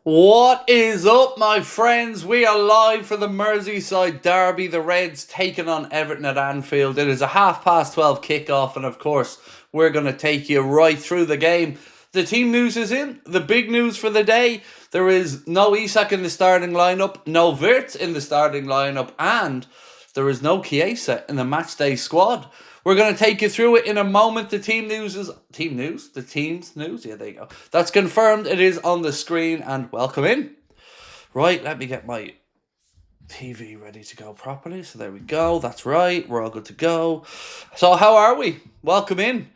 What is up, my friends? We are live for the Merseyside Derby. The Reds taking on Everton at Anfield. It is a 12:30 kickoff, and of course, we're going to take you right through the game. The team news is in. The big news for the day: there is no Isak in the starting lineup, no Wirtz in the starting lineup, and there is no Chiesa in the matchday squad. We're going to take you through it in a moment. The team news is... Team news? The team's news? Yeah, there you go. That's confirmed. It is on the screen, and welcome in. Right, let me get my TV ready to go properly. So there we go. That's right. We're all good to go. So how are we? Welcome in.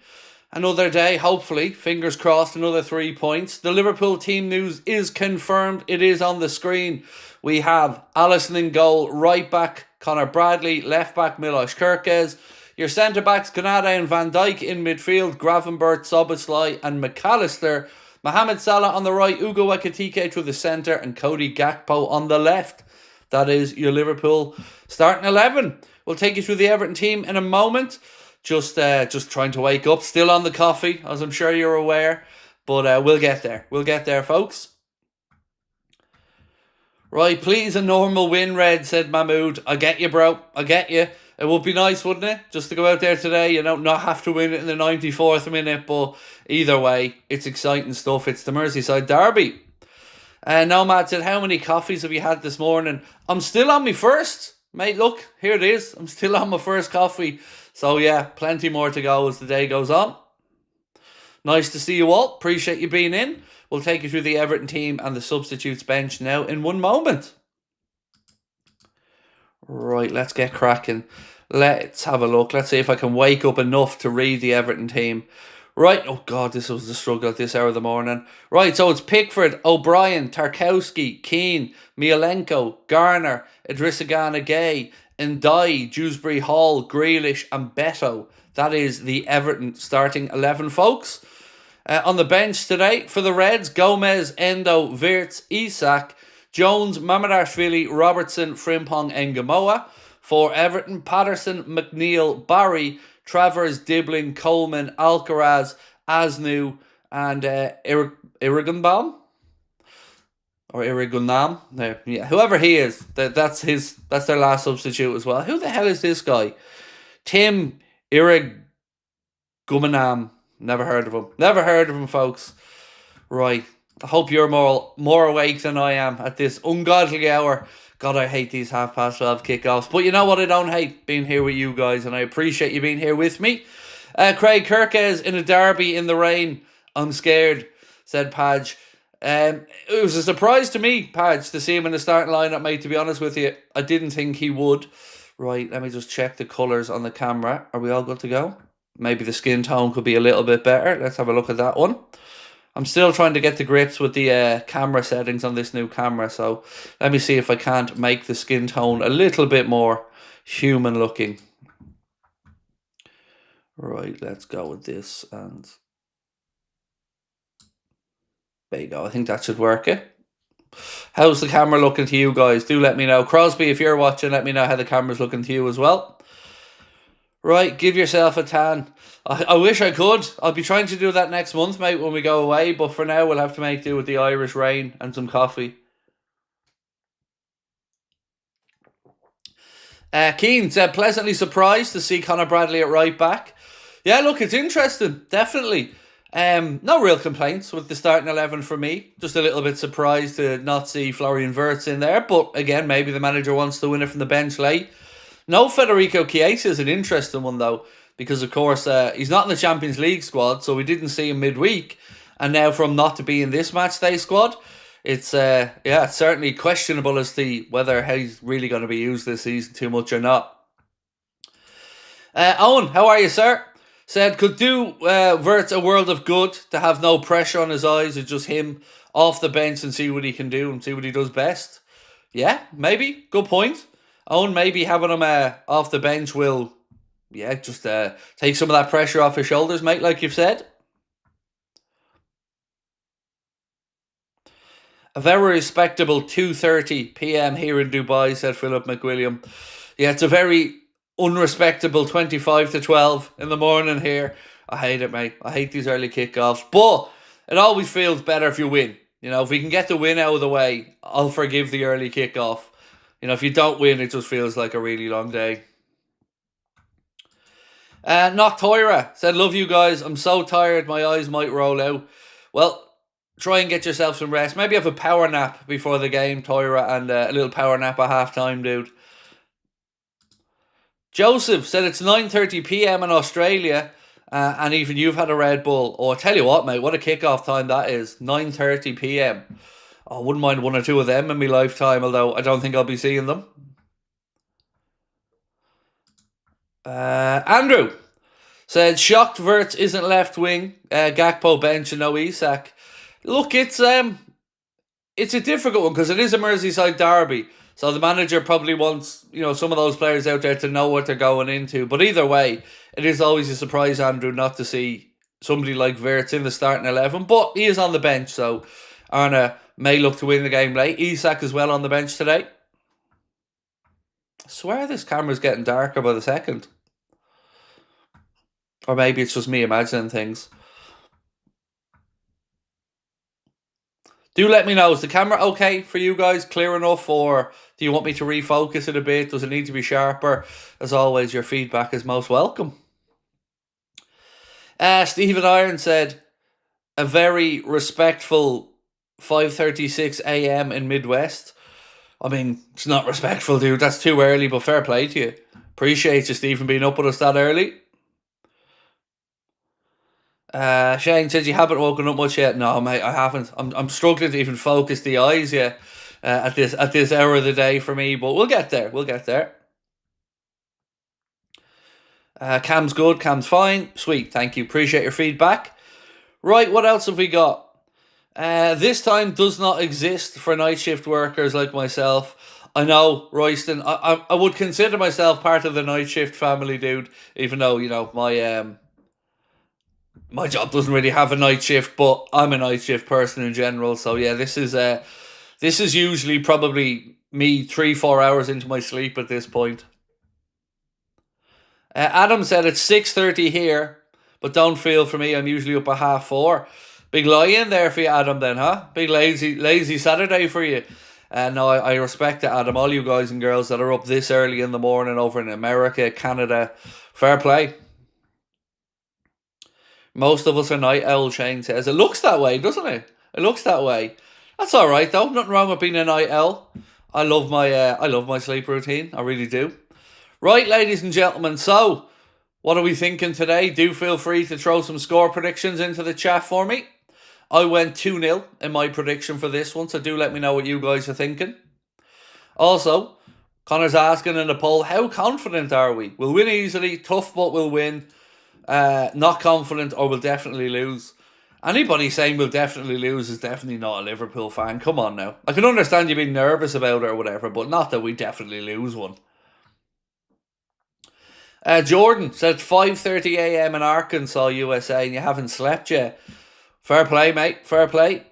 Another day, hopefully. Fingers crossed, another 3 points. The Liverpool team news is confirmed. It is on the screen. We have Alisson in goal, right back Connor Bradley, left back Milos Kerkez. Your centre-backs, Konate and Van Dijk in midfield, Gravenberch, Szoboszlai and McAllister. Mohamed Salah on the right, Ugo Ekitike through the centre and Cody Gakpo on the left. That is your Liverpool starting 11. We'll take you through the Everton team in a moment. Just trying to wake up, still on the coffee, as I'm sure you're aware. But we'll get there. We'll get there, folks. Right, please, a normal win, Red, said Mahmood. I get you, bro. I get you. It would be nice, wouldn't it? Just to go out there today, you know, not have to win it in the 94th minute. But either way, it's exciting stuff. It's the Merseyside Derby. Nomad said, how many coffees have you had this morning? I'm still on my first. Mate, look, here it is. I'm still on my first coffee. So yeah, plenty more to go as the day goes on. Nice to see you all. Appreciate you being in. We'll take you through the Everton team and the substitutes bench now in one moment. Right, let's get cracking. Let's have a look. Let's see if I can wake up enough to read the Everton team. Right, oh God, this was a struggle at this hour of the morning. Right, so it's Pickford, O'Brien, Tarkowski, Keane, Miolenko, Garner, Idrissa Gana Gueye, Ndiaye, Dewsbury Hall, Grealish and Beto. That is the Everton starting 11, folks. On the bench today for the Reds, Gomez, Endo, Wirtz, Isak, Jones, Mamadashvili, Robertson, Frimpong, Ngamoa. For Everton, Patterson, McNeil, Barry, Travers, Diblin, Coleman, Alcaraz, Asnu, and Irigunbaum? Or Irigunam? Yeah, whoever he is, that's their last substitute as well. Who the hell is this guy? Tim Irigumanam. Never heard of him. Never heard of him, folks. Right. I hope you're more awake than I am at this ungodly hour. God, I hate these 12:30 kickoffs. But you know what I don't hate? Being here with you guys. And I appreciate you being here with me. Craig Kirkes in a derby in the rain. I'm scared, said Padge. It was a surprise to me, Padge, to see him in the starting lineup, mate, to be honest with you. I didn't think he would. Right, let me just check the colours on the camera. Are we all good to go? Maybe the skin tone could be a little bit better. Let's have a look at that one. I'm still trying to get to grips with the camera settings on this new camera. So let me see if I can't make the skin tone a little bit more human looking. Right, let's go with this. And there you go. I think that should work it. How's the camera looking to you guys? Do let me know. Crosby, if you're watching, let me know how the camera's looking to you as well. Right, give yourself a tan. I wish I could. I'll be trying to do that next month, mate, when we go away. But for now, we'll have to make do with the Irish rain and some coffee. Keane said, pleasantly surprised to see Connor Bradley at right back. Yeah, look, it's interesting. Definitely. No real complaints with the starting 11 for me. Just a little bit surprised to not see Florian Wirtz in there. But again, maybe the manager wants to win it from the bench late. No Federico Chiesa is an interesting one, though. Because, of course, he's not in the Champions League squad. So we didn't see him midweek. And now for him not to be in this matchday squad, it's it's certainly questionable as to whether he's really going to be used this season too much or not. Owen, how are you, sir? Said, could do Wirtz a world of good to have no pressure on his eyes. It's just him off the bench and see what he can do and see what he does best. Yeah, maybe. Good point. Owen, maybe having him off the bench will, just take some of that pressure off his shoulders, mate, like you've said. A very respectable 2:30 p.m. here in Dubai, said Philip McWilliam. Yeah, it's a very unrespectable 25 to 12 in the morning here. I hate it, mate. I hate these early kickoffs. But it always feels better if you win. You know, if we can get the win out of the way, I'll forgive the early kickoff. You know, if you don't win, it just feels like a really long day. Not Toira said, love you guys. I'm so tired, my eyes might roll out. Well, try and get yourself some rest. Maybe have a power nap before the game, Toira, and a little power nap at half time, dude. Joseph said it's 9:30 p.m. in Australia, and even you've had a Red Bull. Oh, I tell you what, mate, what a kickoff time that is. 9:30 p.m. I wouldn't mind one or two of them in my lifetime, although I don't think I'll be seeing them. Andrew said, shocked Wirtz isn't left wing. Gakpo bench and no Isak. Look, it's a difficult one because it is a Merseyside derby. So the manager probably wants, you know, some of those players out there to know what they're going into. But either way, it is always a surprise, Andrew, not to see somebody like Wirtz in the starting 11. But he is on the bench, so Arna may look to win the game late. Isak as well on the bench today. I swear this camera's getting darker by the second. Or maybe it's just me imagining things. Do let me know, is the camera okay for you guys? Clear enough, or do you want me to refocus it a bit? Does it need to be sharper? As always, your feedback is most welcome. Stephen Iron said, a very respectful 5:36 a.m. in Midwest. I mean, it's not respectful, dude. That's too early, but fair play to you. Appreciate you, Stephen, being up with us that early. Shane says, you haven't woken up much yet. No, mate, I haven't. I'm struggling to even focus the eyes yet at this hour of the day for me, but we'll get there. We'll get there. Cam's good. Cam's fine. Sweet. Thank you. Appreciate your feedback. Right, what else have we got? This time does not exist for night shift workers like myself. I know, Royston. I would consider myself part of the night shift family, dude. Even though, you know, my job doesn't really have a night shift, but I'm a night shift person in general. So yeah, this is usually probably me 3-4 hours into my sleep at this point. Adam said it's 6:30 here, but don't feel for me. I'm usually up at 4:30. Big lie in there for you, Adam, then, huh? Big lazy Saturday for you. No, I respect it, Adam. All you guys and girls that are up this early in the morning over in America, Canada, fair play. Most of us are night owl, Shane says. It looks that way, doesn't it? It looks that way. That's all right, though. Nothing wrong with being a night owl. I love my sleep routine. I really do. Right, ladies and gentlemen. So, what are we thinking today? Do feel free to throw some score predictions into the chat for me. I went 2-0 in my prediction for this one, so do let me know what you guys are thinking. Also, Connor's asking in the poll, how confident are we? We'll win easily, tough but we'll win. Not confident or we'll definitely lose. Anybody saying we'll definitely lose is definitely not a Liverpool fan. Come on now. I can understand you being nervous about it or whatever, but not that we definitely lose one. Jordan said 5:30 a.m. in Arkansas, USA, and you haven't slept yet. Fair play, mate. Fair play.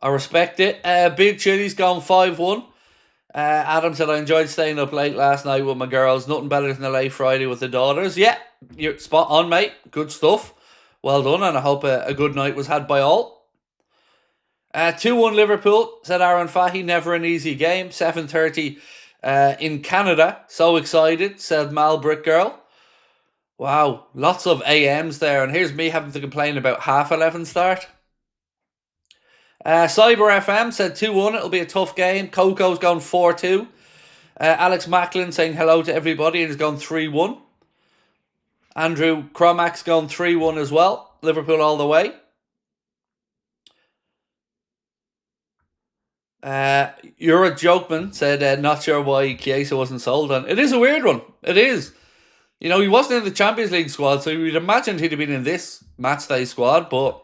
I respect it. Big Chili's gone 5-1. Adam said, I enjoyed staying up late last night with my girls. Nothing better than a late Friday with the daughters. Yeah, you're spot on, mate. Good stuff. Well done, and I hope a good night was had by all. 2-1 Liverpool, said Aaron Fahy. Never an easy game. 7:30 in Canada. So excited, said Mal Brick Girl. Wow, lots of AMs there. And here's me having to complain about 11:30 start. Cyber FM said 2-1. It'll be a tough game. Coco's gone 4-2. Alex Macklin saying hello to everybody and has gone 3-1. Andrew Cromack's gone 3-1 as well. Liverpool all the way. You're a jokeman said not sure why Chiesa wasn't sold on. It is a weird one. It is. You know, he wasn't in the Champions League squad, so you'd imagined he'd have been in this matchday squad, but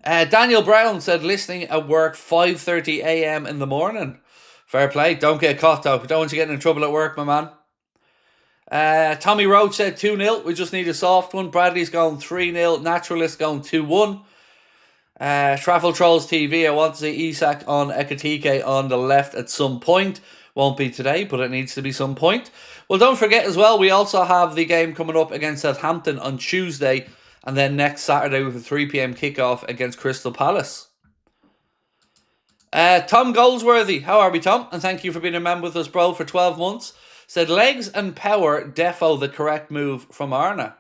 Daniel Brown said listening at work 5:30 a.m. in the morning. Fair play. Don't get caught though. Don't want you getting in trouble at work, my man. Tommy Roach said 2-0. We just need a soft one. Bradley's going 3-0. Naturalist going 2-1. Travel Trolls TV. I want to see Isak on Ekatike on the left at some point. Won't be today, but it needs to be some point. Well, don't forget as well, we also have the game coming up against Southampton on Tuesday, and then next Saturday with a 3 p.m. kickoff against Crystal Palace. Tom Goldsworthy, how are we, Tom? And thank you for being a member with us, bro, for 12 months. Said legs and power, defo the correct move from Arna.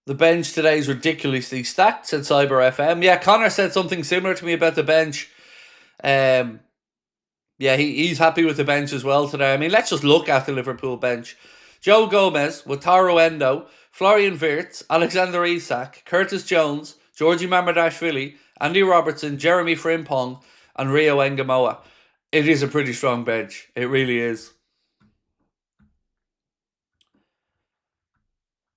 The bench today is ridiculously stacked, said Cyber FM. Yeah, Connor said something similar to me about the bench. Yeah, he's happy with the bench as well today. I mean, let's just look at the Liverpool bench. Joe Gomez, Wataru Endo, Florian Wirtz, Alexander Isak, Curtis Jones, Georgie Mamardashvili, Andy Robertson, Jeremy Frimpong, and Rio Engamoa. It is a pretty strong bench. It really is.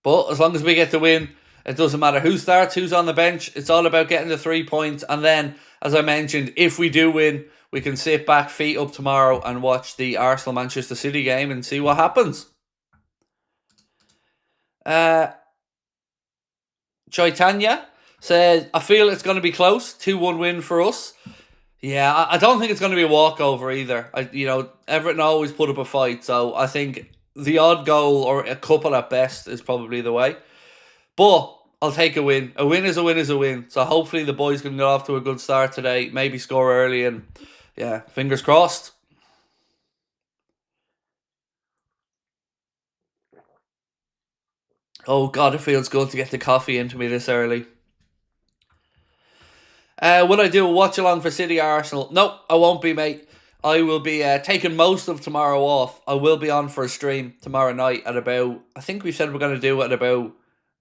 But as long as we get the win, it doesn't matter who starts, who's on the bench. It's all about getting the 3 points. And then, as I mentioned, if we do win, we can sit back, feet up tomorrow and watch the Arsenal-Manchester City game and see what happens. Chaitanya said, I feel it's going to be close. 2-1 win for us. Yeah, I don't think it's going to be a walkover either. Everton always put up a fight. So I think the odd goal or a couple at best is probably the way. But I'll take a win. A win is a win is a win. So hopefully the boys can get off to a good start today. Maybe score early and, yeah, fingers crossed. Oh, God, it feels good to get the coffee into me this early. Will I do a watch-along for City Arsenal? Nope, I won't be, mate. I will be taking most of tomorrow off. I will be on for a stream tomorrow night at about, I think we said we're going to do it at about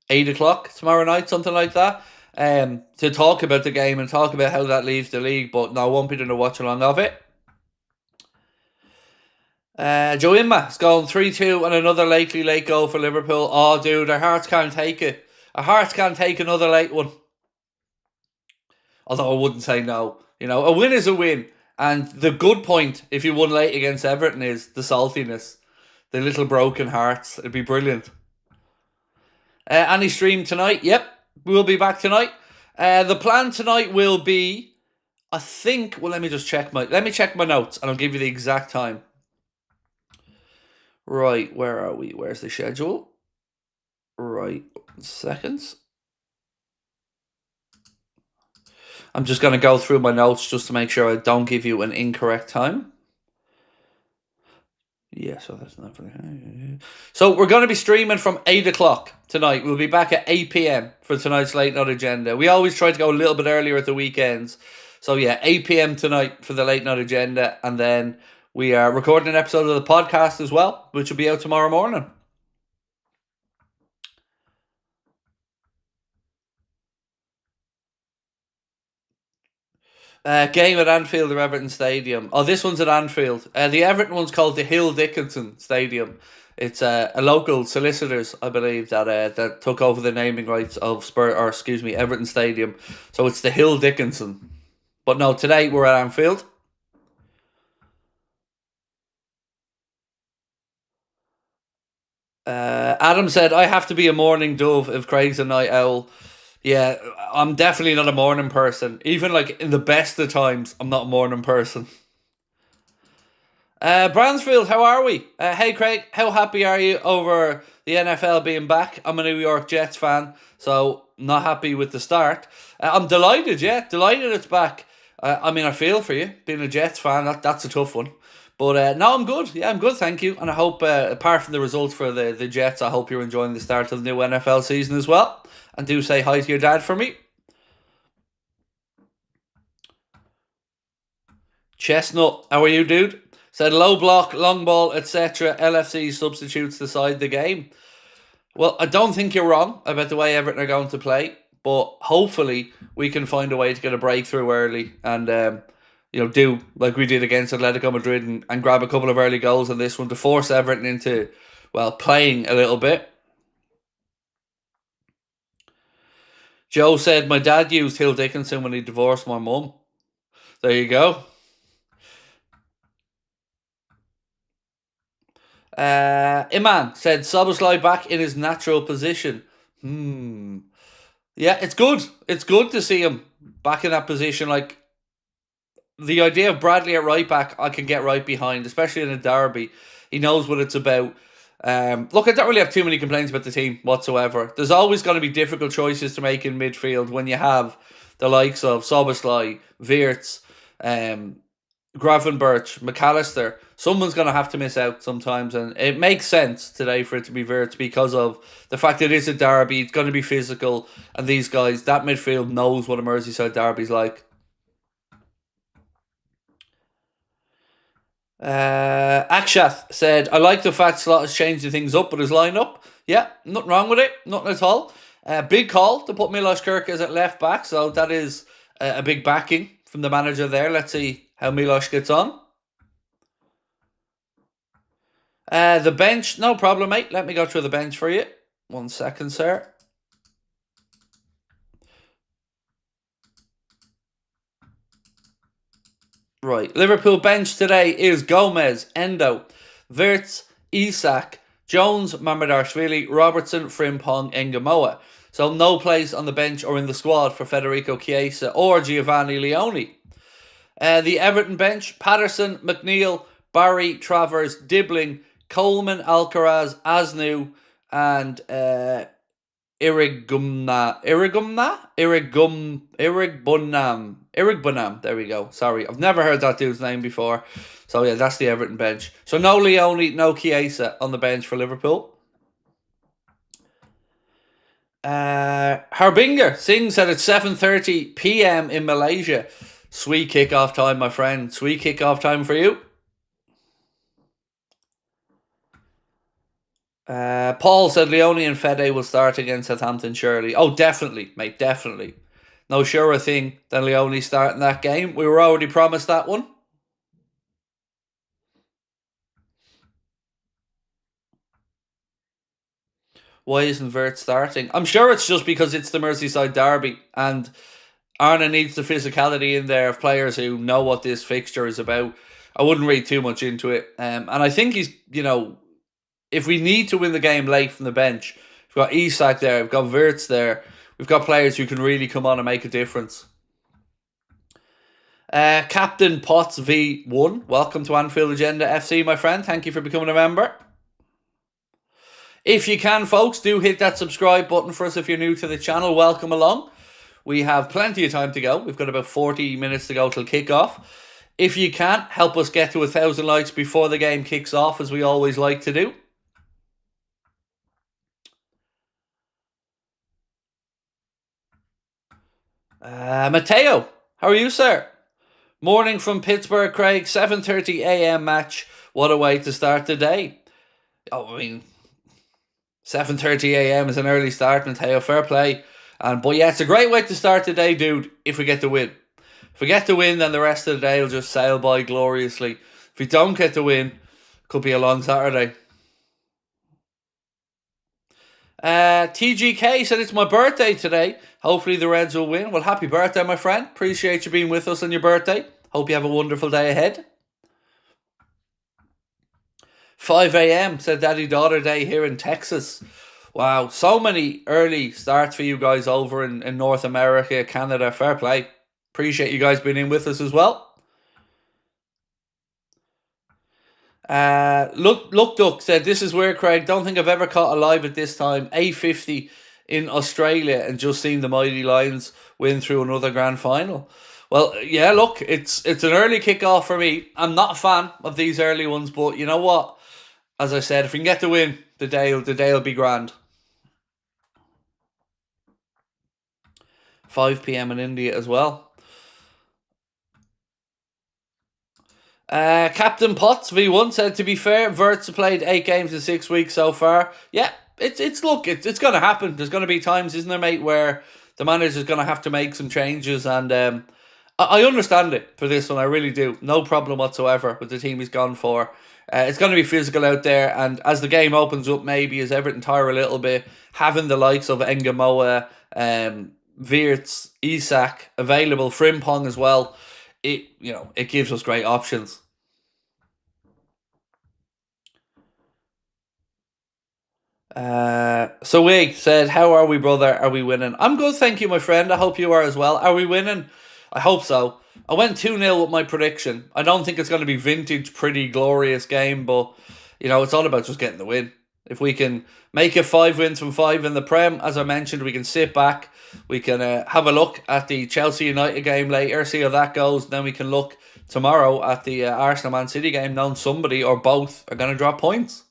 8 o'clock tomorrow night, something like that, to talk about the game and talk about how that leaves the league. But no, I won't be doing a watch-along of it. Joe Imma is going 3-2 and another late goal for Liverpool. Oh, dude, our hearts can't take it. Our hearts can't take another late one. Although I wouldn't say no. A win is a win. And the good point, if you won late against Everton, is the saltiness. The little broken hearts. It'd be brilliant. Any stream tonight? Yep, we'll be back tonight. The plan tonight will be, I think, well, let me check my notes and I'll give you the exact time. Right, where are we? Where's the schedule? Right, seconds. I'm just going to go through my notes just to make sure I don't give you an incorrect time. Yeah, so that's not for the... So we're going to be streaming from 8 o'clock tonight. We'll be back at 8 p.m. for tonight's Late Night Agenda. We always try to go a little bit earlier at the weekends. So yeah, 8 p.m. tonight for the Late Night Agenda. And then we are recording an episode of the podcast as well, which will be out tomorrow morning. Game at Anfield or Everton Stadium. Oh, this one's at Anfield. The Everton one's called the Hill Dickinson Stadium. It's a local solicitors, I believe, that took over the naming rights of Everton Stadium. So it's the Hill Dickinson. But no, today we're at Anfield. Adam said, I have to be a morning dove if Craig's a night owl. Yeah, I'm definitely not a morning person. Even like in the best of times, I'm not a morning person. Bransfield, how are we? Hey Craig, how happy are you over the NFL being back? I'm a New York Jets fan, so not happy with the start. I'm delighted, delighted it's back. I feel for you, being a Jets fan, that's a tough one. But no, I'm good. Yeah, I'm good, thank you. And I hope, apart from the results for the Jets, I hope you're enjoying the start of the new NFL season as well. And do say hi to your dad for me. Chestnut, how are you, dude? Said low block, long ball, etc. LFC substitutes decide the game. Well, I don't think you're wrong about the way Everton are going to play. But hopefully we can find a way to get a breakthrough early and do like we did against Atletico Madrid and grab a couple of early goals in this one to force Everton into, playing a little bit. Joe said, my dad used Hill Dickinson when he divorced my mum. There you go. Iman said, Szoboszlai back in his natural position. Yeah, it's good. It's good to see him back in that position. Like, the idea of Bradley at right back, I can get right behind, especially in a derby. He knows what it's about. Look, I don't really have too many complaints about the team whatsoever. There's always going to be difficult choices to make in midfield when you have the likes of Soboslai, Wirtz, Gravenberch, McAllister. Someone's going to have to miss out sometimes, and it makes sense today for it to be Wirtz because of the fact that it is a derby. It's going to be physical, and these guys, that midfield knows what a Merseyside derby's like. Akshath said, I like the fact Slot is changing things up with his lineup. Yeah, nothing wrong with it. Nothing at all. Big call to put Milos Kerkez at left back. So that is a big backing from the manager there. Let's see how Milos gets on. The bench, no problem, mate. Let me go through the bench for you. 1 second, sir. Right, Liverpool bench today is Gomez, Endo, Wirtz, Isak, Jones, Mamadashvili, Robertson, Frimpong, Ngamoa. So no place on the bench or in the squad for Federico Chiesa or Giovanni Leone. The Everton bench, Patterson, McNeil, Barry, Travers, Dibbling, Coleman, Alcaraz, Asnu, and Irigbunam. There we go. Sorry, I've never heard that dude's name before. So yeah, that's the Everton bench. So no Leone, no Chiesa on the bench for Liverpool. Harbinger Singh said it's 7:30 p.m. in Malaysia. Sweet kickoff time, my friend. Sweet kickoff time for you. Paul said Leone and Fede will start against Southampton, surely. Oh, definitely, mate, definitely. No surer thing than Leone starting that game. We were already promised that one. Why isn't Wirtz starting? I'm sure it's just because it's the Merseyside Derby and Arna needs the physicality in there of players who know what this fixture is about. I wouldn't read too much into it. And I think he's, if we need to win the game late from the bench, we've got Isak there, we've got Wirtz there, we've got players who can really come on and make a difference. Captain Potts V1, welcome to Anfield Agenda FC, my friend. Thank you for becoming a member. If you can, folks, do hit that subscribe button for us if you're new to the channel. Welcome along. We have plenty of time to go. We've got about 40 minutes to go till kickoff. If you can, help us get to 1,000 likes before the game kicks off, as we always like to do. Matteo, how are you, sir? Morning from Pittsburgh, Craig. 7:30 a.m. match. What a way to start the day. Oh, I mean, 7:30 a.m. is an early start, Matteo. Fair play. But yeah, it's a great way to start the day, dude, if we get the win. If we get the win, then the rest of the day will just sail by gloriously. If we don't get the win, could be a long Saturday. TGK said it's my birthday today. Hopefully the Reds will win. Well, happy birthday, my friend. Appreciate you being with us on your birthday. Hope you have a wonderful day ahead. 5 a.m. said Daddy-Daughter Day here in Texas. Wow, so many early starts for you guys over in North America, Canada. Fair play. Appreciate you guys being in with us as well. Look Duck said, this is weird, Craig. Don't think I've ever caught a live at this time. 8:50 in Australia and just seen the Mighty Lions win through another grand final. Well, yeah, look, it's an early kickoff for me. I'm not a fan of these early ones, but you know what? As I said, if we can get the win, the day will be grand. 5 p.m. in India as well. Captain Potts V1 said, to be fair, Wirtz played 8 games in 6 weeks so far. Yeah, it's going to happen. There's going to be times, isn't there, mate, where the manager's going to have to make some changes, and I understand it for this one. I really do. No problem whatsoever with the team he's gone for. It's going to be physical out there, and as the game opens up, maybe as Everton tire a little bit, having the likes of Ngamoa, Wirtz, Isak available, Frimpong as well, it gives us great options. So we said, how are we, brother? Are we winning? I'm good, thank you, my friend. I hope you are as well. Are we winning? I hope so. I went 2-0 with my prediction. I don't think it's going to be vintage, pretty glorious game, but, it's all about just getting the win. If we can make it 5 wins from 5 in the Prem, as I mentioned, we can sit back. We can have a look at the Chelsea United game later, see how that goes. Then we can look tomorrow at the Arsenal Man City game, knowing somebody or both are going to drop points.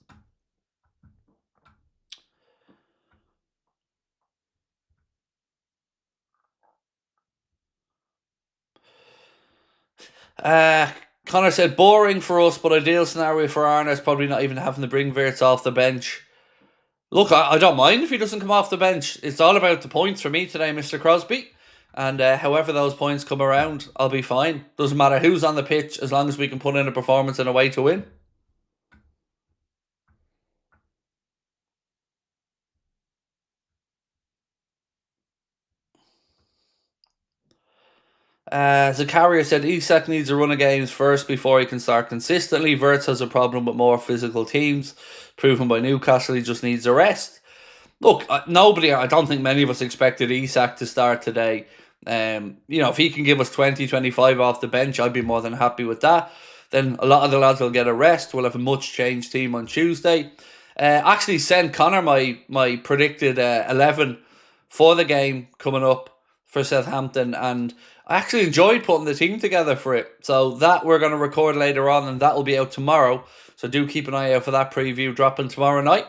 Connor said, boring for us, but ideal scenario for Arne is probably not even having to bring Wirtz off the bench. Look, I don't mind if he doesn't come off the bench. It's all about the points for me today, Mr. Crosby. And however those points come around, I'll be fine. Doesn't matter who's on the pitch, as long as we can put in a performance and a way to win. Zakaria said Isak needs a run of games first before he can start consistently. Wirtz has a problem with more physical teams, proven by Newcastle. He just needs a rest. Look, nobody, I don't think many of us expected Isak to start today. If he can give us 20, 25 off the bench, I'd be more than happy with that. Then a lot of the lads will get a rest. We'll have a much changed team on Tuesday. Actually sent Connor my predicted 11 for the game coming up for Southampton, and I actually enjoyed putting the team together for it. So that we're going to record later on, and that will be out tomorrow. So do keep an eye out for that preview dropping tomorrow night.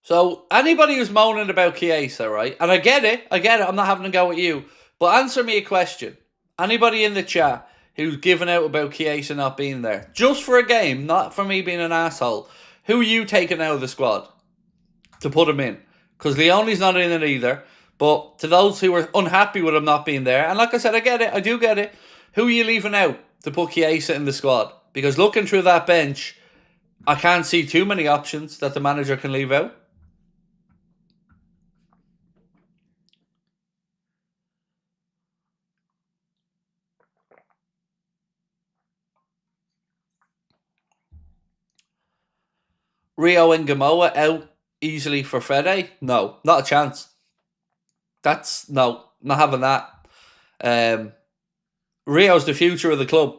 So anybody who's moaning about Chiesa, right? And I get it. I'm not having to go with you. But answer me a question. Anybody in the chat who's given out about Chiesa not being there, just for a game, not for me being an asshole, who are you taking out of the squad to put him in? Because Leone's not in it either. But to those who are unhappy with him not being there, and like I said, I get it. I do get it. Who are you leaving out to put Chiesa in the squad? Because looking through that bench, I can't see too many options that the manager can leave out. Rio and Gamoa out easily for Fede? No, not a chance. That's no, not having that. Rio's the future of the club.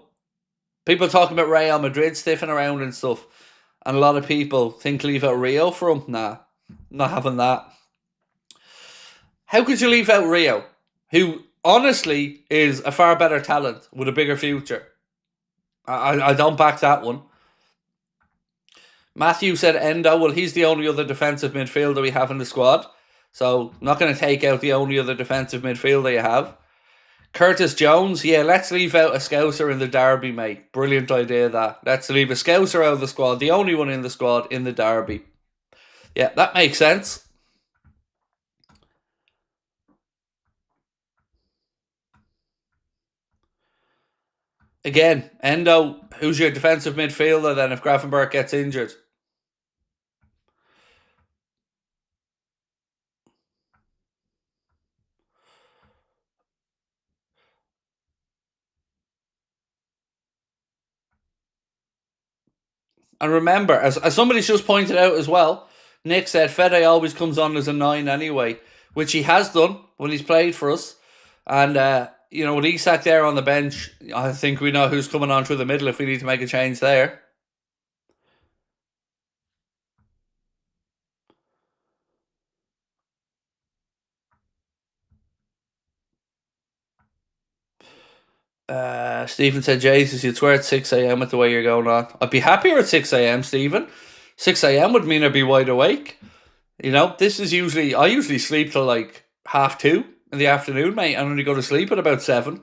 People talking about Real Madrid stiffing around and stuff, and a lot of people think leave out Rio for him. Nah, not having that. How could you leave out Rio, who honestly is a far better talent with a bigger future? I don't back that one. Matthew said Endo. Well, he's the only other defensive midfielder we have in the squad. So, not going to take out the only other defensive midfielder you have. Curtis Jones, yeah, let's leave out a Scouser in the Derby, mate. Brilliant idea, that. Let's leave a Scouser out of the squad, the only one in the squad in the Derby. Yeah, that makes sense. Again, Endo, who's your defensive midfielder then if Gravenberch gets injured? And remember, as somebody's just pointed out as well, Nick said Fede always comes on as a 9 anyway, which he has done when he's played for us. And, with Isak there on the bench, I think we know who's coming on through the middle if we need to make a change there. Stephen said, Jesus, you'd swear at 6 a.m. with the way you're going on. I'd be happier at 6 a.m., Stephen. 6 a.m. would mean I'd be wide awake. This is I usually sleep till like 2:30 in the afternoon, mate. I only go to sleep at about 7.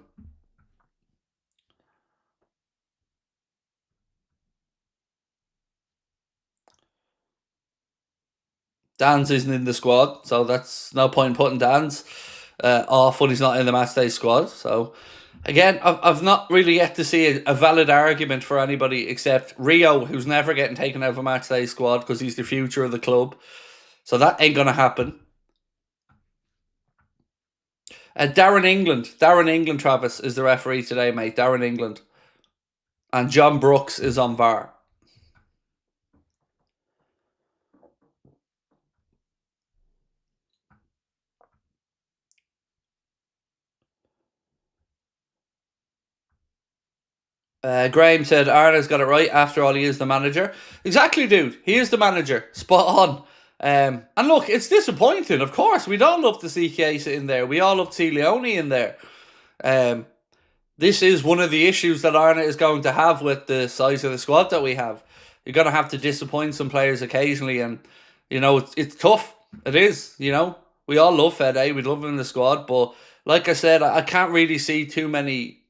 Dan's isn't in the squad, so that's no point in putting Dan's off when he's not in the matchday squad. So, again, I've not really yet to see a valid argument for anybody except Rio, who's never getting taken out of a matchday squad because he's the future of the club. So that ain't going to happen. Darren England, Travis, is the referee today, mate. Darren England. And John Brooks is on VAR. Graham said Arna's got it right. After all, he is the manager. Exactly, dude. He is the manager. Spot on. And look, it's disappointing. Of course, we'd all love to see Chiesa in there. We all love to see Leone in there. This is one of the issues that Arna is going to have with the size of the squad that we have. You're going to have to disappoint some players occasionally, and it's tough. It is. We all love Fede. We love him in the squad, but like I said, I can't really see too many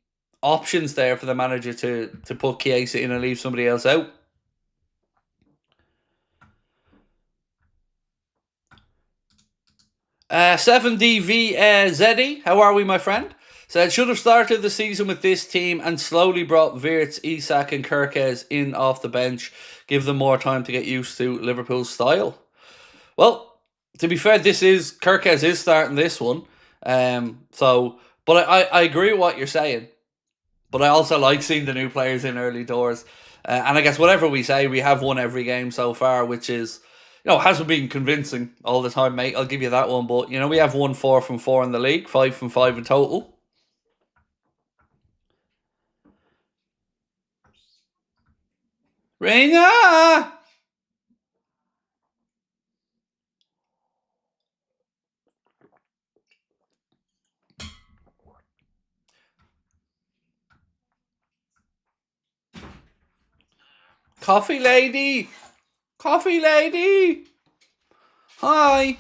options there for the manager to put Chiesa in and leave somebody else out. Uh, 7DV Zeddy, how are we, my friend? Said, should have started the season with this team and slowly brought Wirtz, Isak and Kirkes in off the bench. Give them more time to get used to Liverpool's style. Well, to be fair, Kirkes is starting this one. But I agree with what you're saying. But I also like seeing the new players in early doors. And I guess whatever we say, we have won every game so far, which is, hasn't been convincing all the time, mate. I'll give you that one. But, we have won 4 from 4 in the league, 5 from 5 in total. Reina! Coffee lady! Coffee lady! Hi!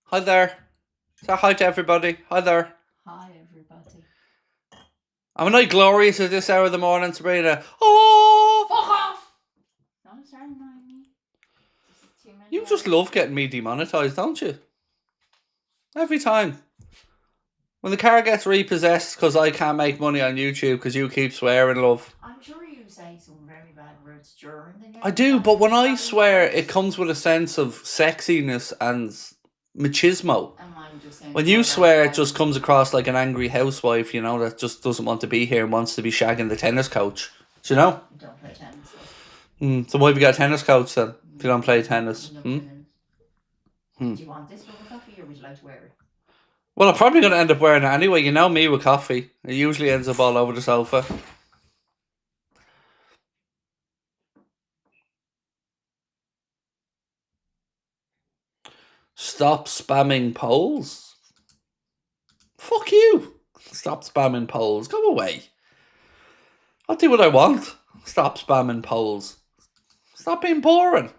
Hi there. Say hi to everybody. Hi there. Hi, everybody. Am I glorious at this hour of the morning, Sabrina? Oh! Fuck off! Don't start annoying me. You just love getting me demonetized, don't you? Every time. When the car gets repossessed because I can't make money on YouTube because you keep swearing, love. I'm sure you say some very bad words during the game. I do, but when I swear, it comes with a sense of sexiness and machismo. When you swear, it just comes across like an angry housewife, that just doesn't want to be here and wants to be shagging the tennis coach. Do you know? I don't play tennis. So why have you got a tennis coach then, if you don't play tennis? Do you want this cup of coffee or would you like to wear it? Well, I'm probably going to end up wearing it anyway. You know me with coffee. It usually ends up all over the sofa. Stop spamming polls. Fuck you. Stop spamming polls. Go away. I'll do what I want. Stop spamming polls. Stop being boring.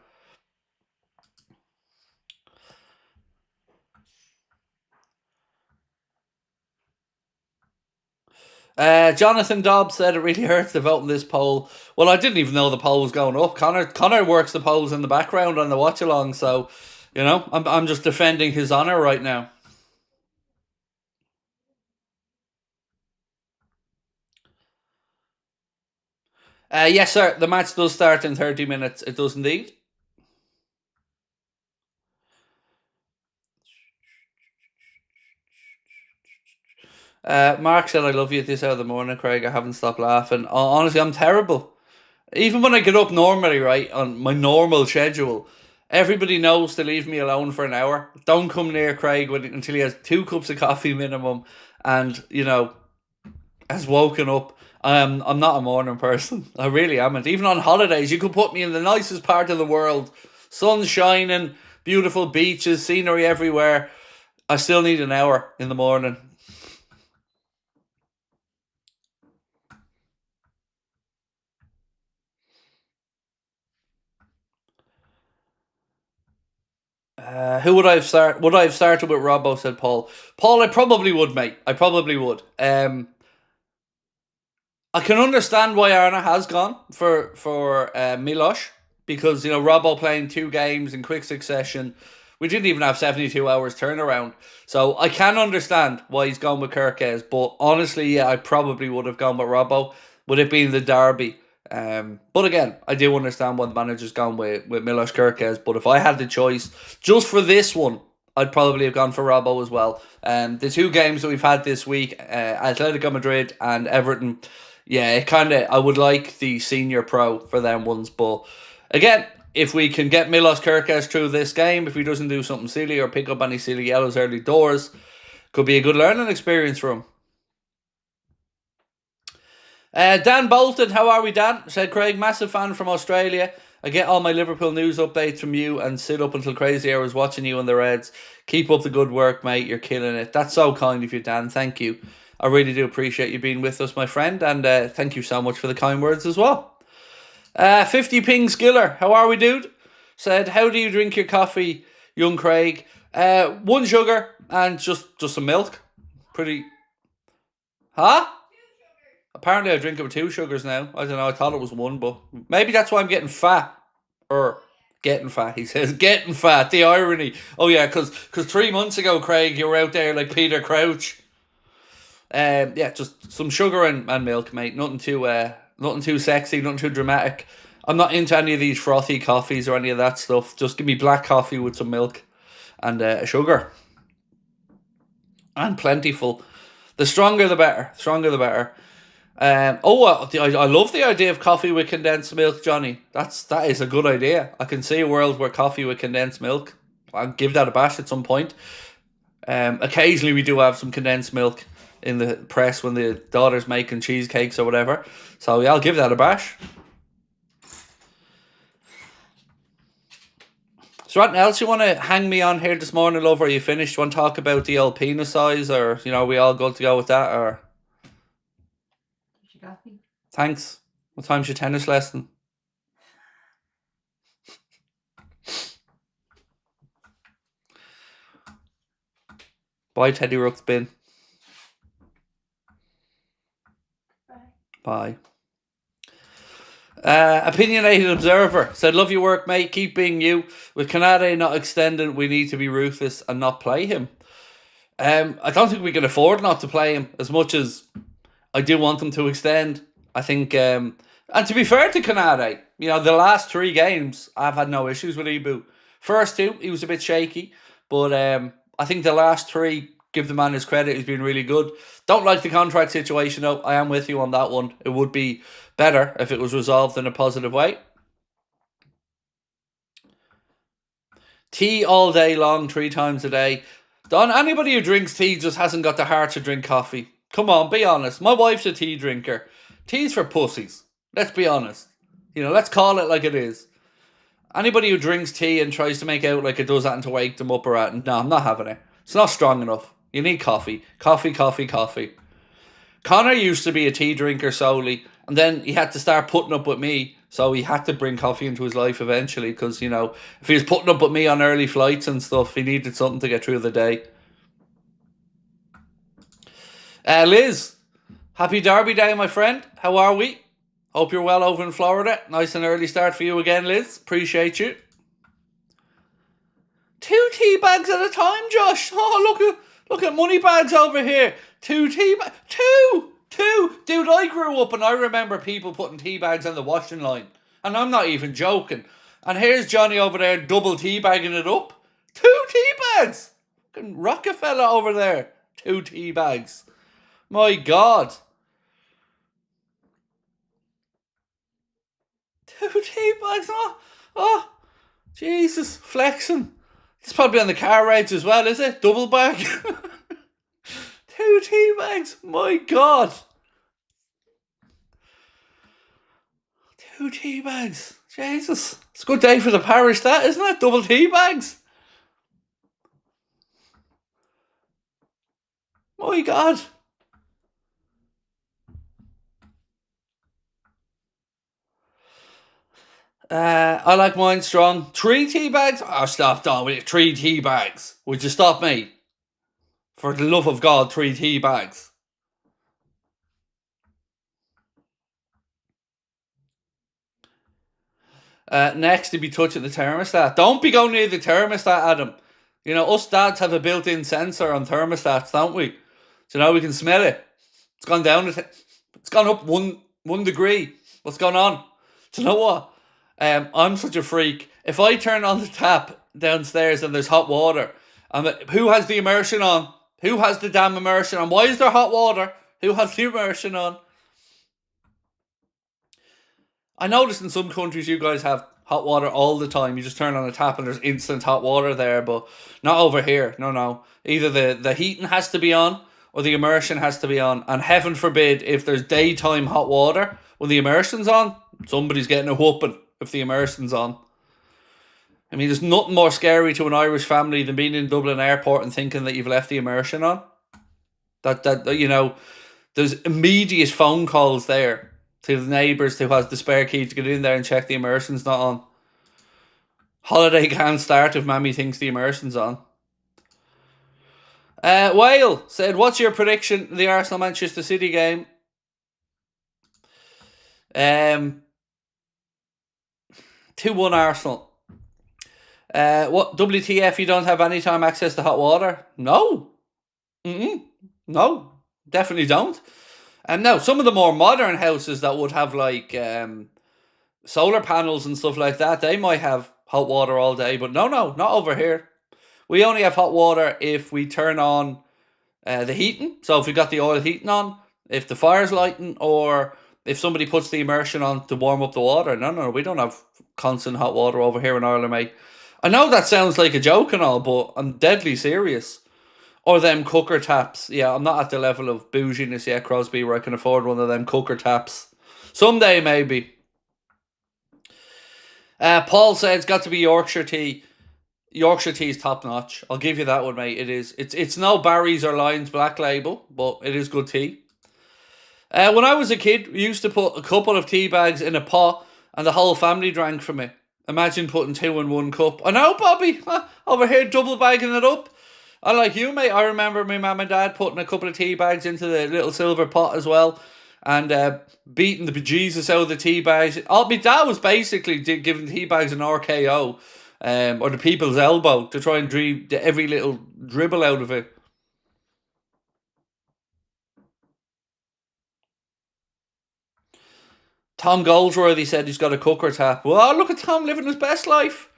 Jonathan Dobbs said it really hurts to vote in this poll. Well, I didn't even know the poll was going up. Connor works the polls in the background on the watch along, so I'm just defending his honor right now. Yes, sir. The match does start in 30 minutes. It does indeed. Mark said, I love you at this hour of the morning, Craig. I haven't stopped laughing. Honestly, I'm terrible. Even when I get up normally, right, on my normal schedule, everybody knows to leave me alone for an hour. Don't come near Craig until he has 2 cups of coffee minimum and, has woken up. I'm not a morning person. I really am. Even on holidays, you could put me in the nicest part of the world. Sun shining, beautiful beaches, scenery everywhere. I still need an hour in the morning. Who would I have started? Would I have started with Robbo? Said Paul. Paul, I probably would, mate. I probably would. I can understand why Arna has gone for Milos because Robbo playing 2 games in quick succession. We didn't even have 72 hours turnaround, so I can understand why he's gone with Kirkes. But honestly, yeah, I probably would have gone with Robbo. Would it be in the derby? But again, I do understand why the manager's gone with Milos Kirkes. But if I had the choice, just for this one, I'd probably have gone for Robbo as well. The 2 games that we've had this week, Atletico Madrid and Everton, yeah, I would like the senior pro for them ones. But again, if we can get Milos Kirkes through this game, if he doesn't do something silly or pick up any silly yellows early doors, could be a good learning experience for him. Dan Bolton, how are we, Dan? Said Craig, massive fan from Australia. I get all my Liverpool news updates from you and sit up until crazy hours watching you and the Reds. Keep up the good work, mate. You're killing it. That's so kind of you, Dan. Thank you. I really do appreciate you being with us, my friend. And thank you so much for the kind words as well. 50 Ping Skiller, how are we, dude? Said, how do you drink your coffee, young Craig? 1 sugar and just some milk. Pretty... Huh? Apparently I drink it with 2 sugars now. I don't know, I thought it was 1, but maybe that's why I'm getting fat. Or getting fat, he says. Getting fat, the irony. Oh yeah, because 3 months ago, Craig, you were out there like Peter Crouch. Yeah, just some sugar and milk, mate. Nothing too sexy, nothing too dramatic. I'm not into any of these frothy coffees or any of that stuff. Just give me black coffee with some milk and sugar. And plentiful. The stronger the better. Stronger the better. I love the idea of coffee with condensed milk, Johnny. That is a good idea. I can see a world where coffee with condensed milk. I'll give that a bash at some point. Occasionally we do have some condensed milk in the press when the daughter's making cheesecakes or whatever. So yeah, I'll give that a bash. So anything else you want to hang me on here this morning, love? Or are you finished? You want to talk about the old penis size, or are we all good to go with that? Or thanks. What time's your tennis lesson? Bye, Teddy Ruxpin. Bye. Opinionated Observer said, love your work, mate. Keep being you. With Canade not extending, we need to be ruthless and not play him. I don't think we can afford not to play him, as much as I do want them to extend. I think, and to be fair to Canade, the last 3 games, I've had no issues with Ibu. First 2, he was a bit shaky, but I think the last 3, give the man his credit, he's been really good. Don't like the contract situation, though. I am with you on that one. It would be better if it was resolved in a positive way. Tea all day long, 3 times a day. Don, anybody who drinks tea just hasn't got the heart to drink coffee. Come on, be honest. My wife's a tea drinker. Tea's for pussies. Let's be honest. Let's call it like it is. Anybody who drinks tea and tries to make out like it does that and to wake them up or at, no, I'm not having it. It's not strong enough. You need coffee. Coffee, coffee, coffee. Connor used to be a tea drinker solely, and then he had to start putting up with me, so he had to bring coffee into his life eventually, because, if he was putting up with me on early flights and stuff, he needed something to get through the day. Liz, happy Derby Day, my friend. How are we? Hope you're well over in Florida. Nice and early start for you again, Liz. Appreciate you. 2 tea bags at a time, Josh. Oh, look at money bags over here. 2 tea bags. 2! Dude, I grew up and I remember people putting tea bags on the washing line. And I'm not even joking. And here's Johnny over there double tea bagging it up. 2 tea bags. Fucking Rockefeller over there. 2 tea bags. My God. 2 tea bags. Oh, Jesus, flexing. It's probably on the car rides as well, is it? Double bag. 2 tea bags. My God. 2 tea bags. Jesus. It's a good day for the parish, that, isn't it? Double tea bags. My God. I like mine strong. 3 tea bags? Oh, stop, Don, with 3 tea bags. Would you stop me? For the love of God, 3 tea bags. Next, to be touching the thermostat. Don't be going near the thermostat, Adam. Us dads have a built-in sensor on thermostats, don't we? So we can smell it. It's gone down. It's gone up one degree. What's going on? Do you know what? I'm such a freak. If I turn on the tap downstairs and there's hot water, who has the immersion on? Who has the damn immersion on? Why is there hot water? Who has the immersion on? I noticed in some countries you guys have hot water all the time. You just turn on the tap and there's instant hot water there, but not over here. No. Either the heating has to be on, or the immersion has to be on. And heaven forbid, if there's daytime hot water when the immersion's on, somebody's getting a whooping if the immersion's on. I mean, there's nothing more scary to an Irish family than being in Dublin Airport and thinking that you've left the immersion on. That you know, there's immediate phone calls there to the neighbours who has the spare key to get in there and check the immersion's not on. Holiday can't start if Mammy thinks the immersion's on. Whale said, what's your prediction of the Arsenal-Manchester City game? 2-1 Arsenal. What, WTF, you don't have any time access to hot water? No. No, definitely don't. And now, some of the more modern houses that would have like solar panels and stuff like that, they might have hot water all day. But no, not over here. We only have hot water if we turn on the heating. So if we got the oil heating on, if the fire's lighting, or if somebody puts the immersion on to warm up the water. No, we don't have constant hot water over here in Ireland, mate. I know that sounds like a joke and all, but I'm deadly serious. Or them cooker taps. Yeah, I'm not at the level of bouginess yet, Crosby, where I can afford one of them cooker taps. Someday, maybe. Paul said it's got to be Yorkshire tea. Yorkshire tea is top notch. I'll give you that one, mate. It is. It's no Barry's or Lyons Black Label, but it is good tea. When I was a kid, we used to put a couple of tea bags in a pot, and the whole family drank from it. Imagine putting 2 in 1 cup. I know, Bobby. Over here, double bagging it up. I like you, mate. I remember my mum and dad putting a couple of tea bags into the little silver pot as well, and beating the bejesus out of the tea bags. My dad was basically giving tea bags an RKO, or the people's elbow, to try and drive every little dribble out of it. Tom Goldsworthy said he's got a cooker tap. Well, look at Tom living his best life.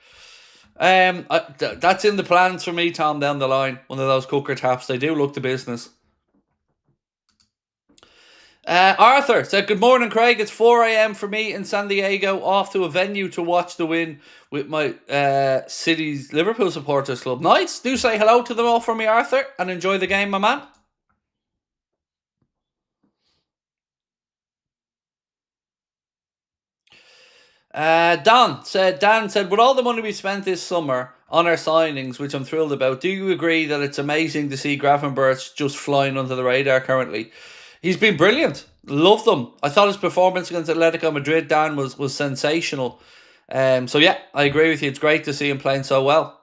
That's in the plans for me, Tom, down the line. One of those cooker taps. They do look the business. Arthur said, good morning, Craig. It's 4 a.m. for me in San Diego, off to a venue to watch the win with my city's Liverpool Supporters Club. Nice. Do say hello to them all for me, Arthur, and enjoy the game, my man. Dan said, with all the money we spent this summer on our signings, which I'm thrilled about, do you agree that it's amazing to see Gravenberch just flying under the radar currently? He's been brilliant. Love them. I thought his performance against Atletico Madrid, Dan, was sensational. So yeah, I agree with you. It's great to see him playing so well.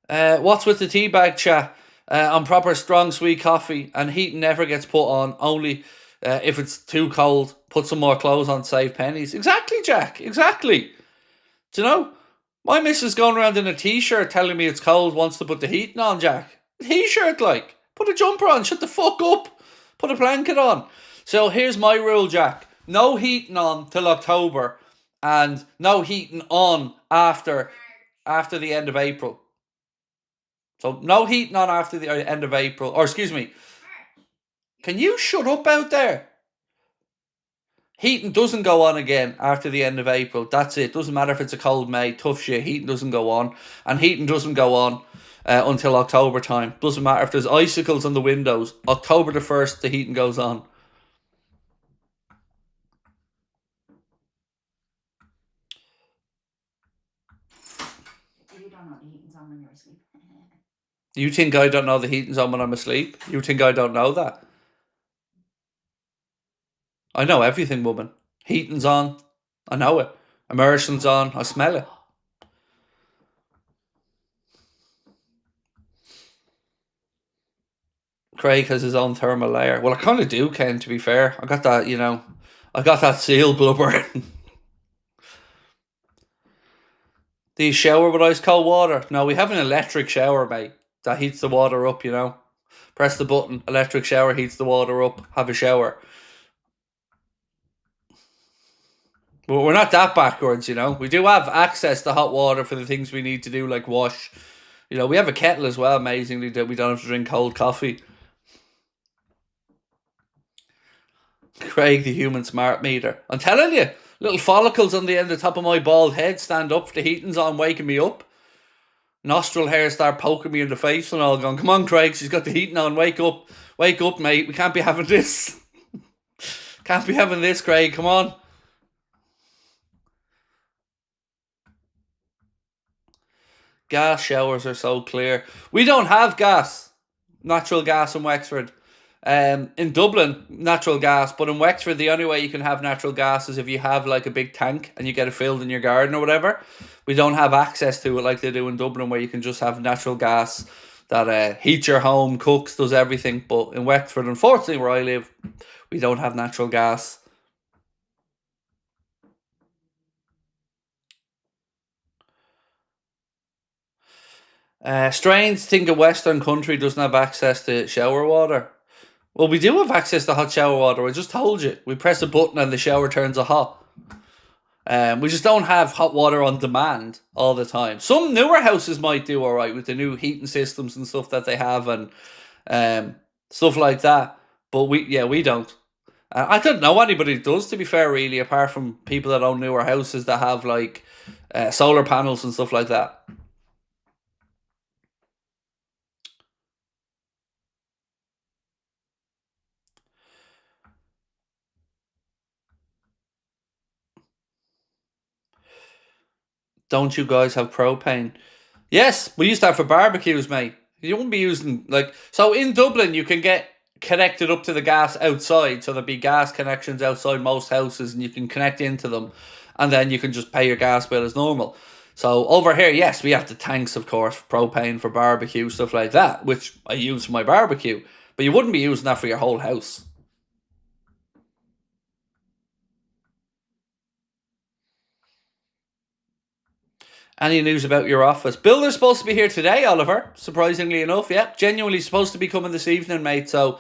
What's with the teabag chat? On proper strong sweet coffee, and heating never gets put on, only if it's too cold. Put some more clothes on, save pennies. Exactly, Jack. Exactly. Do you know? My missus going around in a t-shirt telling me it's cold, wants to put the heating on, Jack. T-shirt, like. Put a jumper on. Shut the fuck up. Put a blanket on. So here's my rule, Jack. No heating on till October, and no heating on after the end of April. So no heating on after the end of April. Or excuse me. Can you shut up out there? Heating doesn't go on again after the end of April. That's it. Doesn't matter if it's a cold May, tough shit. Heating doesn't go on. And heating doesn't go on until October time. Doesn't matter if there's icicles on the windows. October the 1st, the heating goes on. You don't know the heating's on when you're asleep. You think I don't know the heating's on when I'm asleep? You think I don't know that? I know everything, woman. Heating's on. I know it. Immersion's on. I smell it. Craig has his own thermal layer. Well, I kind of do, Ken, to be fair. I got that, you know. I got that seal blubber. Do you shower with ice cold water? No, we have an electric shower, mate. That heats the water up, you know. Press the button. Electric shower heats the water up. Have a shower. But we're not that backwards, you know. We do have access to hot water for the things we need to do, like wash. You know, we have a kettle as well, amazingly, that we don't have to drink cold coffee. Craig, the human smart meter. I'm telling you, little follicles on the end of the top of my bald head stand up. The heating's on, waking me up. nostril hair start poking me in the face and all, going, come on, Craig, she's got the heating on, wake up, mate, we can't be having this. Can't be having this, Craig, come on. Gas showers are so clear. We don't have gas, natural gas in Wexford. In Dublin, natural gas, but in Wexford, the only way you can have natural gas is if you have like a big tank and you get it filled in your garden or whatever. We don't have access to it like they do in Dublin, where you can just have natural gas that heats your home, cooks, does everything. But in Wexford, unfortunately, where I live, we don't have natural gas. Strange think a Western country doesn't have access to shower water. Well, we do have access to hot shower water. I just told you. We press a button and the shower turns hot. We just don't have hot water on demand all the time. Some newer houses might do all right with the new heating systems and stuff that they have and stuff like that. But we don't. I don't know anybody who does, to be fair, really, apart from people that own newer houses that have like solar panels and stuff like that. Don't you guys have propane? Yes, we used that for barbecues, mate. You wouldn't be using so in Dublin you can get connected up to the gas outside, so there'd be gas connections outside most houses and you can connect into them and then you can just pay your gas bill as normal. So over here, yes, we have the tanks, of course, propane for barbecue, stuff like that, which I use for my barbecue. But you wouldn't be using that for your whole house. Any news about your office? Builder's supposed to be here today, Oliver. Surprisingly enough, yeah. Genuinely supposed to be coming this evening, mate. So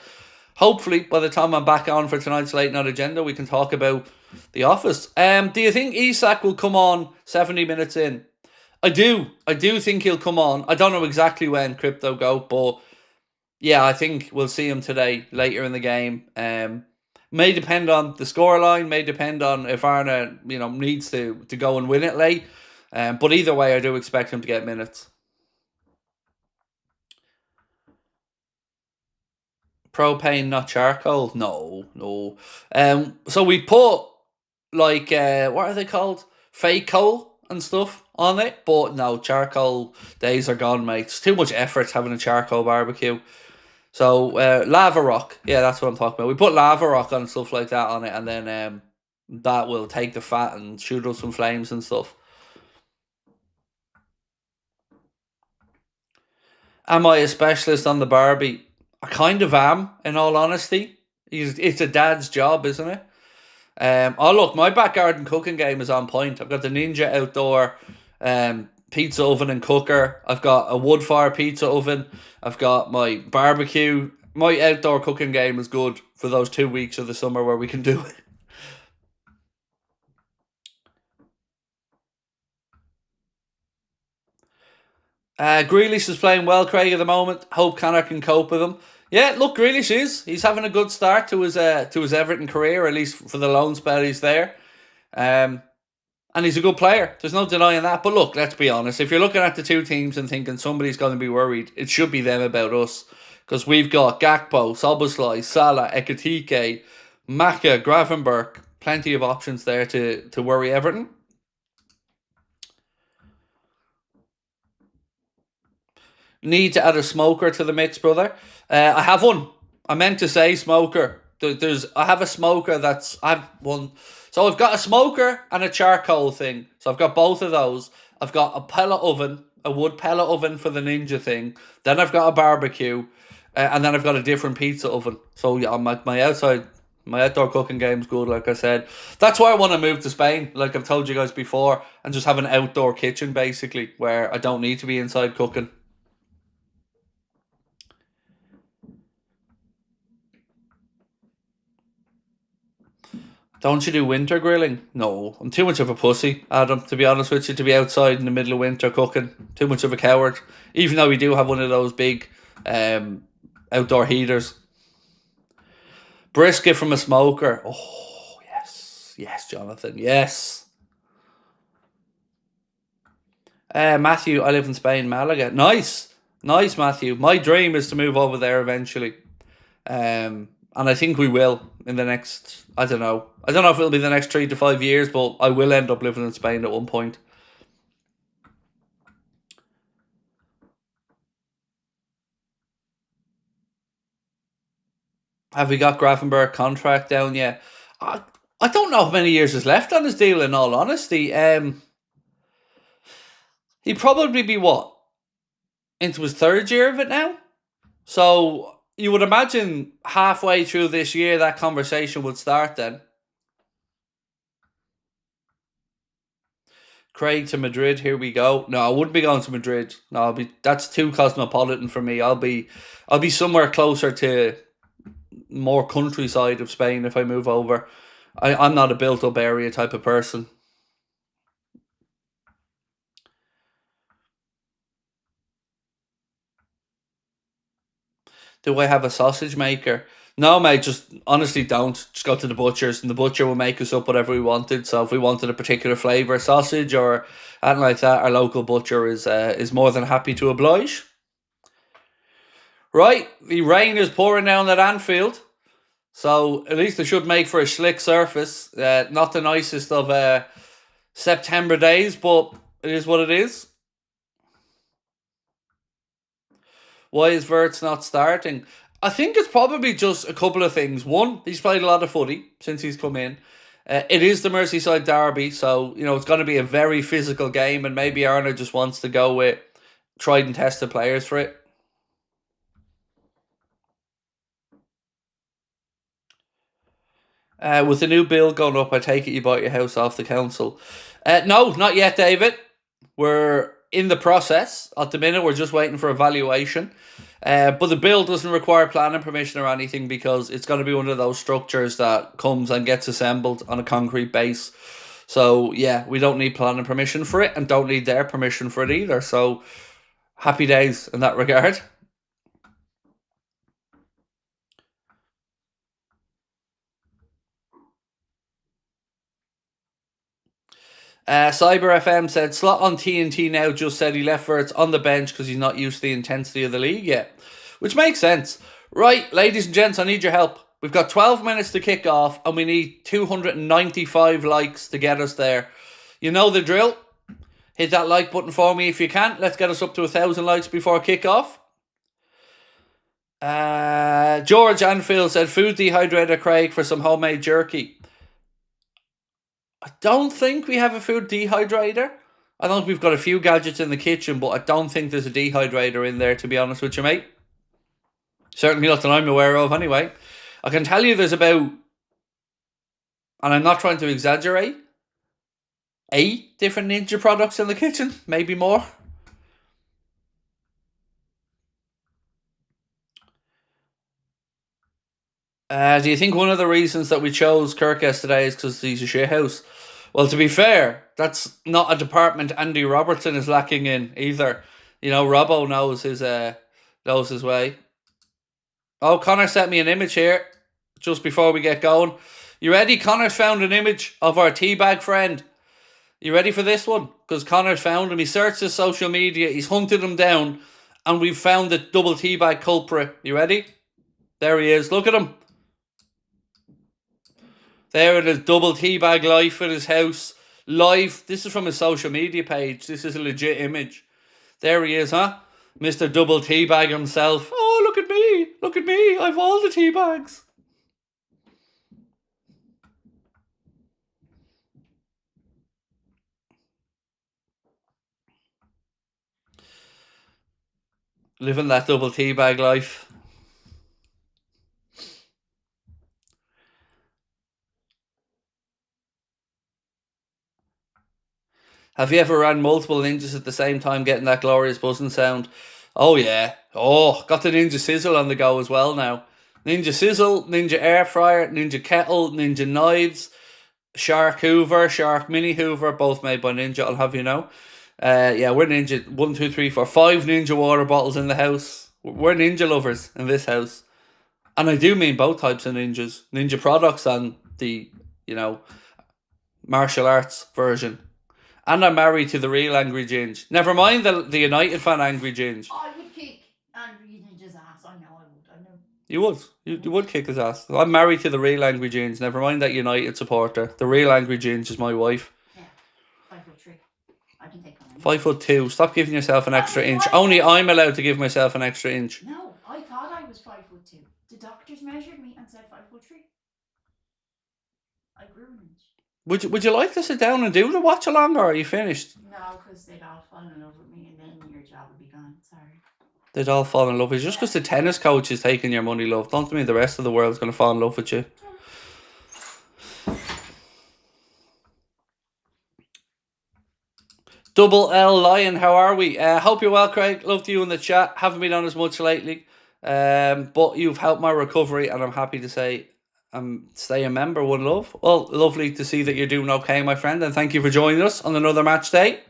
hopefully by the time I'm back on for tonight's late night agenda, we can talk about the office. Do you think Isak will come on 70 minutes in? I do. I do think he'll come on. I don't know exactly when Crypto go, but yeah, I think we'll see him today, later in the game. May depend on the scoreline, may depend on if Arna, needs to go and win it late. But either way, I do expect him to get minutes. Propane, not charcoal? No. So we put, what are they called? Fake coal and stuff on it. But no, charcoal days are gone, mate. It's too much effort having a charcoal barbecue. So lava rock. Yeah, that's what I'm talking about. We put lava rock and stuff like that on it. And then that will take the fat and shoot up some flames and stuff. Am I a specialist on the Barbie? I kind of am, in all honesty. It's a dad's job, isn't it? Look, my back garden cooking game is on point. I've got the Ninja outdoor pizza oven and cooker. I've got a wood fire pizza oven. I've got my barbecue. My outdoor cooking game is good for those 2 weeks of the summer where we can do it. Grealish is playing well, Craig, at the moment. Hope Connor can cope with him. Yeah, look, Grealish is. He's having a good start to his Everton career, at least for the loan spell he's there. And he's a good player. There's no denying that. But look, let's be honest. If you're looking at the two teams and thinking somebody's going to be worried, it should be them about us. Because we've got Gakpo, Szoboszlai, Salah, Ekitike, Maka, Gravenberch. Plenty of options there to worry Everton. Need to add a smoker to the mix, brother. I have one. I meant to say smoker. I have a smoker I've one. So I've got a smoker and a charcoal thing. So I've got both of those. I've got a pellet oven, a wood pellet oven for the Ninja thing. Then I've got a barbecue, and then I've got a different pizza oven. So yeah, my outdoor cooking game's good, like I said. That's why I want to move to Spain, like I've told you guys before, and just have an outdoor kitchen, basically, where I don't need to be inside cooking. Don't you do winter grilling? No, I'm too much of a pussy, Adam, to be honest with you, to be outside in the middle of winter cooking. Too much of a coward. Even though we do have one of those big outdoor heaters. Brisket from a smoker. Oh, yes. Yes, Jonathan. Yes. Matthew, I live in Spain, Malaga. Nice. Nice, Matthew. My dream is to move over there eventually. And I think we will in the next, I don't know. I don't know if it'll be the next 3 to 5 years, but I will end up living in Spain at one point. Have we got Gravenberg contract down yet? I don't know how many years is left on his deal, in all honesty. He'd probably be what? Into his third year of it now? So you would imagine halfway through this year that conversation would start then. Craig to Madrid, here we go. No, I wouldn't be going to Madrid. No, that's too cosmopolitan for me. I'll be somewhere closer to more countryside of Spain if I move over. I'm not a built up area type of person. Do I have a sausage maker? No, mate, just honestly don't. Just go to the butcher's and the butcher will make us up whatever we wanted. So if we wanted a particular flavour sausage or anything like that, our local butcher is more than happy to oblige. Right, the rain is pouring down at Anfield. So at least it should make for a slick surface. Not the nicest of September days, but it is what it is. Why is Wirtz not starting? I think it's probably just a couple of things. One, he's played a lot of footy since he's come in. It is the Merseyside Derby, so it's going to be a very physical game, and maybe Arna just wants to go with tried and tested players for it. With the new bill going up, I take it you bought your house off the council. No, not yet, David. We're in the process. At the minute, we're just waiting for evaluation. But the bill doesn't require planning permission or anything because it's going to be one of those structures that comes and gets assembled on a concrete base. So, yeah, we don't need planning permission for it and don't need their permission for it either. So, happy days in that regard. Cyber FM said, slot on TNT now just said he left Wirtz on the bench because he's not used to the intensity of the league yet. Which makes sense. Right, ladies and gents, I need your help. We've got 12 minutes to kick off and we need 295 likes to get us there. You know the drill. Hit that like button for me if you can. Let's get us up to 1,000 likes before kick-off. George Anfield said, food dehydrator Craig for some homemade jerky. I don't think we have a food dehydrator. I think we've got a few gadgets in the kitchen, but I don't think there's a dehydrator in there, to be honest with you, mate. Certainly not that I'm aware of, anyway. I can tell you there's about, and I'm not trying to exaggerate, 8 different Ninja products in the kitchen, maybe more. Do you think one of the reasons that we chose Kirk yesterday is because he's a shithouse? Well, to be fair, that's not a department Andy Robertson is lacking in either. Robbo knows his way. Oh, Connor sent me an image here just before we get going. You ready? Connor's found an image of our teabag friend. You ready for this one? Because Connor's found him. He searched his social media. He's hunted him down. And we've found the double teabag culprit. You ready? There he is. Look at him. There in his double teabag life in his house. Live. This is from his social media page. This is a legit image. There he is, huh? Mr. Double Teabag himself. Oh, look at me. Look at me. I've all the teabags. Living that double teabag life. Have you ever ran multiple ninjas at the same time getting that glorious buzzing sound? Oh yeah. Oh, got the Ninja Sizzle on the go as well now. Ninja Sizzle, Ninja Air Fryer, Ninja Kettle, Ninja Knives, Shark Hoover, Shark Mini Hoover, both made by Ninja, I'll have you know. Yeah, we're Ninja. 1, 2, 3, 4, 5 Ninja water bottles in the house. We're Ninja lovers in this house. And I do mean both types of ninjas. Ninja products and the, martial arts version. And I'm married to the real Angry Ginge. Never mind the United fan Angry Ginge. I would kick Angry Ninja's ass. I know I would. I know. You would. You would kick his ass. I'm married to the real Angry Ginge. Never mind that United supporter. The real Angry Ginge is my wife. Yeah. 5'3". I can take on him. 5'2". Stop giving yourself an extra inch. Only I'm allowed to give myself an extra inch. No, I thought I was 5'2". The doctors measured me and said 5'3". I grew an inch. Would you like to sit down and do the watch along, or are you finished? No, because they'd all fall in love with me and then your job would be gone. Sorry. They'd all fall in love with you. Just because the tennis coach is taking your money, love, don't mean the rest of the world's going to fall in love with you. Double L Lion, how are we? Hope you're well, Craig. Love to you in the chat. Haven't been on as much lately. But you've helped my recovery, and I'm happy to say stay a member. One love. Well, lovely to see that you're doing okay, my friend, and thank you for joining us on another match day.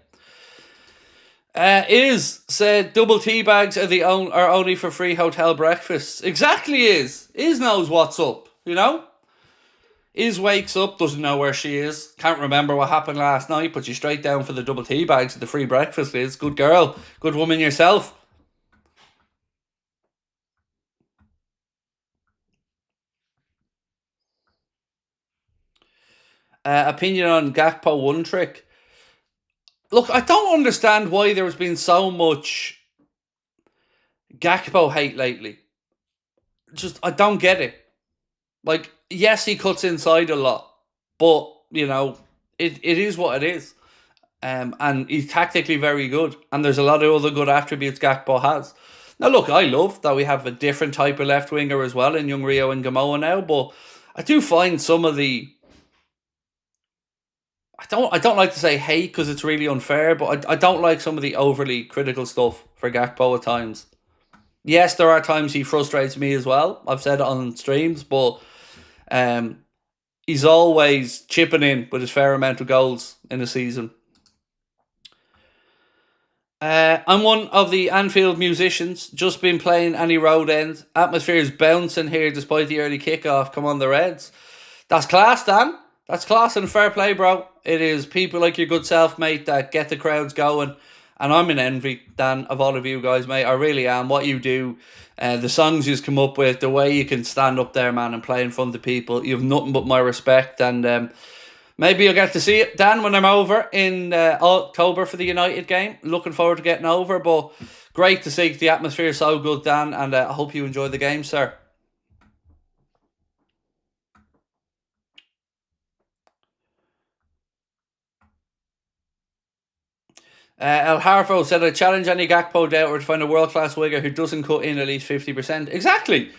Is said double tea bags are only for free hotel breakfasts. Exactly, is knows what's up, you know. Is wakes up, doesn't know where she is, can't remember what happened last night, but she's straight down for the double tea bags at the free breakfast. Liz, good girl, good woman yourself. Opinion on Gakpo one trick. Look, I don't understand why there has been so much Gakpo hate lately. Just, I don't get it. Like, yes, he cuts inside a lot, but, you know, it is what it is. And he's tactically very good. And there's a lot of other good attributes Gakpo has. Now, look, I love that we have a different type of left winger as well in young Rio and Gamoa now, but I do find some of the... I don't like to say hate because it's really unfair, but I don't like some of the overly critical stuff for Gakpo at times. Yes, there are times he frustrates me as well. I've said it on streams, but he's always chipping in with his fair amount of goals in a season. I'm one of the Anfield musicians, just been playing any road end. Atmosphere is bouncing here despite the early kickoff. Come on, the Reds. That's class, Dan. That's class and fair play, bro. It is people like your good self, mate, that get the crowds going. And I'm in envy, Dan, of all of you guys, mate. I really am. What you do, the songs you come up with, the way you can stand up there, man, and play in front of people. You have nothing but my respect. And maybe you'll get to see it, Dan, when I'm over in October for the United game. Looking forward to getting over. But great to see the atmosphere is so good, Dan. And I hope you enjoy the game, sir. El Harfo said, I challenge any Gakpo doubter to find a world-class winger who doesn't cut in at least 50%. Exactly.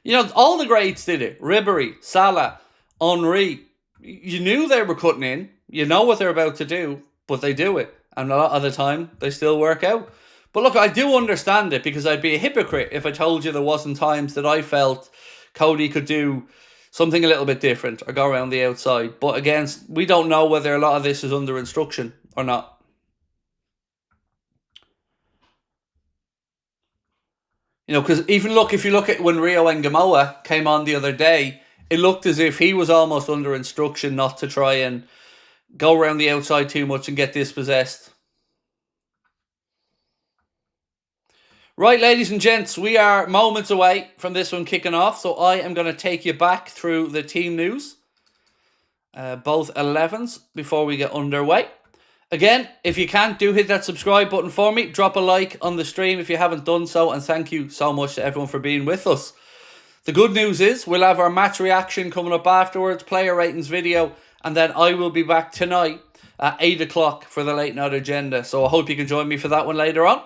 You know, all the greats did it. Ribery, Salah, Henry. You knew they were cutting in. You know what they're about to do, but they do it. And a lot of the time, they still work out. But look, I do understand it because I'd be a hypocrite if I told you there wasn't times that I felt Cody could do something a little bit different or go around the outside. But again, we don't know whether a lot of this is under instruction or not. You know, because even look, if you look at when Rio and Gamoa came on the other day, it looked as if he was almost under instruction not to try and go around the outside too much and get dispossessed. Right, ladies and gents, we are moments away from this one kicking off, so I am going to take you back through the team news, both 11s, before we get underway. Again, if you can, do hit that subscribe button for me. Drop a like on the stream if you haven't done so. And thank you so much to everyone for being with us. The good news is we'll have our match reaction coming up afterwards, player ratings video. And then I will be back tonight at 8 o'clock for the late night agenda. So I hope you can join me for that one later on.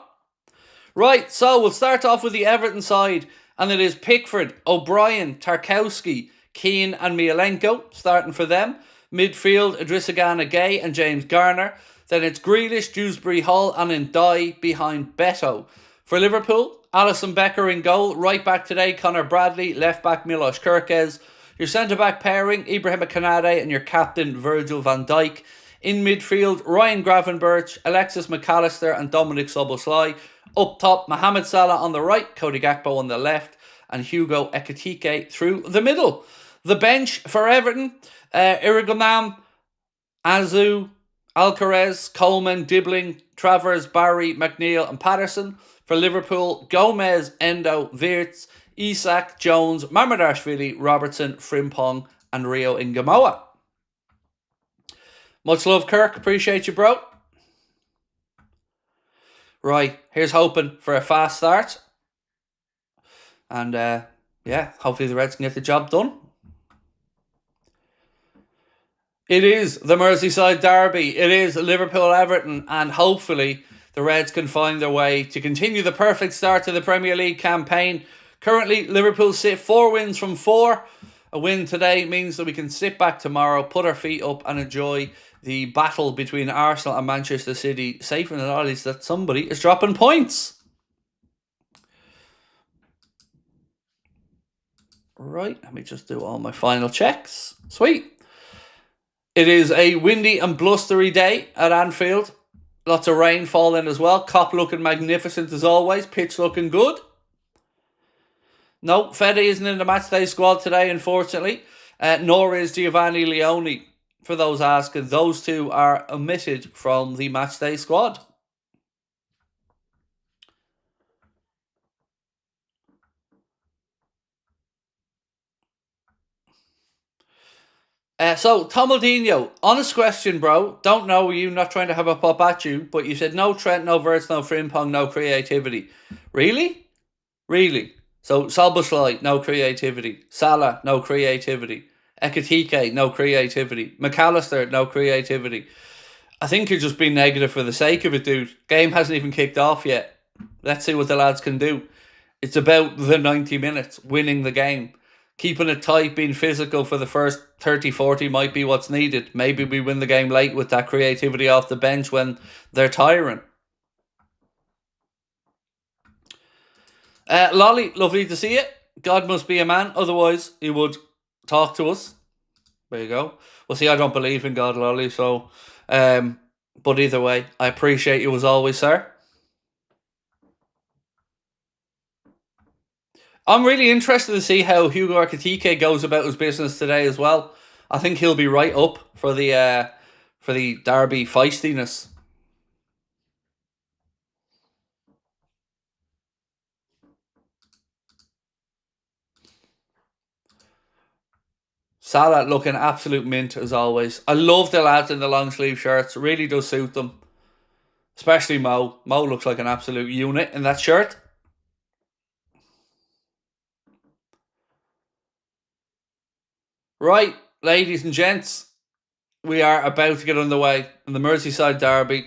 Right, so we'll start off with the Everton side. And it is Pickford, O'Brien, Tarkowski, Keane and Mielenko starting for them. Midfield, Idrissa Gana Gueye and James Garner. Then it's Grealish, Dewsbury Hall and Ndiaye behind Beto. For Liverpool, Alisson Becker in goal. Right back today, Conor Bradley. Left back, Milos Kerkez. Your centre-back pairing, Ibrahima Konate and your captain, Virgil van Dijk. In midfield, Ryan Gravenberch, Alexis McAllister and Dominic Szoboszlai. Up top, Mohamed Salah on the right, Cody Gakpo on the left and Hugo Ekitike through the middle. The bench for Everton, Irigonam, Azu, Alcaraz, Coleman, Dibbling, Travers, Barry, McNeil and Patterson. For Liverpool, Gomez, Endo, Wirtz, Isak, Jones, Mamadashvili, Robertson, Frimpong and Rio Ingamoa. Much love, Kirk. Appreciate you, bro. Right, here's hoping for a fast start. And yeah, hopefully the Reds can get the job done. It is the Merseyside Derby. It is Liverpool Everton, and hopefully the Reds can find their way to continue the perfect start to the Premier League campaign. Currently, Liverpool sit 4 wins from 4. A win today means that we can sit back tomorrow, put our feet up and enjoy the battle between Arsenal and Manchester City, safe in the knowledge that somebody is dropping points. Right, let me just do all my final checks. Sweet. It is a windy and blustery day at Anfield. Lots of rain falling as well. Cop looking magnificent as always. Pitch looking good. No, Fede isn't in the matchday squad today, unfortunately. Nor is Giovanni Leone. For those asking, those two are omitted from the matchday squad. So, Tomaldinho, honest question, bro. Don't know you, not trying to have a pop at you, but you said no Trent, no Verts, no Frimpong, no creativity. Really? Really? So, Salbaslai, no creativity. Salah, no creativity. Ekatike, no creativity. McAllister, no creativity. I think you're just being negative for the sake of it, dude. Game hasn't even kicked off yet. Let's see what the lads can do. It's about the 90 minutes, winning the game. Keeping it tight, being physical for the first 30, 40 might be what's needed. Maybe we win the game late with that creativity off the bench when they're tiring. Lolly, lovely to see you. God must be a man, otherwise he would talk to us. There you go. Well, see, I don't believe in God, Lolly, so... but either way, I appreciate you as always, sir. I'm really interested to see how Hugo Ekatike goes about his business today as well. I think he'll be right up for the derby feistiness. Salah looking absolute mint as always. I love the lads in the long sleeve shirts. It really does suit them. Especially Mo. Mo looks like an absolute unit in that shirt. Right, ladies and gents, we are about to get underway in the Merseyside Derby.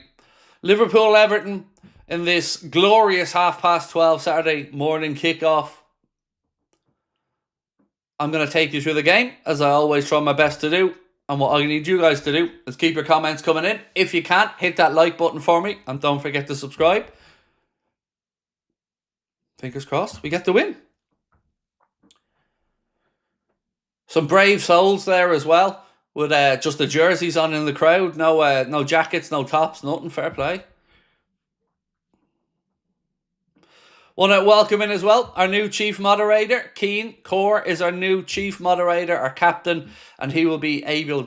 Liverpool Everton in this glorious 12:30 Saturday morning kickoff. I'm going to take you through the game, as I always try my best to do. And what I need you guys to do is keep your comments coming in. If you can't, hit that like button for me. And don't forget to subscribe. Fingers crossed, we get the win. Some brave souls there as well. With just the jerseys on in the crowd. No jackets, no tops, nothing. Fair play. Want to welcome in as well our new chief moderator, Keane Core, is our new chief moderator, our captain, and he will be ably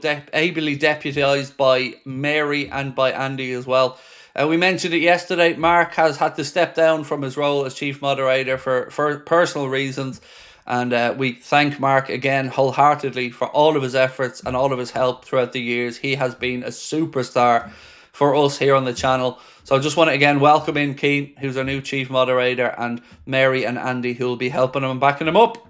deputised by Mary and by Andy as well. We mentioned it yesterday. Mark has had to step down from his role as chief moderator for personal reasons, and we thank Mark again wholeheartedly for all of his efforts and all of his help throughout the years. He has been a superstar for us here on the channel. So I just want to again welcome in Keane, who's our new chief moderator, and Mary and Andy, who will be helping him and backing him up.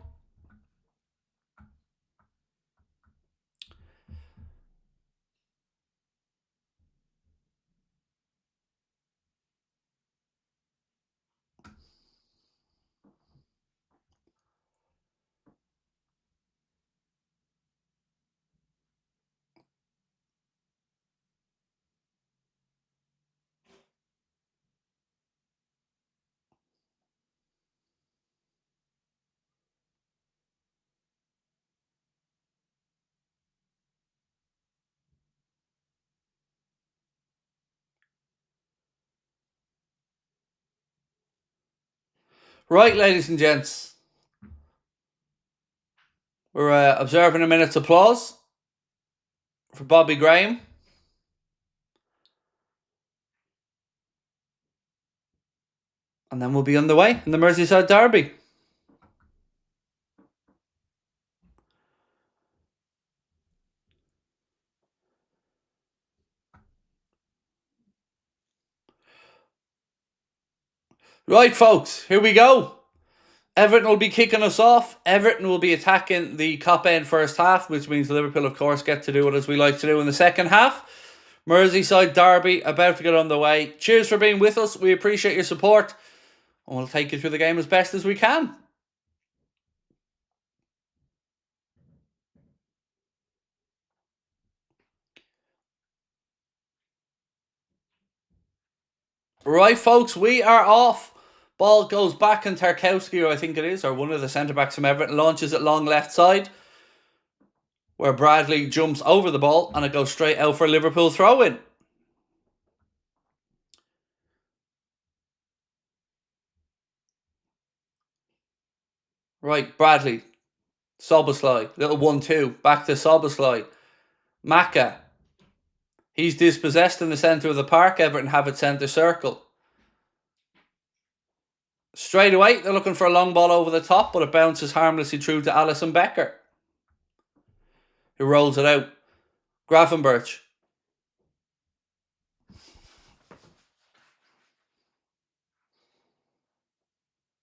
Right, ladies and gents, we're observing a minute's applause for Bobby Graham. And then we'll be on the way in the Merseyside Derby. Right, folks, here we go. Everton will be kicking us off. Everton will be attacking the Cop End first half, which means Liverpool, of course, get to do it as we like to do in the second half. Merseyside Derby about to get on the way. Cheers for being with us. We appreciate your support. And we'll take you through the game as best as we can. Right, folks, we are off. Ball goes back and Tarkowski, I think it is, or one of the centre-backs from Everton, launches it long left side, where Bradley jumps over the ball and it goes straight out for a Liverpool throw-in. Right, Bradley. Soboslai. Little 1-2. Back to Soboslai. Maka. He's dispossessed in the centre of the park. Everton have it centre circle. Straight away, they're looking for a long ball over the top, but it bounces harmlessly through to Alisson Becker, who rolls it out. Gravenberch.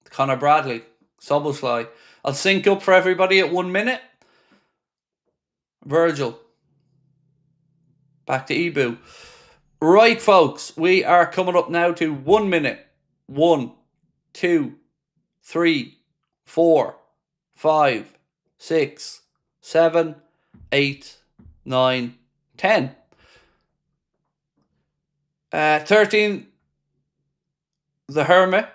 Connor Bradley. Soboslai. I'll sync up for everybody at 1 minute. Virgil. Back to Ibu. Right, folks, we are coming up now to 1 minute. 1, 2, 3, 4, 5, 6, 7, 8, 9, 10. 13, the Hermit.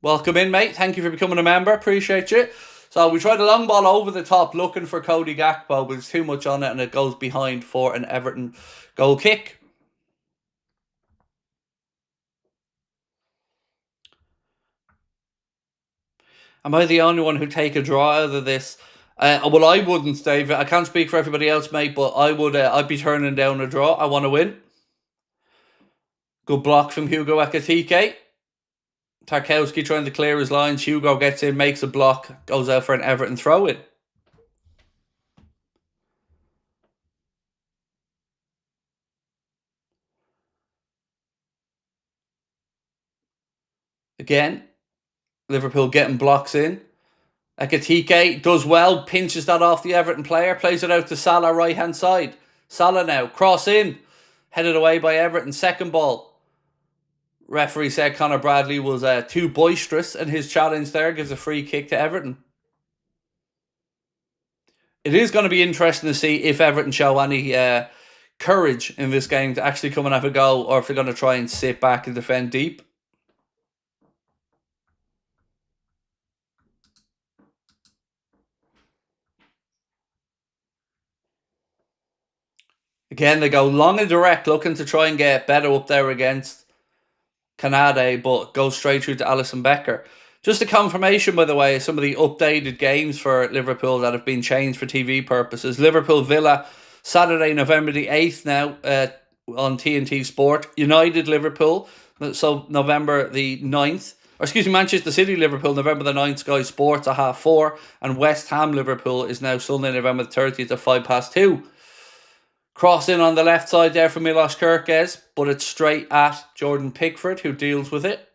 Welcome in, mate. Thank you for becoming a member. Appreciate you. So we tried a long ball over the top looking for Cody Gakpo, but there's too much on it and it goes behind for an Everton goal kick. Am I the only one who take a draw out of this? Well, I wouldn't, David. I can't speak for everybody else, mate, but I would. I'd be turning down a draw. I want to win. Good block from Hugo Ekitike. Tarkowski trying to clear his lines. Hugo gets in, makes a block, goes out for an Everton throw-in. Again, Liverpool getting blocks in. Ekitike does well, pinches that off the Everton player, plays it out to Salah right-hand side. Salah now, cross in, headed away by Everton, second ball. Referee said Connor Bradley was too boisterous and his challenge there gives a free kick to Everton. It is going to be interesting to see if Everton show any courage in this game to actually come and have a go, or if they're going to try and sit back and defend deep. Again, they go long and direct, looking to try and get better up there against Canade, but go straight through to Alisson Becker. Just a confirmation, by the way, of some of the updated games for Liverpool that have been changed for TV purposes. Liverpool Villa, Saturday, November the 8th now on TNT Sport. United Liverpool, so November the 9th. Or excuse me, Manchester City Liverpool, November the 9th, Sky Sports at 4:30. And West Ham Liverpool is now Sunday, November the 30th at 2:05. Cross in on the left side there for Milos Kerkez, but it's straight at Jordan Pickford, who deals with it.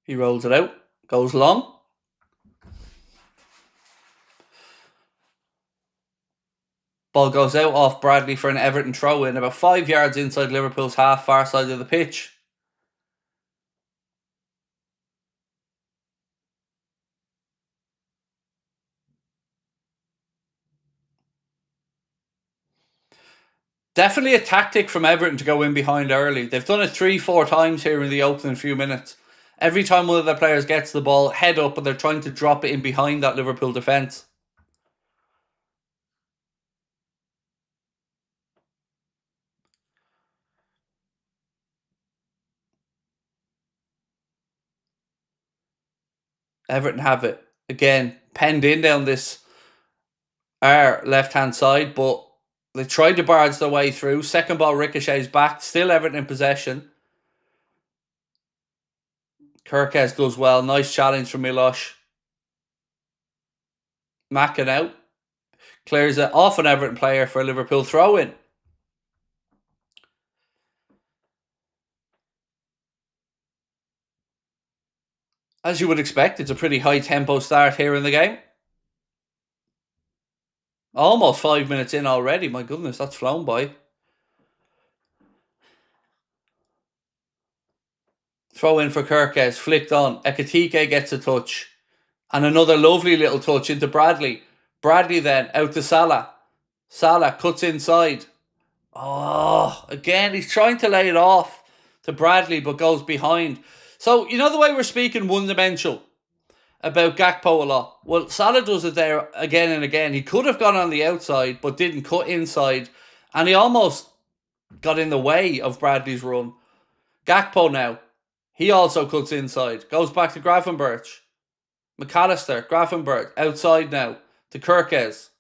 He rolls it out, goes long. Ball goes out off Bradley for an Everton throw-in, about 5 yards inside Liverpool's half, far side of the pitch. Definitely a tactic from Everton to go in behind early. They've done it 3-4 times here in the opening few minutes. Every time one of their players gets the ball, head up, and they're trying to drop it in behind that Liverpool defence. Everton have it. Again, penned in down this our left-hand side, but They tried to barge their way through. Second ball ricochets back. Still Everton in possession. Kirkes does well. Nice challenge from Milosh. Mackin out. Clears it off an Everton player for a Liverpool throw-in. As you would expect, it's a pretty high-tempo start here in the game. Almost 5 minutes in already. My goodness, that's flown by. Throw in for Kirkes. Flicked on. Ekitike gets a touch. And another lovely little touch into Bradley. Bradley then out to Salah. Salah cuts inside. Oh, again, he's trying to lay it off to Bradley, but goes behind. So, you know the way we're speaking one-dimensional about Gakpo a lot? Well, Salah does it there again and again. He could have gone on the outside, but didn't cut inside. And he almost got in the way of Bradley's run. Gakpo now. He also cuts inside. Goes back to Gravenberch. McAllister, Gravenberch, outside now to Kirkes.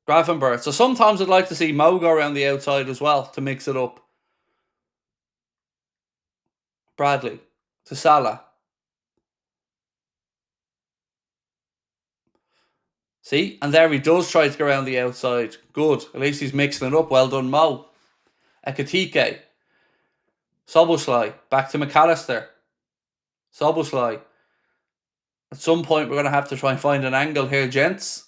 Gravenberch. So sometimes I'd like to see Mo go around the outside as well to mix it up. Bradley to Salah. See? And there he does try to go around the outside. Good. At least he's mixing it up. Well done, Mo. Ekitike. Soboslai. Back to McAllister. Soboslai. At some point, we're going to have to try and find an angle here, gents.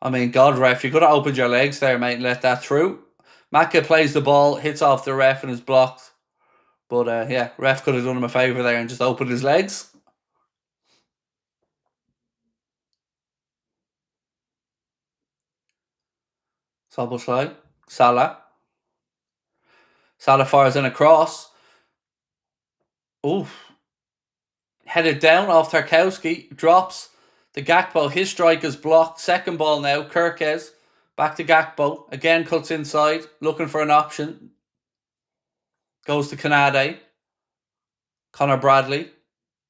I mean, God, ref, you could have opened your legs there, mate, and let that through. Maka plays the ball, hits off the ref and is blocked. But, yeah, ref could have done him a favour there and just opened his legs. Soboslai. Salah. Salah fires in a cross. Oof. Headed down off Tarkowski. Drops to Gakpo. His strike is blocked. Second ball now. Kirkes. Back to Gakpo. Again cuts inside. Looking for an option. Goes to Kanade. Connor Bradley.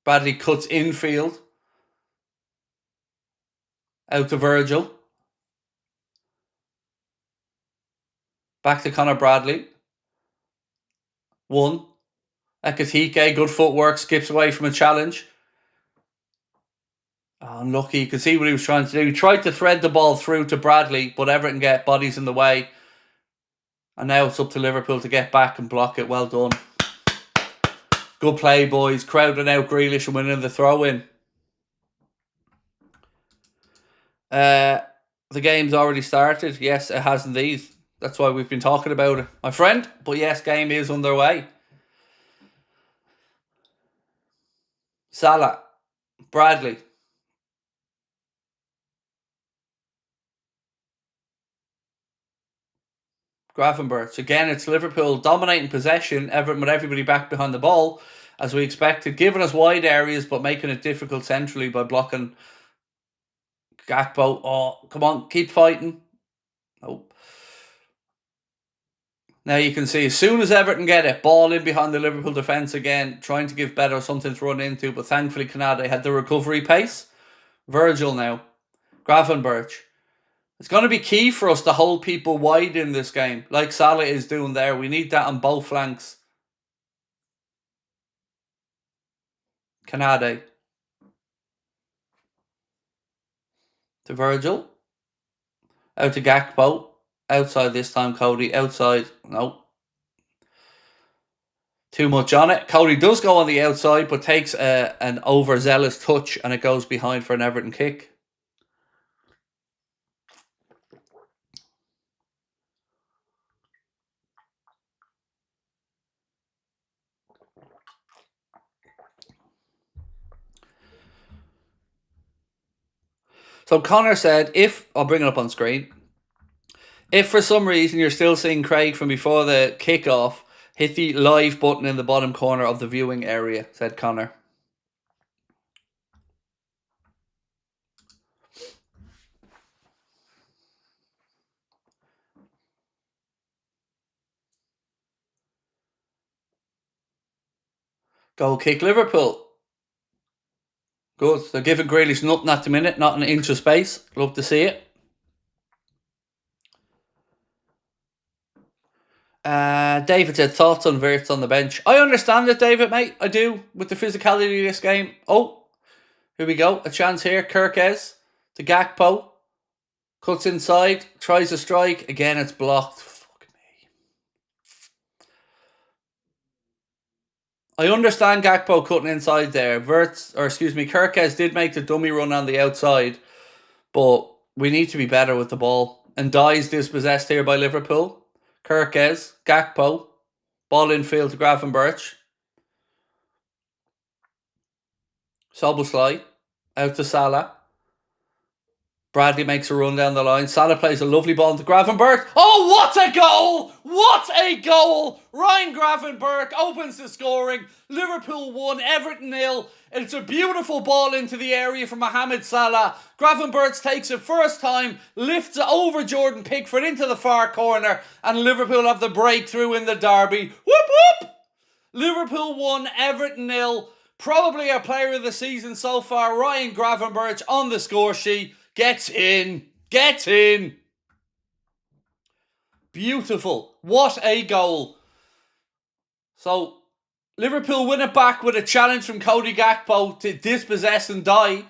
Bradley cuts infield. Out to Virgil. Back to Connor Bradley. One. Ekitike, good footwork, skips away from a challenge. Oh, unlucky. You can see what he was trying to do. He tried to thread the ball through to Bradley, but Everton get bodies in the way. And now it's up to Liverpool to get back and block it. Well done. Good play, boys. Crowding out Grealish and winning the throw-in. The game's already started. Yes, it has indeed. That's why we've been talking about it, my friend. But yes, game is underway. Salah. Bradley. Gravenberch. Again, it's Liverpool dominating possession. Everton with everybody back behind the ball, as we expected. Giving us wide areas, but making it difficult centrally by blocking Gakpo. Oh, come on. Keep fighting. Nope. Now you can see, as soon as Everton get it, ball in behind the Liverpool defence again, trying to give better something to run into, but thankfully Kanade had the recovery pace. Virgil now. Gravenberch. It's going to be key for us to hold people wide in this game, like Salah is doing there. We need that on both flanks. Kanade. To Virgil. Out to Gakpo. Outside this time, Cody. Outside. No. Too much on it. Cody does go on the outside, but takes an overzealous touch, and it goes behind for an Everton kick. So Connor said, I'll bring it up on screen. If for some reason you're still seeing Craig from before the kickoff, hit the live button in the bottom corner of the viewing area, said Connor. Goal kick Liverpool. Good. They're giving Grealish nothing at the minute, not an inch of space. Love to see it. David said, thoughts on Wirtz on the bench. I understand it, David, mate. I do, with the physicality of this game. Oh, here we go. A chance here. Kirkes to Gakpo. Cuts inside. Tries to strike. Again, it's blocked. Fuck me. I understand Gakpo cutting inside there. Kirkes did make the dummy run on the outside. But we need to be better with the ball. And Dye's dispossessed here by Liverpool. Kirkes, Gakpo, ball infield to Gravenberch. Szoboszlai, out to Salah. Bradley makes a run down the line. Salah plays a lovely ball to Gravenberch. Oh, what a goal! What a goal! Ryan Gravenberch opens the scoring. Liverpool 1, Everton 0. It's a beautiful ball into the area from Mohamed Salah. Gravenberch takes it first time, lifts it over Jordan Pickford into the far corner, and Liverpool have the breakthrough in the derby. Whoop whoop! Liverpool 1, Everton 0. Probably our player of the season so far, Ryan Gravenberch on the score sheet. Gets in. Gets in. Beautiful. What a goal. So, Liverpool win it back with a challenge from Cody Gakpo to dispossess and die.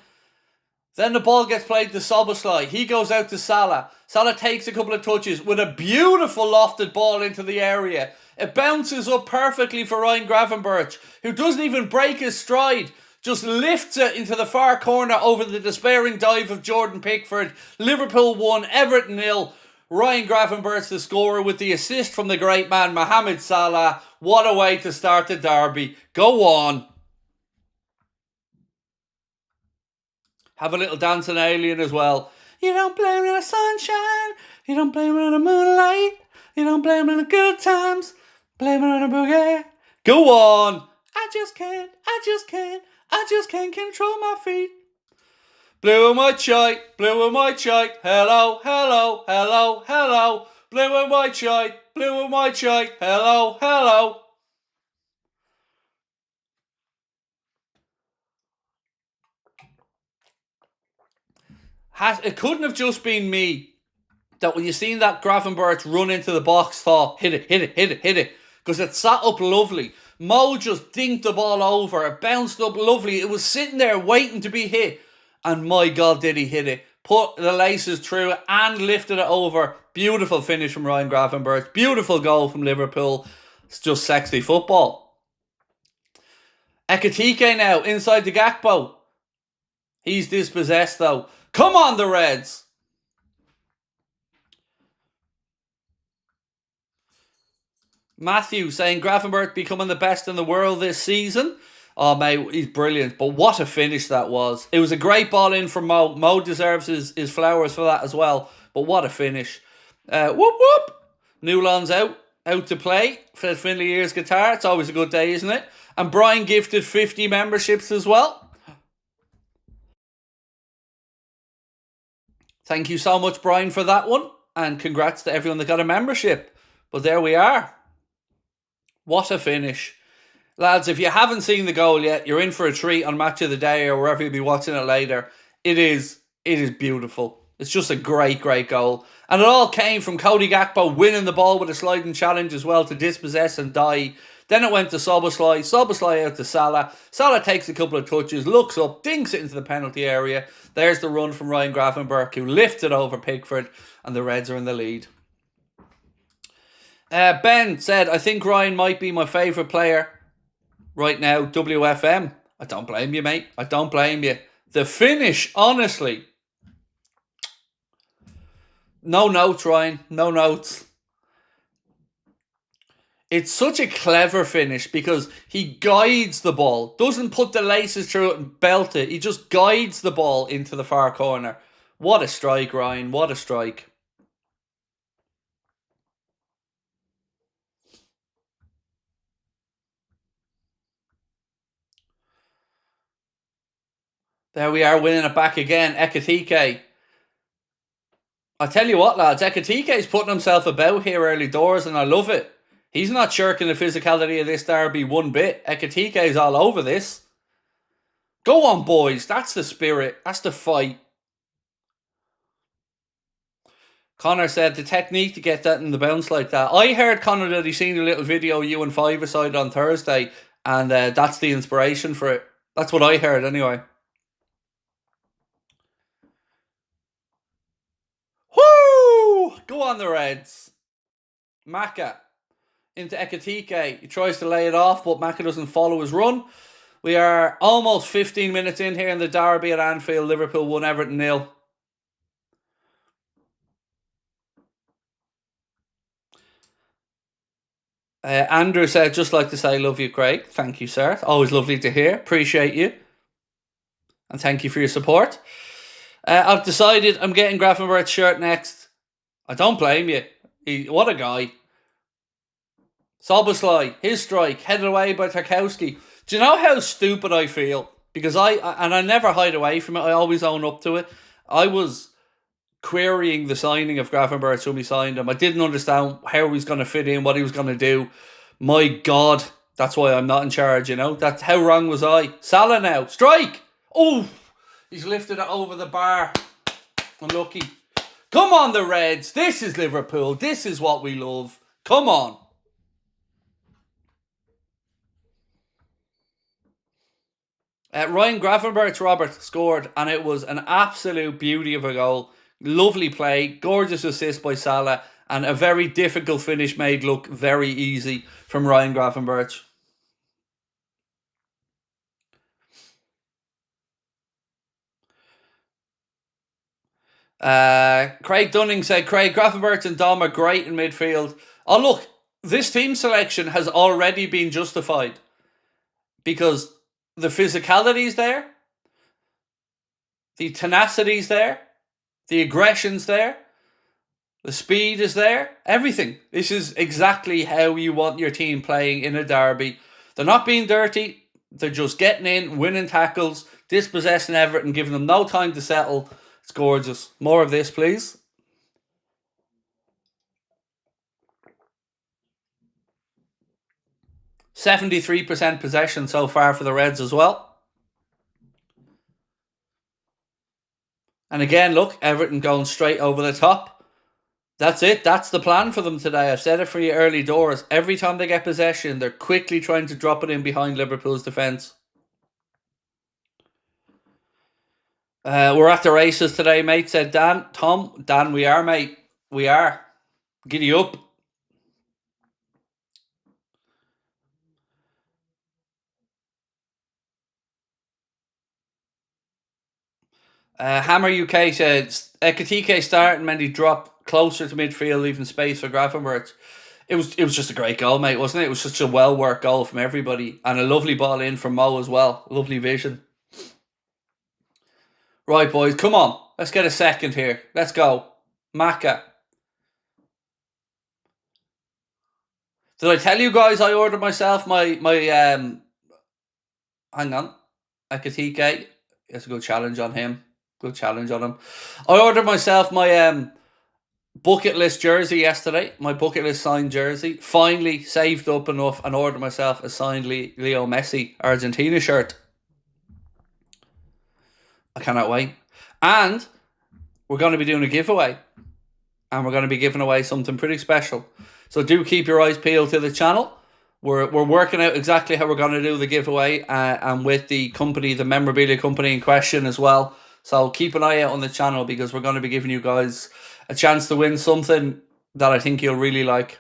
Then the ball gets played to Szoboszlai. He goes out to Salah. Salah takes a couple of touches with a beautiful lofted ball into the area. It bounces up perfectly for Ryan Gravenberch, who doesn't even break his stride. Just lifts it into the far corner over the despairing dive of Jordan Pickford. Liverpool 1, Everton 0. Ryan Gravenberch the scorer with the assist from the great man Mohamed Salah. What a way to start the derby. Go on. Have a little dancing alien as well. You don't blame it on the sunshine. You don't blame it on the moonlight. You don't blame it on the good times. Blame it on the boogie. Go on. I just can't control my feet. Blue and white shite, blue and white shite. Hello, hello, hello, hello. Blue and white shite, blue and white shite. Hello, hello. It couldn't have just been me that when you seen that Gravenberch run into the box, thought, hit it, hit it, hit it, hit it. Because it sat up lovely. Mo just dinked the ball over. It bounced up lovely. It was sitting there waiting to be hit. And my God, did he hit it. Put the laces through it and lifted it over. Beautiful finish from Ryan Gravenberch. Beautiful goal from Liverpool. It's just sexy football. Ekitike now inside the Gakpo. He's dispossessed though. Come on, the Reds. Matthew saying Gravenberch becoming the best in the world this season. Oh, mate, he's brilliant. But what a finish that was. It was a great ball in from Mo. Mo deserves his flowers for that as well. But what a finish. Whoop, whoop. Newland's out to play for Finley Ears guitar. It's always a good day, isn't it? And Brian gifted 50 memberships as well. Thank you so much, Brian, for that one. And congrats to everyone that got a membership. But there we are. What a finish. Lads, if you haven't seen the goal yet, you're in for a treat on Match of the Day or wherever you'll be watching it later. It is beautiful. It's just a great, great goal. And it all came from Cody Gakpo winning the ball with a sliding challenge as well to dispossess and die. Then it went to Szoboszlai. Szoboszlai out to Salah. Salah takes a couple of touches, looks up, dinks it into the penalty area. There's the run from Ryan Gravenberch, who lifts it over Pickford, and the Reds are in the lead. Ben said, I think Ryan might be my favourite player right now, WFM. I don't blame you, mate. I don't blame you. The finish, honestly. No notes, Ryan. No notes. It's such a clever finish because he guides the ball. Doesn't put the laces through it and belt it. He just guides the ball into the far corner. What a strike, Ryan. What a strike. There we are, winning it back again. Ekitike. I tell you what, lads, Ekitike's putting himself about here early doors, and I love it. He's not shirking the physicality of this derby one bit. Ekitike's all over this. Go on, boys. That's the spirit. That's the fight. Connor said the technique to get that in the bounce like that. I heard, Connor, that he seen a little video you and Five-a-side on Thursday, and that's the inspiration for it. That's what I heard anyway. Woo! Go on the Reds. Maka into Ekatike. He tries to lay it off, but Maka doesn't follow his run. We are almost 15 minutes in here in the derby at Anfield. Liverpool 1, Everton 0. Andrew said, just like to say, love you, Craig. Thank you, sir. Always lovely to hear. Appreciate you. And thank you for your support. I've decided I'm getting Grafenberg's shirt next. I don't blame you. What a guy. Soboslai, his strike, headed away by Tarkowski. Do you know how stupid I feel? Because I never hide away from it. I always own up to it. I was querying the signing of Grafenberg when we signed him. I didn't understand how he was going to fit in, what he was going to do. My God, that's why I'm not in charge, you know. That's how wrong was I. Salah now, strike! Oh, he's lifted it over the bar. Unlucky. Come on, the Reds. This is Liverpool. This is what we love. Come on. Ryan Grafenberg, Robert, scored, and it was an absolute beauty of a goal. Lovely play, gorgeous assist by Salah, and a very difficult finish made look very easy from Ryan Grafenberg. Craig Dunning said, Craig, Grafenberg and Dom are great in midfield. Oh, look, this team selection has already been justified because the physicality's there, the tenacity's there, the aggression's there, the speed is there, everything. This is exactly how you want your team playing in a derby. They're not being dirty, they're just getting in, winning tackles, dispossessing Everton, giving them no time to settle. It's gorgeous. More of this, please. %73% possession so far for the Reds as well. And again, look, Everton going straight over the top. That's it. That's the plan for them today. I've said it for you early doors. Every time they get possession, they're quickly trying to drop it in behind Liverpool's defence. We're at the races today, mate, said Dan. Tom, Dan, we are, mate. We are. Giddy up. Hammer UK said, Ekatike start and Mendy drop closer to midfield, leaving space for Grafenberg. It was just a great goal, mate, wasn't it? It was such a well-worked goal from everybody. And a lovely ball in from Mo as well. Lovely vision. Right, boys, come on. Let's get a second here. Let's go. Maka. Did I tell you guys I ordered myself my hang on. Ekatike. That's a good challenge on him. Good challenge on him. I ordered myself my bucket list jersey yesterday. My bucket list signed jersey. Finally saved up enough and ordered myself a signed Leo Messi Argentina shirt. I cannot wait. And we're going to be doing a giveaway. And we're going to be giving away something pretty special. So do keep your eyes peeled to the channel. We're working out exactly how we're going to do the giveaway and with the company, the memorabilia company in question as well. So keep an eye out on the channel because we're going to be giving you guys a chance to win something that I think you'll really like.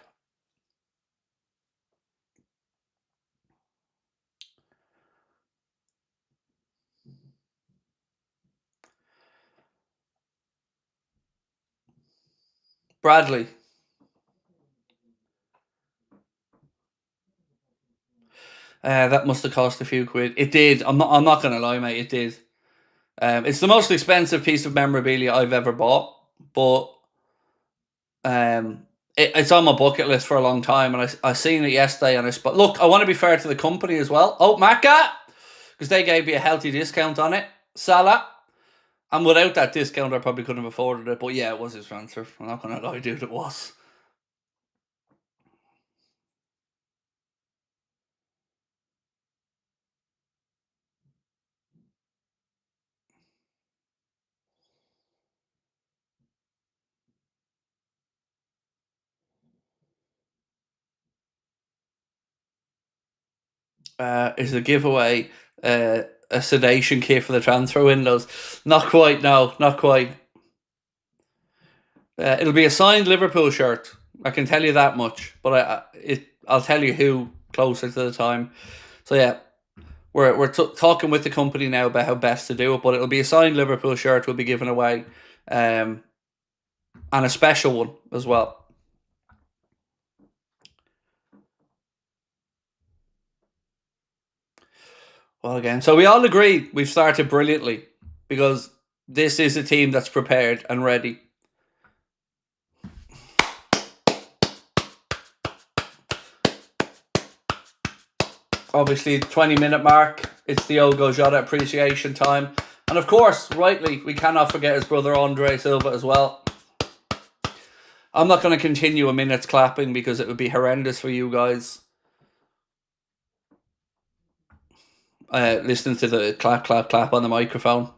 Bradley. That must have cost a few quid. It did. I'm not going to lie, mate. It did. It's the most expensive piece of memorabilia I've ever bought, but it's on my bucket list for a long time, and I seen it yesterday, and look, I want to be fair to the company as well. Oh, Maka, because they gave me a healthy discount on it. Salah, and without that discount, I probably couldn't have afforded it. But yeah, it was his transfer. I'm not gonna lie, dude, it was. Is the giveaway a sedation kit for the transfer windows? Not quite, no, not quite. It'll be a signed Liverpool shirt. I can tell you that much. But I'll tell you who closer to the time. So yeah, we're talking with the company now about how best to do it. But it'll be a signed Liverpool shirt we'll be giving away, and a special one as well. Well, again, so we all agree we've started brilliantly because this is a team that's prepared and ready. Obviously, 20-minute mark. It's the Ogo Jota appreciation time. And of course, rightly, we cannot forget his brother Andre Silva as well. I'm not going to continue a minute's clapping because it would be horrendous for you guys. Listening to the clap, clap, clap on the microphone.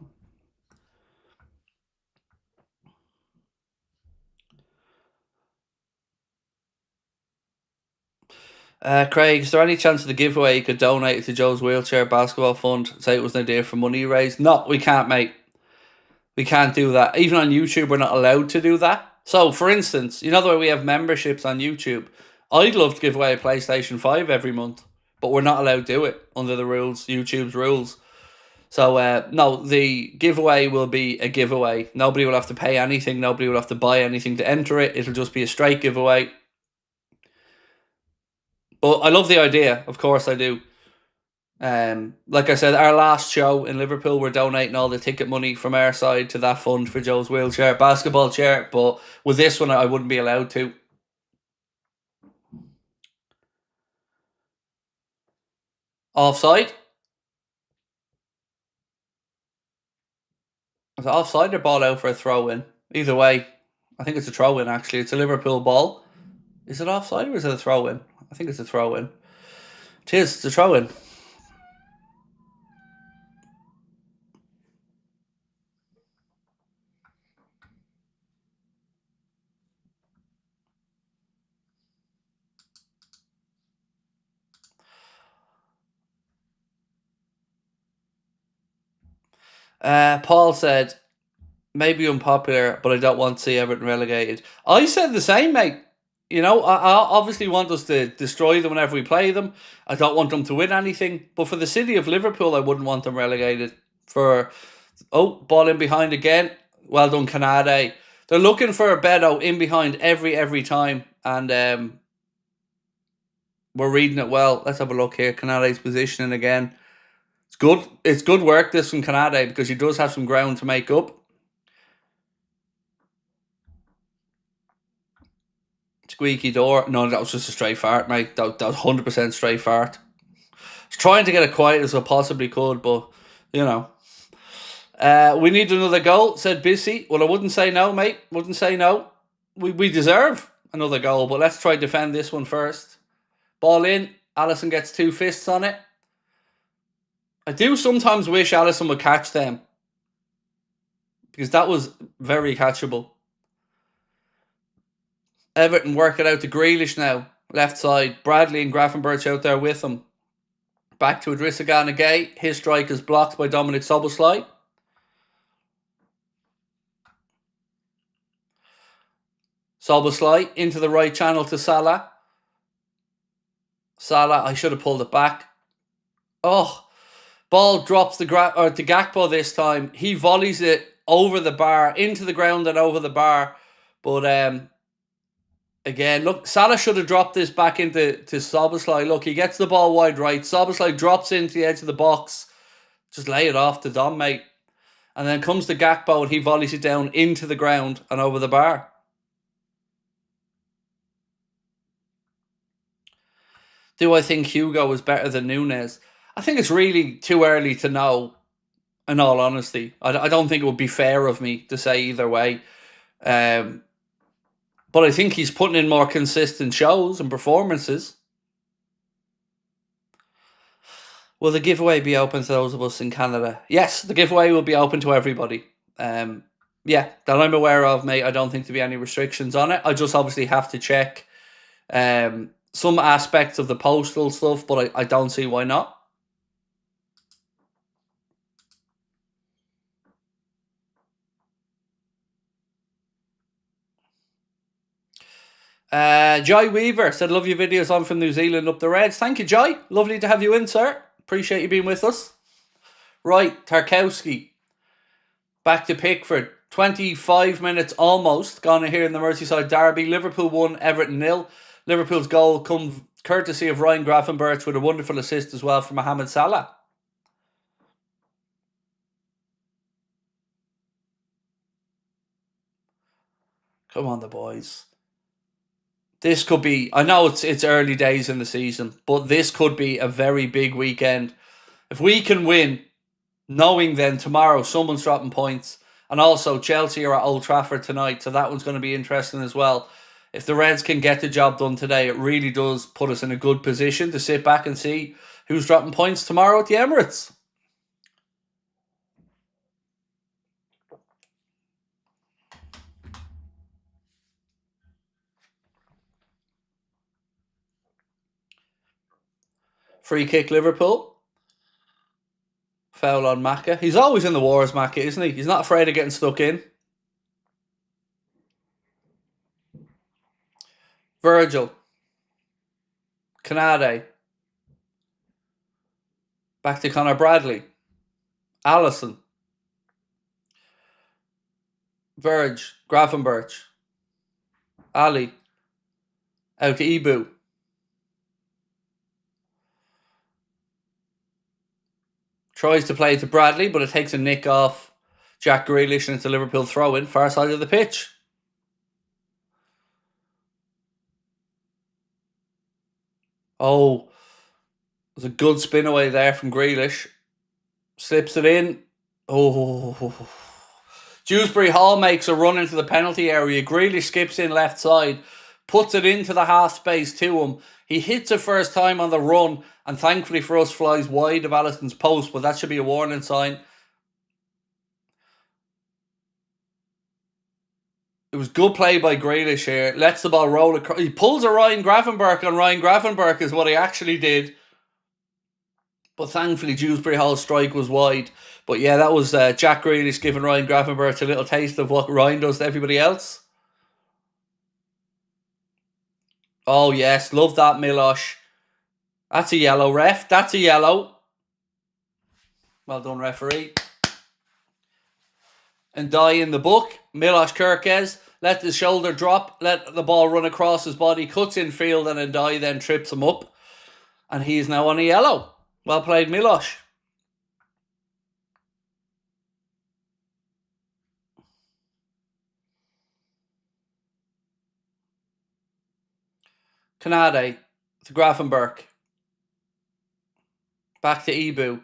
Craig, is there any chance of the giveaway you could donate to Joe's wheelchair basketball fund? Say it was an idea for money raised. No, we can't, mate. We can't do that. Even on YouTube, we're not allowed to do that. So, for instance, you know the way we have memberships on YouTube? I'd love to give away a PlayStation 5 every month, but we're not allowed to do it under the rules, YouTube's rules. So, no, the giveaway will be a giveaway. Nobody will have to pay anything. Nobody will have to buy anything to enter it. It'll just be a straight giveaway. But I love the idea. Of course I do. Like I said, our last show in Liverpool, we're donating all the ticket money from our side to that fund for Joe's wheelchair basketball chair. But with this one, I wouldn't be allowed to. Offside? Is it offside or ball out for a throw-in? Either way, I think it's a throw-in, actually. It's a Liverpool ball. Is it offside or is it a throw-in? I think it's a throw-in. It is. It's a throw-in. Paul said, maybe unpopular, but I don't want to see Everton relegated. I said the same, mate. You know, I obviously want us to destroy them whenever we play them. I don't want them to win anything. But for the city of Liverpool, I wouldn't want them relegated. Ball in behind again. Well done, Canade. They're looking for a Beto in behind every time. And we're reading it well. Let's have a look here. Canade's positioning again. It's good. It's good work, this from Canade, because he does have some ground to make up. Squeaky door. No, that was just a straight fart, mate. That was 100% straight fart. I was trying to get it quiet as I possibly could, but, you know. We need another goal, said Bissy. Well, I wouldn't say no, mate. Wouldn't say no. We deserve another goal, but let's try to defend this one first. Ball in. Alisson gets 2 fists on it. I do sometimes wish Alisson would catch them, because that was very catchable. Everton work it out to Grealish now. Left side. Bradley and Gravenberch out there with him. Back to Idrissa Gana Gueye. His strike is blocked by Dominic Szoboszlai. Szoboszlai into the right channel to Salah. Salah, I should have pulled it back. Oh, ball drops to Gakpo this time. He volleys it over the bar, into the ground and over the bar. But again, look, Salah should have dropped this back into Szoboszlai. Look, he gets the ball wide right. Szoboszlai drops into the edge of the box. Just lay it off to Dom, mate. And then comes to Gakpo and he volleys it down into the ground and over the bar. Do I think Hugo is better than Núñez? I think it's really too early to know, in all honesty. I don't think it would be fair of me to say either way. But I think he's putting in more consistent shows and performances. Will the giveaway be open to those of us in Canada? Yes, the giveaway will be open to everybody. Yeah, that I'm aware of, mate. I don't think there'll be any restrictions on it. I just obviously have to check some aspects of the postal stuff, but I don't see why not. Joy Weaver said, love your videos on from New Zealand up the Reds. Thank you, Joy. Lovely to have you in, sir. Appreciate you being with us. Right, Tarkowski. Back to Pickford. 25 minutes almost gone here in the Merseyside Derby. Liverpool 1, Everton 0. Liverpool's goal comes courtesy of Ryan Gravenberch with a wonderful assist as well from Mohamed Salah. Come on, the boys. This could be, I know it's early days in the season, but this could be a very big weekend. If we can win, knowing then tomorrow someone's dropping points, and also Chelsea are at Old Trafford tonight, so that one's going to be interesting as well. If the Reds can get the job done today, it really does put us in a good position to sit back and see who's dropping points tomorrow at the Emirates. Free kick Liverpool. Foul on Maka. He's always in the wars, Maka, isn't he? He's not afraid of getting stuck in. Virgil. Canade. Back to Connor Bradley. Allison. Verge. Gravenberch. Ali. Out to Ibu. Tries to play to Bradley, but it takes a nick off Jack Grealish and it's a Liverpool throw-in, far side of the pitch. Oh, there's a good spin away there from Grealish. Slips it in. Oh. Dewsbury Hall makes a run into the penalty area. Grealish skips in left side, puts it into the half space to him. He hits it first time on the run, and thankfully for us flies wide of Allison's post, but that should be a warning sign. It was good play by Grealish here. Lets the ball roll across. He pulls a Ryan Gravenberch on Ryan Gravenberch is what he actually did. But thankfully Dewsbury Hall's strike was wide. But yeah, that was Jack Grealish giving Ryan Gravenberch a little taste of what Ryan does to everybody else. Oh yes, love that Milosh. That's a yellow, ref. That's a yellow. Well done, referee. And die in the book. Miloš Kerkez let the shoulder drop, let the ball run across his body, cuts in field, and Ndai then trips him up. And he is now on a yellow. Well played, Miloš. Canade to Gravenberch. Back to Ibu.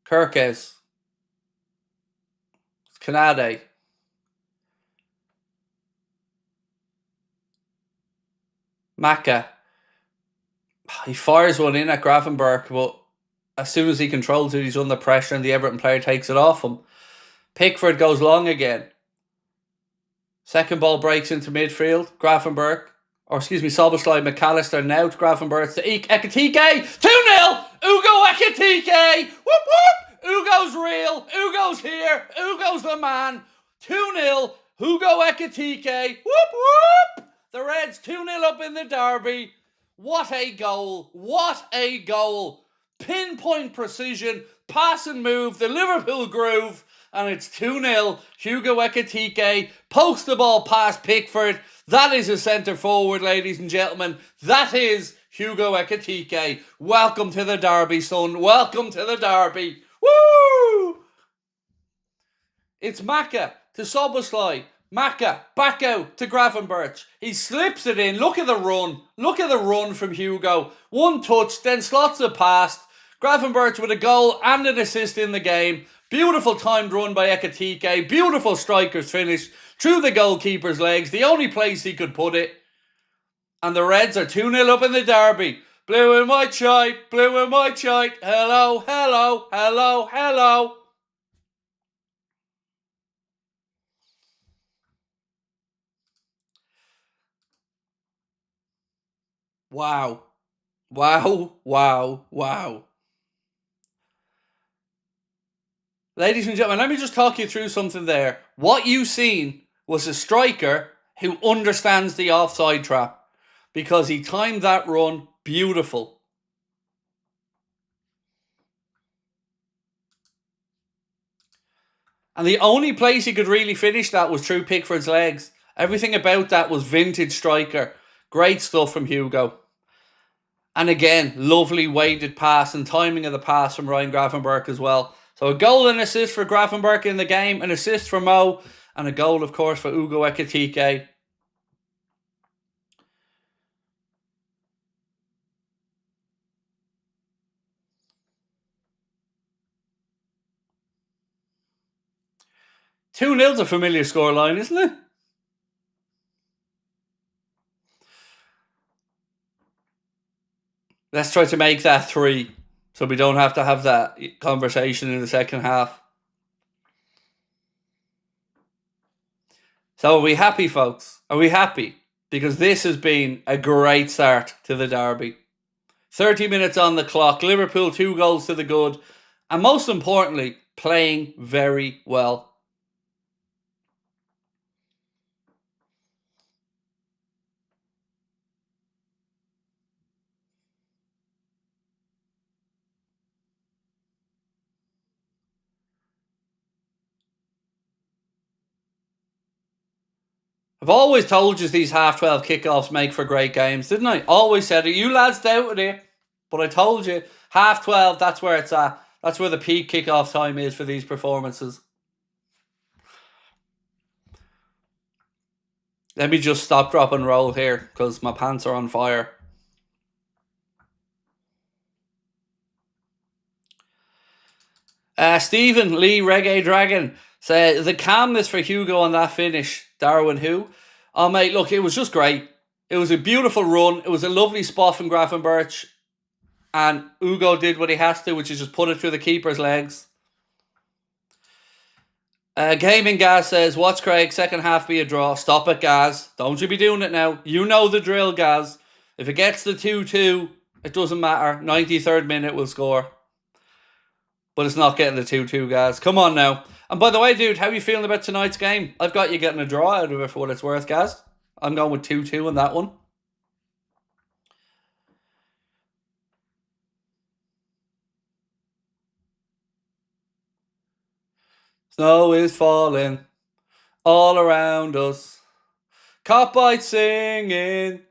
Kerkez. Canade. Maka. He fires one in at Gravenberch, but as soon as he controls it, he's under pressure and the Everton player takes it off him. Pickford goes long again. Second ball breaks into midfield. Gravenberch. Or excuse me, Szoboszlai McAllister now to Gravenberch to Ekitike. 2-0! Ugo Ekitike! Whoop whoop! Ugo's real. Ugo's here. Ugo's the man. 2-0. Ugo Ekitike. Whoop whoop! The Reds 2-0 up in the derby. What a goal. What a goal. Pinpoint precision. Pass and move. The Liverpool groove. And it's 2-0. Hugo Ekitike pokes the ball past Pickford. That is a centre forward, ladies and gentlemen. That is Hugo Ekitike. Welcome to the derby, son. Welcome to the derby. Woo! It's Maka to Szoboszlai. Maka back out to Gravenberch. He slips it in. Look at the run. Look at the run from Hugo. One touch, then slots it past. Gravenberch with a goal and an assist in the game. Beautiful timed run by Ekitike. Beautiful striker's finish through the goalkeeper's legs. The only place he could put it. And the Reds are 2-0 up in the derby. Blue and white shite. Blue and white shite. Hello, hello, hello, hello. Wow. Wow, wow, wow. Ladies and gentlemen, let me just talk you through something there. What you seen was a striker who understands the offside trap because he timed that run beautiful. And the only place he could really finish that was through Pickford's legs. Everything about that was vintage striker. Great stuff from Hugo. And again, lovely weighted pass and timing of the pass from Ryan Gravenberch as well. So a goal and assist for Gravenberch in the game, an assist for Mo, and a goal, of course, for Ugo Ekitike. Two 0's a familiar scoreline, isn't it? Let's try to make that 3, so we don't have to have that conversation in the second half. So are we happy, folks? Are we happy? Because this has been a great start to the derby. 30 minutes on the clock, Liverpool 2 goals to the good, and most importantly, playing very well. I've always told you these half-12 kickoffs make for great games, didn't I? Always said it. You lads doubted it, but I told you, half-12, that's where it's at. That's where the peak kickoff time is for these performances. Let me just stop, drop and roll here, because my pants are on fire. Stephen Lee Reggae Dragon said, the calmness for Hugo on that finish. Darwin who? Oh mate, look, it was just great. It was a beautiful run. It was a lovely spot from Gravenberch. And Ugo did what he has to, which is just put it through the keeper's legs. Gaming Gaz says, watch Craig, second half be a draw. Stop it, Gaz. Don't you be doing it now. You know the drill, Gaz. If it gets the 2-2, it doesn't matter. 93rd minute will score. But it's not getting the 2-2, Gaz. Come on now. And by the way, dude, how are you feeling about tonight's game? I've got you getting a draw out of it for what it's worth, Gaz. I'm going with 2-2 on that one. Snow is falling all around us. Copbite singing,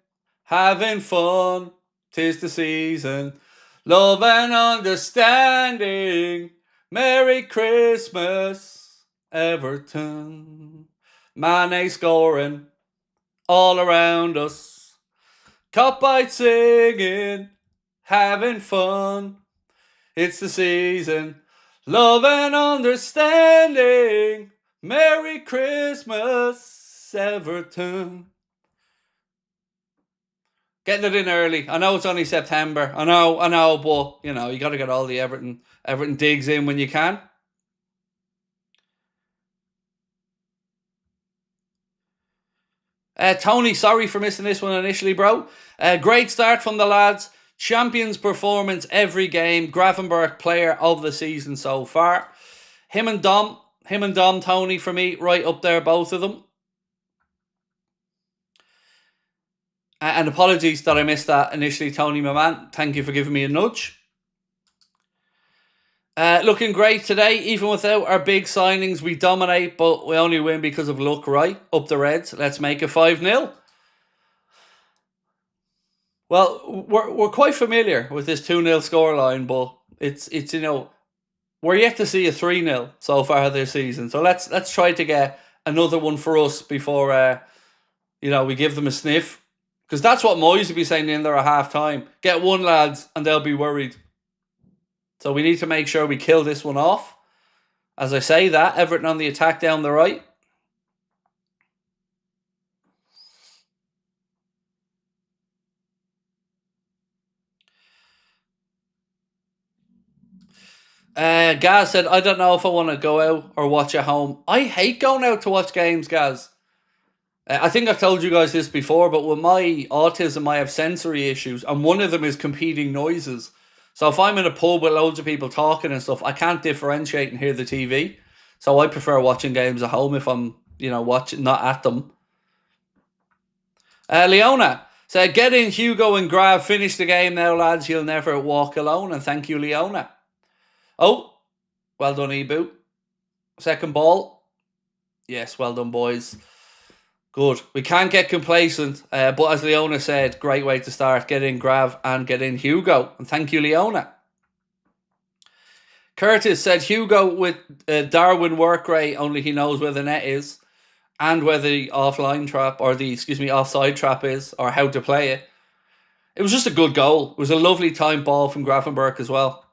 having fun. 'Tis the season. Love and understanding. Merry Christmas, Everton. Mane scoring all around us. Copbite singing, having fun. It's the season. Love and understanding. Merry Christmas, Everton. Getting it in early. I know it's only September. I know, but you know, you got to get all the Everton digs in when you can. Tony, sorry for missing this one initially, bro. Great start from the lads. Champions performance every game. Gravenberch player of the season so far. Him and Dom, Tony, for me, right up there, both of them. And apologies that I missed that initially, Tony, my man. Thank you for giving me a nudge. Looking great today. Even without our big signings, we dominate, but we only win because of luck, right? Up the Reds. Let's make it 5-0. Well, we're quite familiar with this 2-0 scoreline, but it's you know, we're yet to see a 3-0 so far this season. So let's try to get another one for us before you know, we give them a sniff. Because that's what Moyes would be saying in there at half time. Get one, lads, and they'll be worried. So we need to make sure we kill this one off. As I say that, Everton on the attack down the right. Gaz said, I don't know if I want to go out or watch at home. I hate going out to watch games, Gaz. I think I've told you guys this before, but with my autism, I have sensory issues, and one of them is competing noises. So if I'm in a pub with loads of people talking and stuff, I can't differentiate and hear the TV. So I prefer watching games at home if I'm, watching, not at them. Leona said, get in Hugo and Grav, finish the game now, lads. You'll never walk alone. And thank you, Leona. Oh, well done, Ebu. Second ball. Yes, well done, boys. Good. We can't get complacent, but as Leona said, great way to start. Get in Grav and get in Hugo. And thank you, Leona. Curtis said, Hugo with Darwin work rate, only he knows where the net is and where the offline trap, or the, offside trap is, or how to play it. It was just a good goal. It was a lovely timed ball from Grafenberg as well.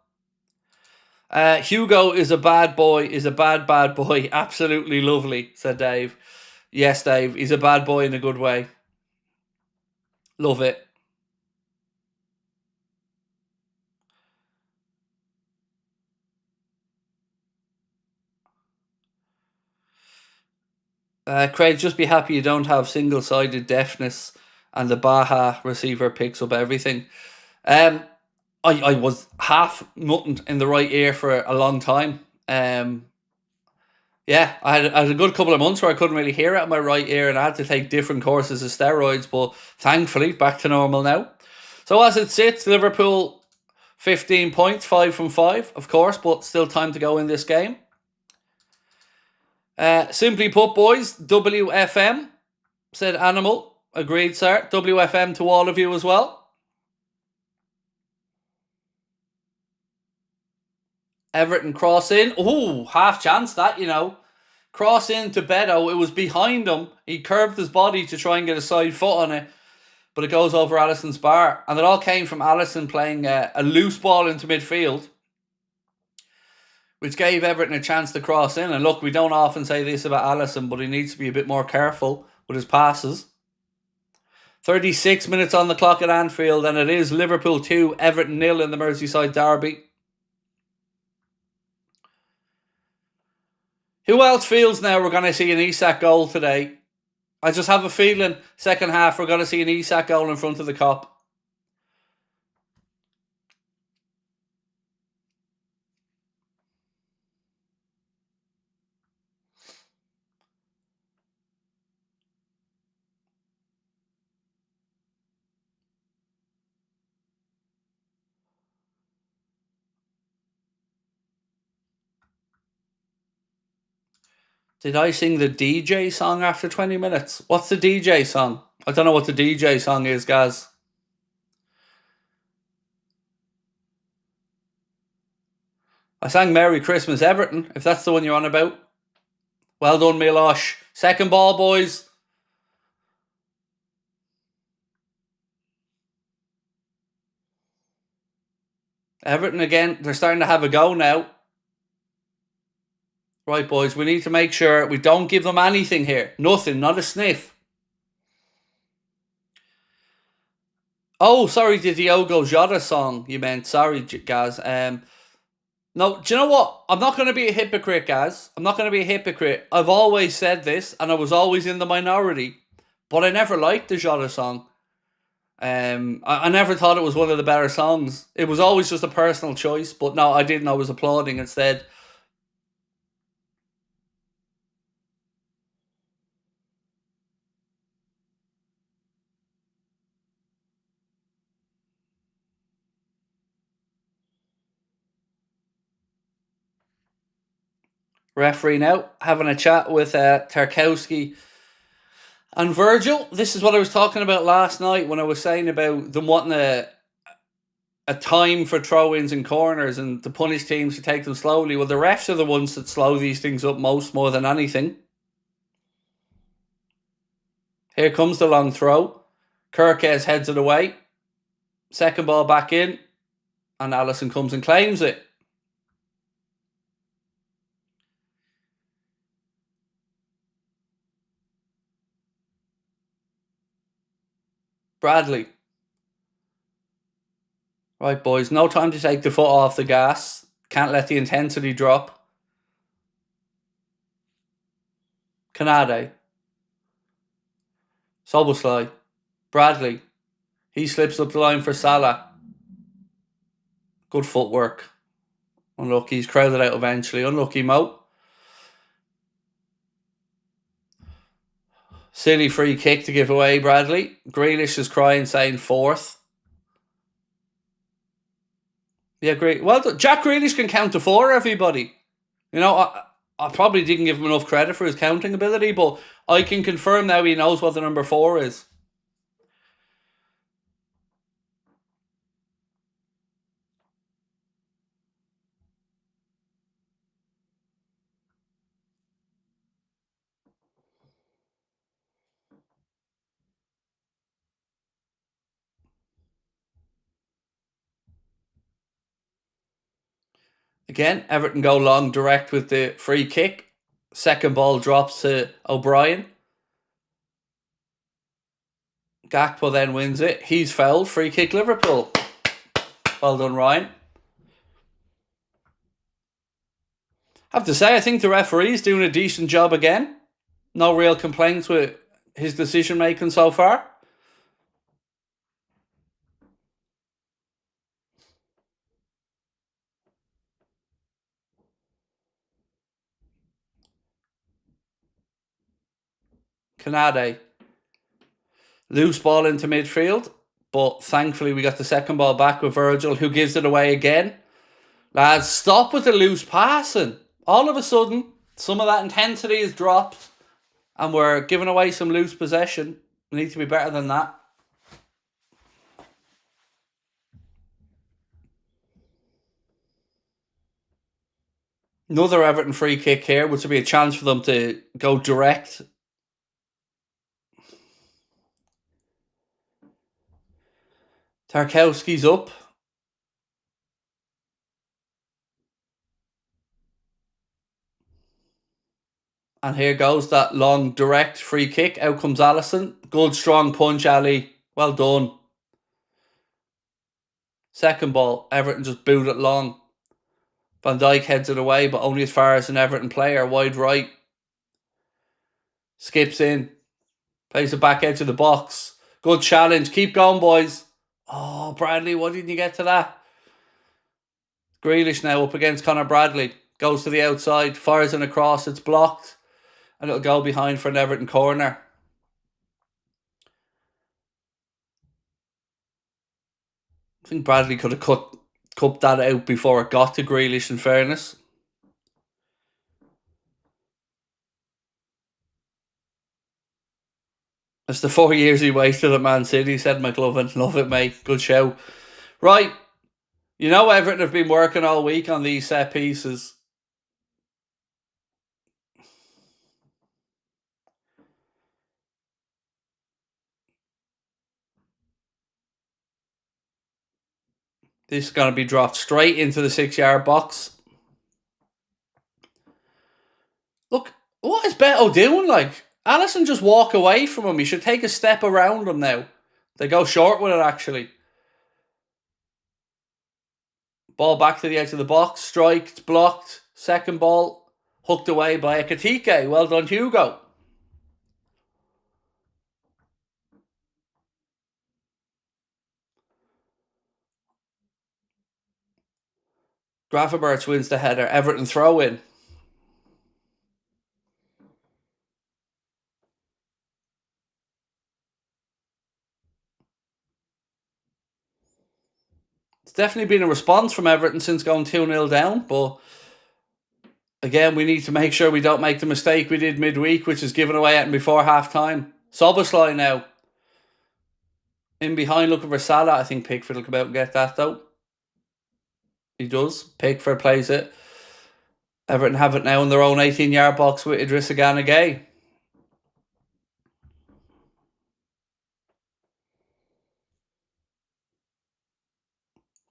Hugo is a bad boy, is a bad boy. Absolutely lovely, said Dave. Yes, Dave, he's a bad boy in a good way. Love it. Craig, just be happy you don't have single-sided deafness and the Baja receiver picks up everything. I was half nothing in the right ear for a long time. Yeah, I had a good couple of months where I couldn't really hear it in my right ear and I had to take different courses of steroids, but thankfully back to normal now. So as it sits, Liverpool 15 points, 5 from 5, of course, but still time to go in this game. Simply put, boys, WFM, said Animal. Agreed, sir. WFM to all of you as well. Everton cross in. Oh, half chance that, Cross in to Beto. It was behind him. He curved his body to try and get a side foot on it, but it goes over Alisson's bar. And it all came from Alisson playing a loose ball into midfield, which gave Everton a chance to cross in. And look, we don't often say this about Alisson, but he needs to be a bit more careful with his passes. 36 minutes on the clock at Anfield, and it is Liverpool 2, Everton 0 in the Merseyside Derby. Who else feels now we're going to see an Isak goal today? I just have a feeling second half we're going to see an Isak goal in front of the Kop. Did I sing the DJ song after 20 minutes? What's the DJ song? I don't know what the DJ song is, guys. I sang Merry Christmas Everton, if that's the one you're on about. Well done, Milosh. Second ball, boys. Everton again, they're starting to have a go now. Right, boys, we need to make sure we don't give them anything here. Nothing, not a sniff. Oh, sorry, the Diogo Jota song you meant. Sorry, guys. No, do you know what? I'm not going to be a hypocrite, guys. I'm not going to be a hypocrite. I've always said this, and I was always in the minority. But I never liked the Jota song. I never thought it was one of the better songs. It was always just a personal choice. But no, I didn't. I was applauding instead. Referee now, having a chat with Tarkowski and Virgil. This is what I was talking about last night when I was saying about them wanting a time for throw-ins and corners and to punish teams to take them slowly. Well, the refs are the ones that slow these things up more than anything. Here comes the long throw. Kirkes heads it away. Second ball back in. And Alisson comes and claims it. Bradley. Right, boys. No time to take the foot off the gas. Can't let the intensity drop. Canade. Soboslai. Bradley. He slips up the line for Salah. Good footwork. Unlucky. He's crowded out eventually. Unlucky, Mo. Silly free kick to give away, Bradley. Grealish is crying, saying fourth. Yeah, great. Well, Jack Grealish can count to four, everybody. You know, I probably didn't give him enough credit for his counting ability, but I can confirm now he knows what the number 4 is. Again, Everton go long direct with the free kick. Second ball drops to O'Brien. Gakpo then wins it. He's fouled. Free kick Liverpool. Well done, Ryan. I have to say, I think the referee's doing a decent job again. No real complaints with his decision making so far. Canade. Loose ball into midfield, but thankfully we got the second ball back with Virgil, who gives it away again. Lads, stop with the loose passing. All of a sudden, some of that intensity is dropped and we're giving away some loose possession. We need to be better than that. Another Everton free kick here, which would be a chance for them to go direct. Tarkowski's up. And here goes that long direct free kick. Out comes Alisson. Good strong punch, Ali. Well done. Second ball. Everton just booed it long. Van Dijk heads it away, but only as far as an Everton player. Wide right. Skips in. Plays the back edge of the box. Good challenge. Keep going, boys. Oh, Bradley, why didn't you get to that? Grealish now up against Connor Bradley. Goes to the outside. Fires in across. It's blocked. And it'll go behind for an Everton corner. I think Bradley could have cut that out before it got to Grealish, in fairness. It's the 4 years he wasted at Man City, said McLovin. Love it, mate. Good show. Right. You know Everton have been working all week on these set pieces. This is going to be dropped straight into the 6-yard box. Look, what is Beto doing? Like, Alisson just walk away from him. He should take a step around him now. They go short with it, actually. Ball back to the edge of the box. Strike, blocked. Second ball, hooked away by Ekitike. Well done, Hugo. Gravenberch wins the header. Everton throw in. It's definitely been a response from Everton since going 2-0 down, but again, we need to make sure we don't make the mistake we did midweek, which is giving away it before half-time. Soboslai now. In behind looking for Salah. I think Pickford will come out and get that, though. He does. Pickford plays it. Everton have it now in their own 18-yard box with Idrissa Gana Gueye.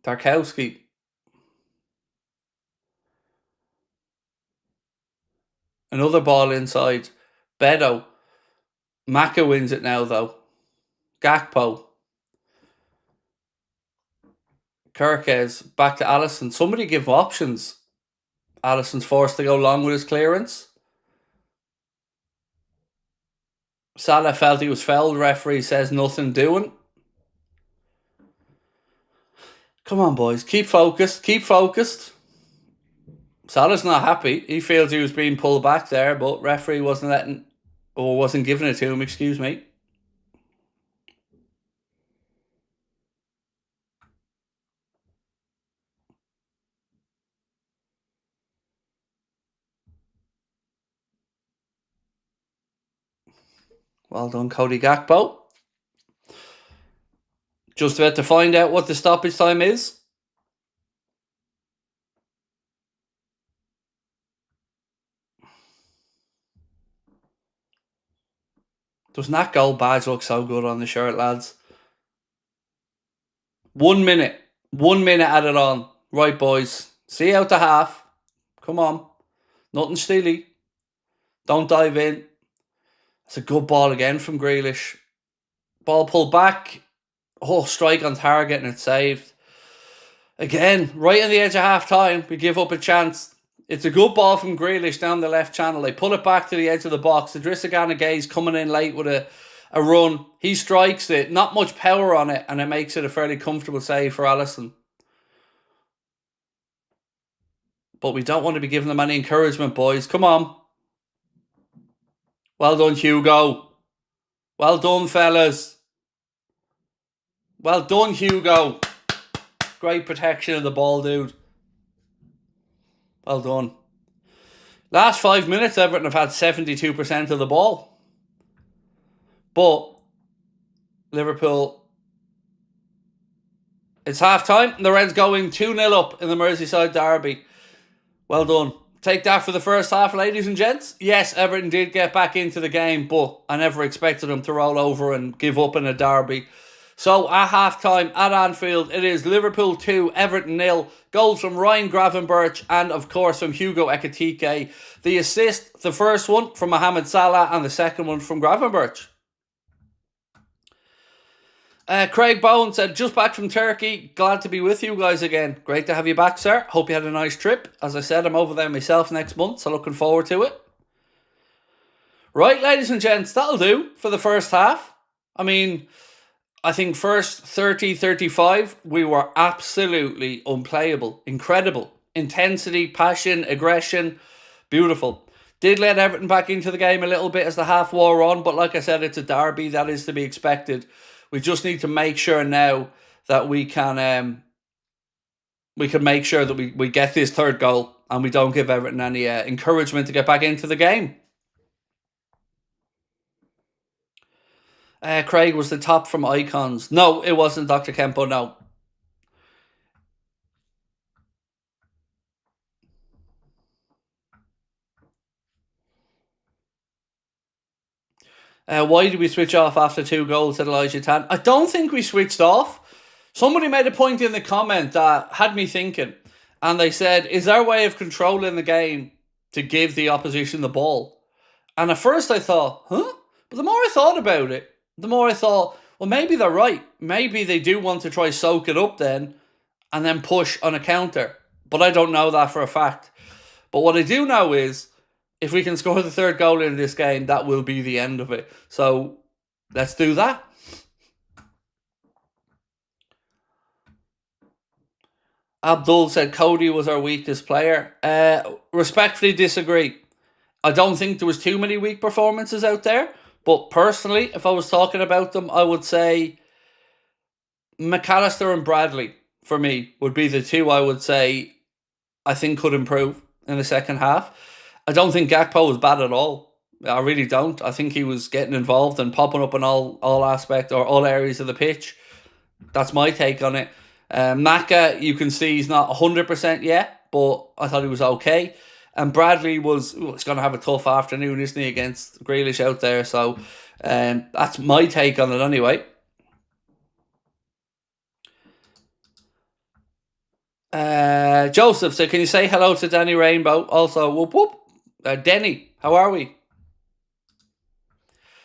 Tarkowski. Another ball inside. Beto. Maka wins it now, though. Gakpo. Kirkes. Back to Alisson. Somebody give options. Alisson's forced to go long with his clearance. Salah felt he was fouled. Referee says nothing doing. Come on, boys. Keep focused. Keep focused. Salah's not happy. He feels he was being pulled back there, but referee wasn't letting, or wasn't giving it to him, excuse me. Well done, Cody Gakpo. Just about to find out what the stoppage time is. Doesn't that goal badge look so good on the shirt, lads? 1 minute. 1 minute added on. Right, boys. See you out the half. Come on. Nothing steely. Don't dive in. It's a good ball again from Grealish. Ball pulled back. Oh, strike on target and it's saved. Again, right on the edge of half time, we give up a chance. It's a good ball from Grealish down the left channel. They pull it back to the edge of the box. Idrissa Gana Gueye's coming in late with a run. He strikes it. Not much power on it, and it makes it a fairly comfortable save for Alisson. But we don't want to be giving them any encouragement, boys. Come on. Well done, Hugo. Well done, fellas. Well done, Hugo. Great protection of the ball, dude. Well done. Last 5 minutes, Everton have had 72% of the ball. But Liverpool, it's half time. The Reds going 2-0 up in the Merseyside Derby. Well done. Take that for the first half, ladies and gents. Yes, Everton did get back into the game, but I never expected them to roll over and give up in a derby. So at half-time at Anfield, it is Liverpool 2, Everton 0. Goals from Ryan Gravenberch and, of course, from Hugo Ekitike. The assist, the first one from Mohamed Salah and the second one from Gravenberch. Craig Bowen said, just back from Turkey. Glad to be with you guys again. Great to have you back, sir. Hope you had a nice trip. As I said, I'm over there myself next month, so looking forward to it. Right, ladies and gents, that'll do for the first half. I mean, I think first 30-35, we were absolutely unplayable. Incredible. Intensity, passion, aggression. Beautiful. Did let Everton back into the game a little bit as the half wore on, but like I said, it's a derby. That is to be expected. We just need to make sure now that we can make sure that we get this third goal and we don't give Everton any encouragement to get back into the game. Craig was the top from Icons. No, it wasn't Dr. Kempo, no. Why did we switch off after 2 goals, said Elijah Tan? I don't think we switched off. Somebody made a point in the comment that had me thinking. And they said, is our way of controlling the game to give the opposition the ball? And at first I thought, huh? But the more I thought about it, the more I thought, well, maybe they're right. Maybe they do want to try soak it up then and then push on a counter. But I don't know that for a fact. But what I do know is, if we can score the third goal in this game, that will be the end of it. So, let's do that. Abdul said Cody was our weakest player. Respectfully disagree. I don't think there was too many weak performances out there. But personally, if I was talking about them, I would say McAllister and Bradley, for me, would be the two I would say I think could improve in the second half. I don't think Gakpo was bad at all. I really don't. I think he was getting involved and popping up in all aspects or all areas of the pitch. That's my take on it. Maka, you can see he's not 100% yet, but I thought he was okay. And Bradley he's going to have a tough afternoon, isn't he, against Grealish out there. So that's my take on it anyway. Joseph said, can you say hello to Danny Rainbow? Also, whoop whoop. Denny, how are we?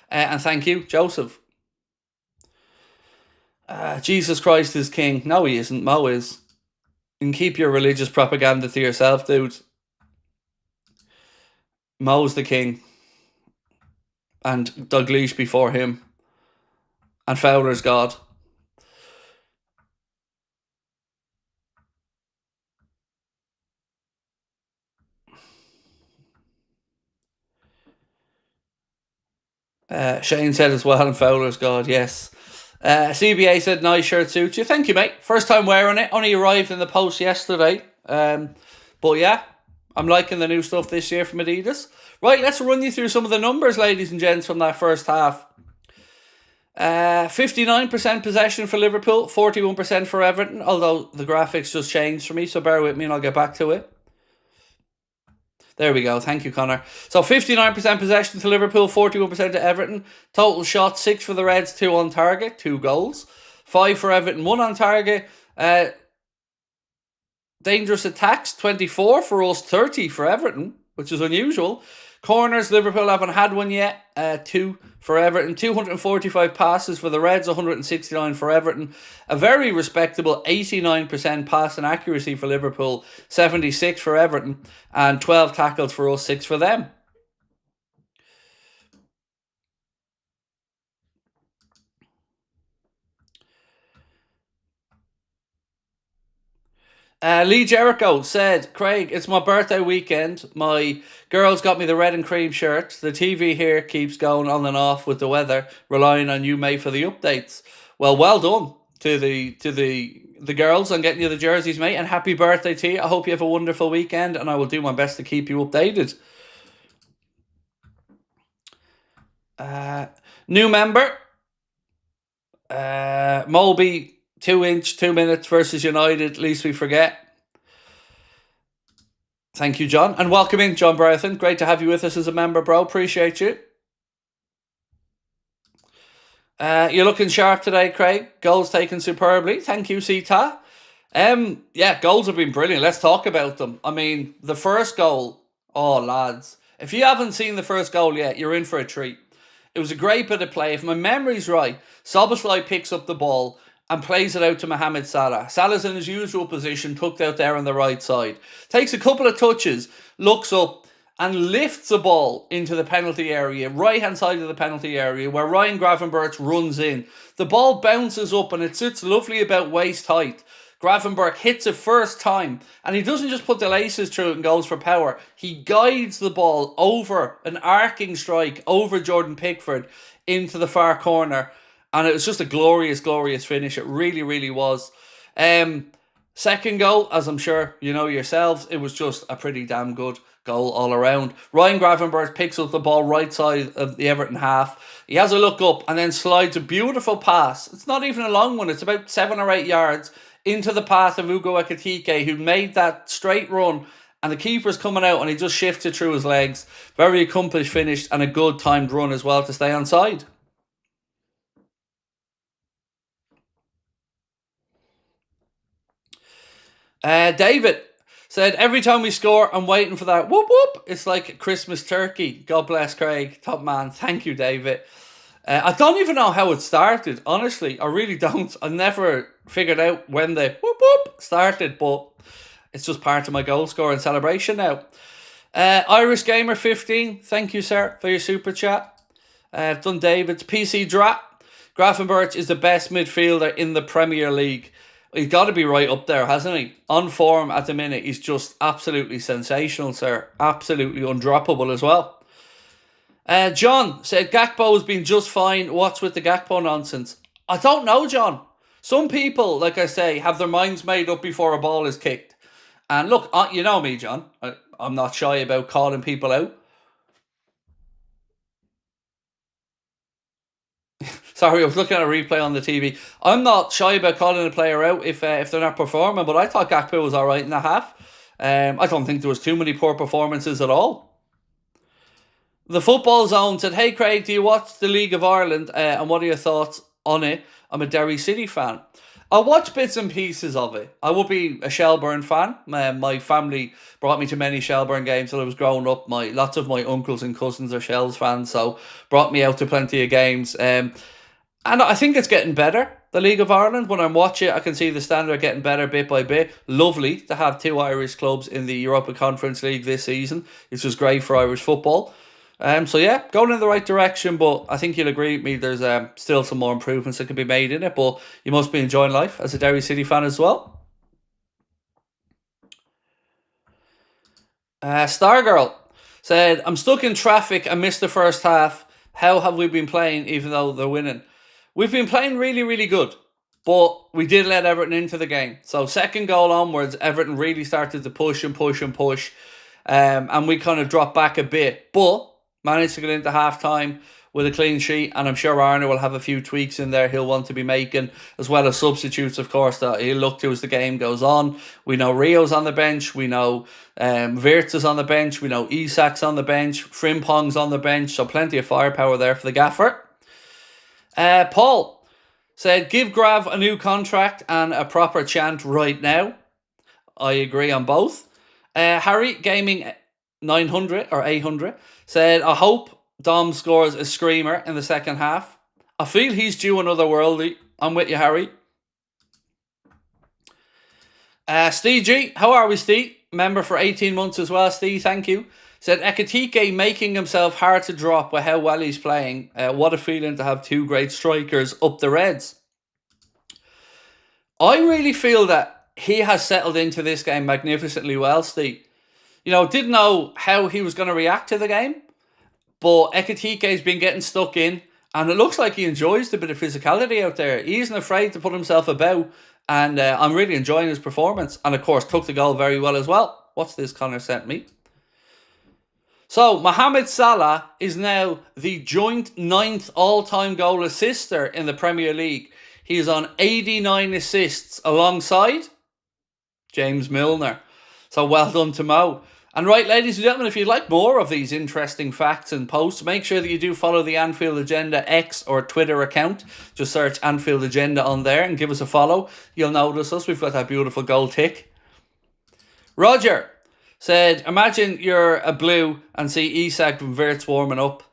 And thank you, Joseph. Jesus Christ is king. No, he isn't. Mo is. You can keep your religious propaganda to yourself, dude. Mo's the king. and Dalglish before him, and Fowler's God. Shane said as well, and Fowler's God, yes. CBA said, nice shirt suits you. Thank you, mate. First time wearing it. Only arrived in the post yesterday. But yeah, I'm liking the new stuff this year from Adidas. Right, let's run you through some of the numbers, ladies and gents, from that first half. 59% possession for Liverpool, 41% for Everton, although the graphics just changed for me, so bear with me and I'll get back to it. There we go. Thank you, Connor. So 59% possession to Liverpool, 41% to Everton. Total shots, 6 for the Reds, 2 on target, 2 goals. 5 for Everton, 1 on target. Dangerous attacks, 24 for us, 30 for Everton, which is unusual. Corners, Liverpool haven't had one yet. 2 for Everton. 245 passes for the Reds, 169 for Everton. A very respectable 89% passing accuracy for Liverpool, 76 for Everton. And 12 tackles for us, 6 for them. Lee Jericho said, Craig, it's my birthday weekend. My girls got me the red and cream shirt. The TV here keeps going on and off with the weather, relying on you, mate, for the updates. Well done to the girls on getting you the jerseys, mate, and happy birthday to you. I hope you have a wonderful weekend, and I will do my best to keep you updated. New member, Moby, 2-inch, 2 minutes versus United, least we forget. Thank you, John. And welcome in, John Bryathan. Great to have you with us as a member, bro. Appreciate you. You're looking sharp today, Craig. Goals taken superbly. Thank you, Sita. Yeah, goals have been brilliant. Let's talk about them. I mean, the first goal, oh, lads. If you haven't seen the first goal yet, you're in for a treat. It was a great bit of play. If my memory's right, Szoboszlai picks up the ball and plays it out to Mohamed Salah. Salah's in his usual position, tucked out there on the right side. Takes a couple of touches, looks up, and lifts the ball into the penalty area, right-hand side of the penalty area, where Ryan Gravenberch runs in. The ball bounces up and it sits lovely about waist height. Gravenberch hits it first time, and he doesn't just put the laces through it and goes for power. He guides the ball over an arcing strike over Jordan Pickford into the far corner. And it was just a glorious, glorious finish. It really, really was. Second goal, as I'm sure you know yourselves, it was just a pretty damn good goal all around. Ryan Gravenberch picks up the ball right side of the Everton half. He has a look up and then slides a beautiful pass. It's not even a long one. It's about 7 or 8 yards into the path of Ugo Ekitike, who made that straight run. And the keeper's coming out and he just shifts it through his legs. Very accomplished finish and a good timed run as well to stay onside. David said, every time we score, I'm waiting for that whoop whoop. It's like a Christmas turkey. God bless Craig. Top man. Thank you, David. I don't even know how it started. Honestly, I really don't. I never figured out when the whoop whoop started, but it's just part of my goal scoring celebration now. Irish Gamer 15. Thank you, sir, for your super chat. I've done David's PC Drat. Gravenberch is the best midfielder in the Premier League. He's got to be right up there, hasn't he? On form at the minute, he's just absolutely sensational, sir. Absolutely undroppable as well. John said, Gakpo has been just fine. What's with the Gakpo nonsense? I don't know, John. Some people, like I say, have their minds made up before a ball is kicked. And look, you know me, John. I'm not shy about calling people out. Sorry, I was looking at a replay on the TV. I'm not shy about calling a player out if they're not performing, but I thought Gakpo was all right in the half. I don't think there was too many poor performances at all. The Football Zone said, hey Craig, do you watch the League of Ireland and what are your thoughts on it? I'm a Derry City fan. I watch bits and pieces of it. I would be a Shelbourne fan. My family brought me to many Shelbourne games when I was growing up. Lots of my uncles and cousins are Shells fans, so brought me out to plenty of games. And I think it's getting better, the League of Ireland. When I'm watching it, I can see the standard getting better bit by bit. Lovely to have 2 Irish clubs in the Europa Conference League this season. It's just great for Irish football. So yeah, going in the right direction, but I think you'll agree with me, there's still some more improvements that can be made in it, but you must be enjoying life as a Derry City fan as well. Stargirl said, I'm stuck in traffic and missed the first half. How have we been playing even though they're winning? We've been playing really, really good, but we did let Everton into the game. So second goal onwards, Everton really started to push and push and push. And we kind of dropped back a bit, but managed to get into half-time with a clean sheet, and I'm sure Arne will have a few tweaks in there he'll want to be making, as well as substitutes, of course, that he'll look to as the game goes on. We know Rio's on the bench, we know Wirtz is on the bench, we know Isak's on the bench, Frimpong's on the bench, so plenty of firepower there for the gaffer. Paul said, give Grav a new contract and a proper chant right now. I agree on both. Harry Gaming 900 or 800 said, I hope Dom scores a screamer in the second half. I feel he's due another worldie. I'm with you, Harry. Steve G, how are we, Steve? Member for 18 months as well, Steve, thank you. Said, Ekitike making himself hard to drop with how well he's playing. What a feeling to have two great strikers up the Reds. I really feel that he has settled into this game magnificently well, Steve. You know, didn't know how he was going to react to the game, but Ekitike's been getting stuck in, and it looks like he enjoys the bit of physicality out there. He isn't afraid to put himself about, and I'm really enjoying his performance. And of course, took the goal very well as well. What's this Connor sent me? So, Mohamed Salah is now the joint 9th all-time goal assister in the Premier League. He is on 89 assists alongside James Milner. So well done to Mo. And right, ladies and gentlemen, if you'd like more of these interesting facts and posts, make sure that you do follow the Anfield Agenda X or Twitter account. Just search Anfield Agenda on there and give us a follow. You'll notice us. We've got that beautiful gold tick. Roger said, imagine you're a blue and see Isak and Wirtz warming up.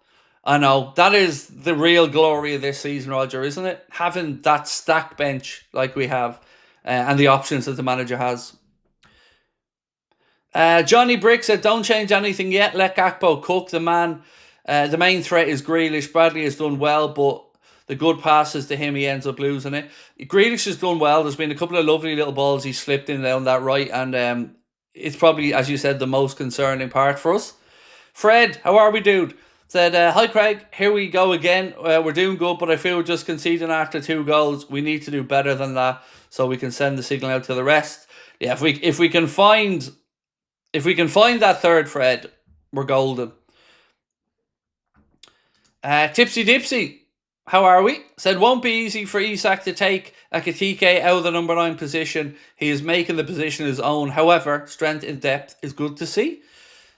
I know, that is the real glory of this season, Roger, isn't it? Having that stacked bench like we have and the options that the manager has. Johnny Brick said, don't change anything yet. Let Gakpo cook. The main threat is Grealish. Bradley has done well, but the good passes to him, he ends up losing it. Grealish has done well. There's been a couple of lovely little balls he slipped in down that right, and it's probably, as you said, the most concerning part for us. Fred, how are we, dude? Said, hi Craig, here we go again. We're doing good, but I feel we're just conceding after 2 goals. We need to do better than that so we can send the signal out to the rest. Yeah, if we can find that third, Fred, we're golden. Tipsy Dipsy, how are we? Said, won't be easy for Isak to take Ekitike out of the number 9 position. He is making the position his own. However, strength in depth is good to see.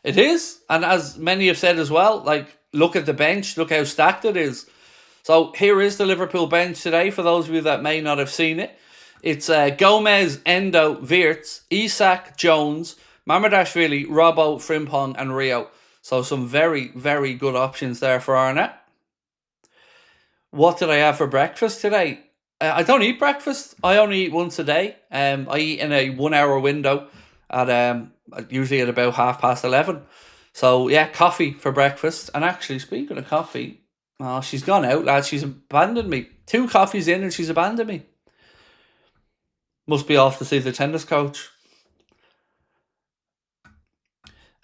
It is. And as many have said as well, like, look at the bench. Look how stacked it is. So here is the Liverpool bench today for those of you that may not have seen it. It's Gomez, Endo, Wirtz, Isak, Jones, Mamardashvili, Robbo, Frimpong and Rio. So some very, very good options there for Arne. What did I have for breakfast today? I don't eat breakfast. I only eat once a day. I eat in a 1 hour window at usually at about 11:30. So yeah, coffee for breakfast. And actually, speaking of coffee, oh, she's gone out, lads. She's abandoned me. 2 coffees in and she's abandoned me. Must be off to see the tennis coach.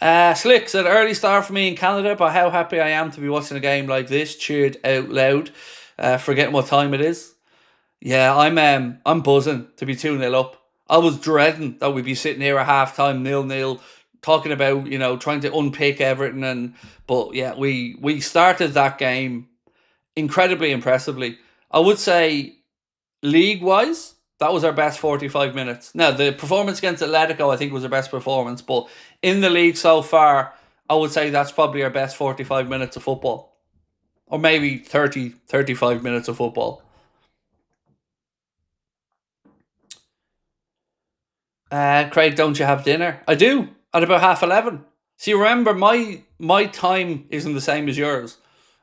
Slick said, early start for me in Canada, but how happy I am to be watching a game like this. Cheered out loud. Forgetting what time it is. Yeah, I'm buzzing to be 2-0 up. I was dreading that we'd be sitting here at half-time 0-0, talking about, you know, trying to unpick Everton. But yeah, we started that game incredibly impressively. I would say, league-wise, that was our best 45 minutes. Now, the performance against Atletico, I think, was our best performance. But in the league so far, I would say that's probably our best 45 minutes of football. Or maybe 35 minutes of football. Craig, don't you have dinner? I do, at about 11:30. See, remember, my time isn't the same as yours.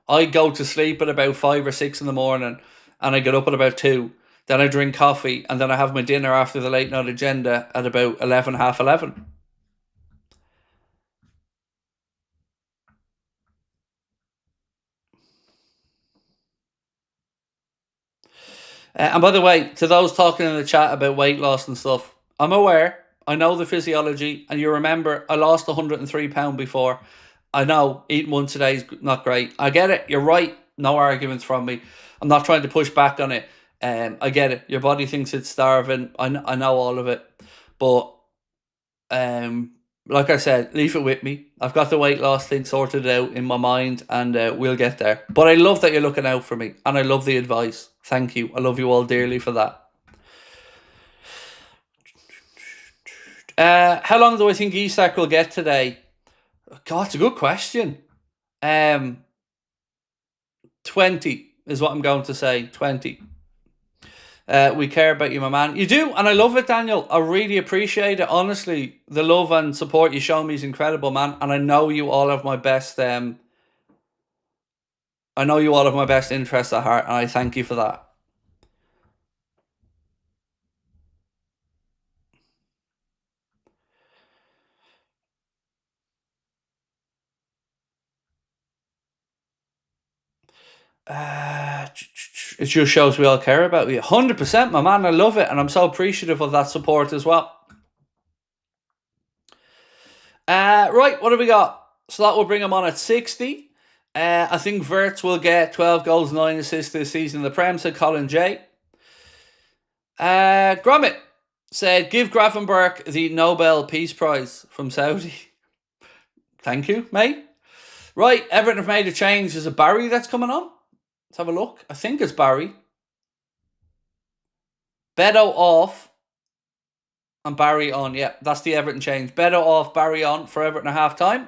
I go to sleep at about 5 or 6 in the morning, and I get up at about 2. Then I drink coffee, and then I have my dinner after the late night agenda at about 11, 11:30. And by the way, to those talking in the chat about weight loss and stuff, I'm aware. I know the physiology. And you remember, I lost 103 pounds before. I know eating once a day is not great. I get it. You're right. No arguments from me. I'm not trying to push back on it. I get it. Your body thinks it's starving. I know all of it. But like I said, leave it with me. I've got the weight loss thing sorted out in my mind, and we'll get there. But I love that you're looking out for me, and I love the advice. Thank you. I love you all dearly for that. How long do I think Isak will get today? God, it's a good question. 20 is what I'm going to say. 20. We care about you, my man. You do, and I love it, Daniel. I really appreciate it. Honestly, the love and support you show me is incredible, man. And I know you all have my best. I know you all have my best interests at heart, and I thank you for that. It just shows we all care about you. 100%, my man. I love it, and I'm so appreciative of that support as well. Right, what have we got? So that will bring him on at 60. I think Wirtz will get 12 goals, 9 assists this season in the Prem, said Colin J. Gromit said, give Gravenberg the Nobel Peace Prize from Saudi. Thank you, mate. Right, Everton have made a change. Is it Barry that's coming on? Let's have a look. I think it's Barry. Beto off and Barry on. Yeah, that's the Everton change. Beto off, Barry on for Everton at half-time.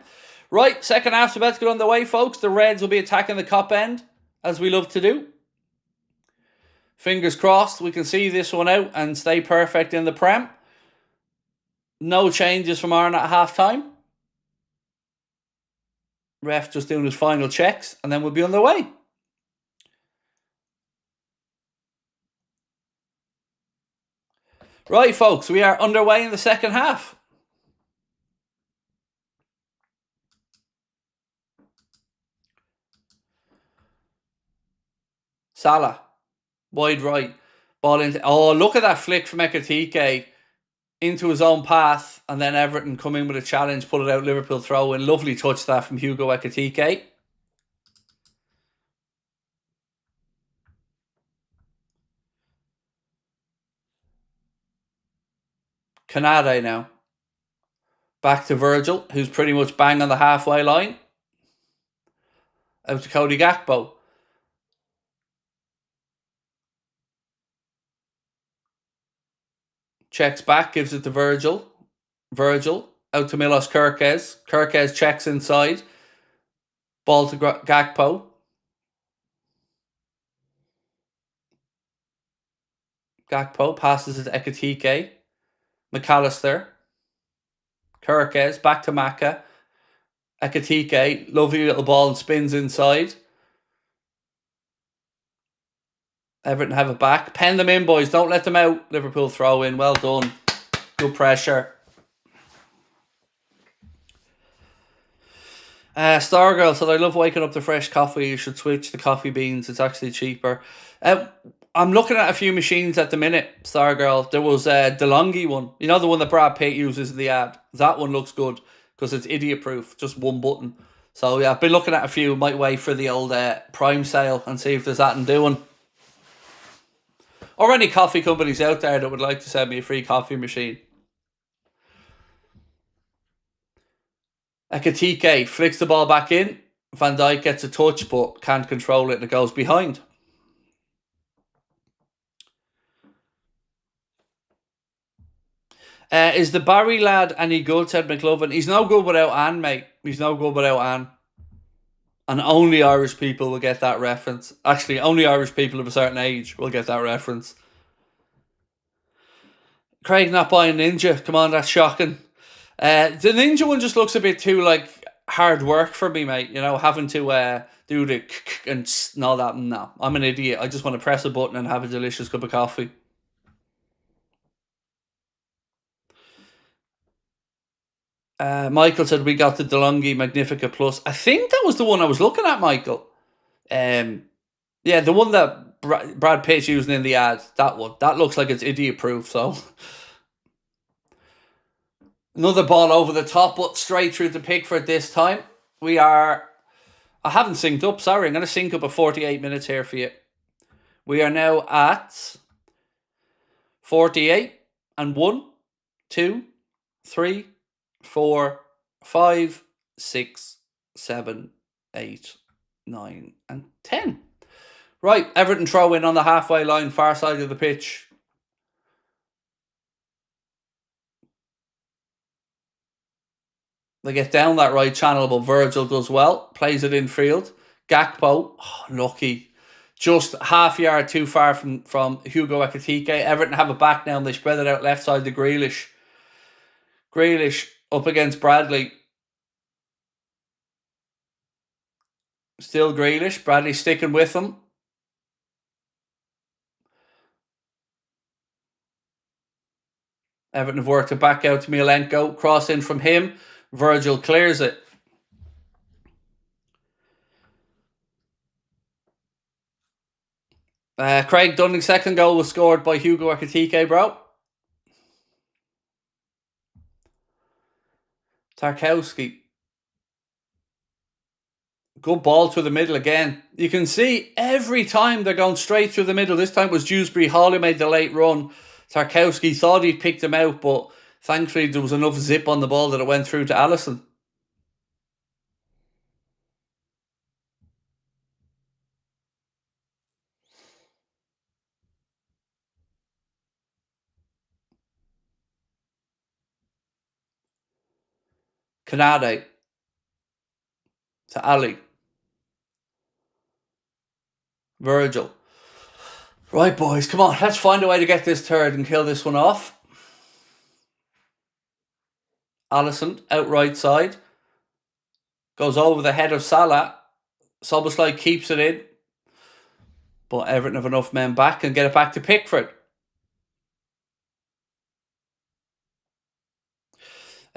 Right, second half's about to get underway, folks. The Reds will be attacking the cop end, as we love to do. Fingers crossed we can see this one out and stay perfect in the Prem. No changes from Aaron at half-time. Ref just doing his final checks, and then we'll be on the way. Right, folks, we are underway in the second half. Salah, wide right, ball into. Oh, look at that flick from Ekitike into his own path, and then Everton come in with a challenge, pull it out, Liverpool throw in. Lovely touch that from Hugo Ekitike. Canade now. Back to Virgil, who's pretty much bang on the halfway line. Out to Cody Gakpo. Checks back, gives it to Virgil. Virgil, out to Milos Kerkez. Kerkez checks inside. Ball to Gakpo. Gakpo passes it to Ekitike. McAllister. Kerkez, back to Maka. Ekitike, lovely little ball and spins inside. Everton have it back. Pen them in, boys. Don't let them out. Liverpool throw in. Well done. Good pressure. Stargirl said, I love waking up to fresh coffee. You should switch to coffee beans. It's actually cheaper. I'm looking at a few machines at the minute, Stargirl. There was a DeLonghi one. You know, the one that Brad Pitt uses in the ad. That one looks good because it's idiot-proof. Just one button. So, yeah, I've been looking at a few. Might wait for the old Prime sale and see if there's that in doing. Or any coffee companies out there that would like to send me a free coffee machine. Ekitike flicks the ball back in. Van Dijk gets a touch but can't control it and it goes behind. Is the Barry lad any good, said McLovin? He's no good without Anne, mate. He's no good without Anne. And only Irish people will get that reference. Actually, only Irish people of a certain age will get that reference. Craig not buying Ninja. Come on, that's shocking. The Ninja one just looks a bit too, like, hard work for me, mate. You know, having to do the and all that. No, I'm an idiot. I just want to press a button and have a delicious cup of coffee. Michael said we got the DeLonghi Magnifica Plus. I think that was the one I was looking at, Michael. Yeah, the one that Brad Pitt using in the ad. That one. That looks like it's idiot proof. So another ball over the top, but straight through to Pickford this time. We are. I haven't synced up. Sorry, I'm going to sync up at 48 minutes here for you. We are now at 48 and 1, 2, 3, 4, 5, 6, 7, 8, 9, and 10. Right, Everton throw in on the halfway line, far side of the pitch. They get down that right channel, but Virgil does well. Plays it in field. Gakpo, lucky. Just half yard too far from Hugo Ekitike. Everton have it back now and they spread it out left side to Grealish. Grealish up against Bradley. Still Grealish. Bradley sticking with him. Everton have worked it back out to Milenko. Cross in from him. Virgil clears it. Craig Dunning's second goal was scored by Hugo Ekitike, bro. Tarkowski. Good ball through the middle again. You can see every time they're going straight through the middle. This time it was Dewsbury Hall who made the late run. Tarkowski thought he'd picked him out, but thankfully there was enough zip on the ball that it went through to Alisson. Kanade to Ali. Virgil. Right, boys, come on. Let's find a way to get this third and kill this one off. Alisson out right side. Goes over the head of Salah. Szoboszlai keeps it in. But Everton have enough men back and get it back to Pickford.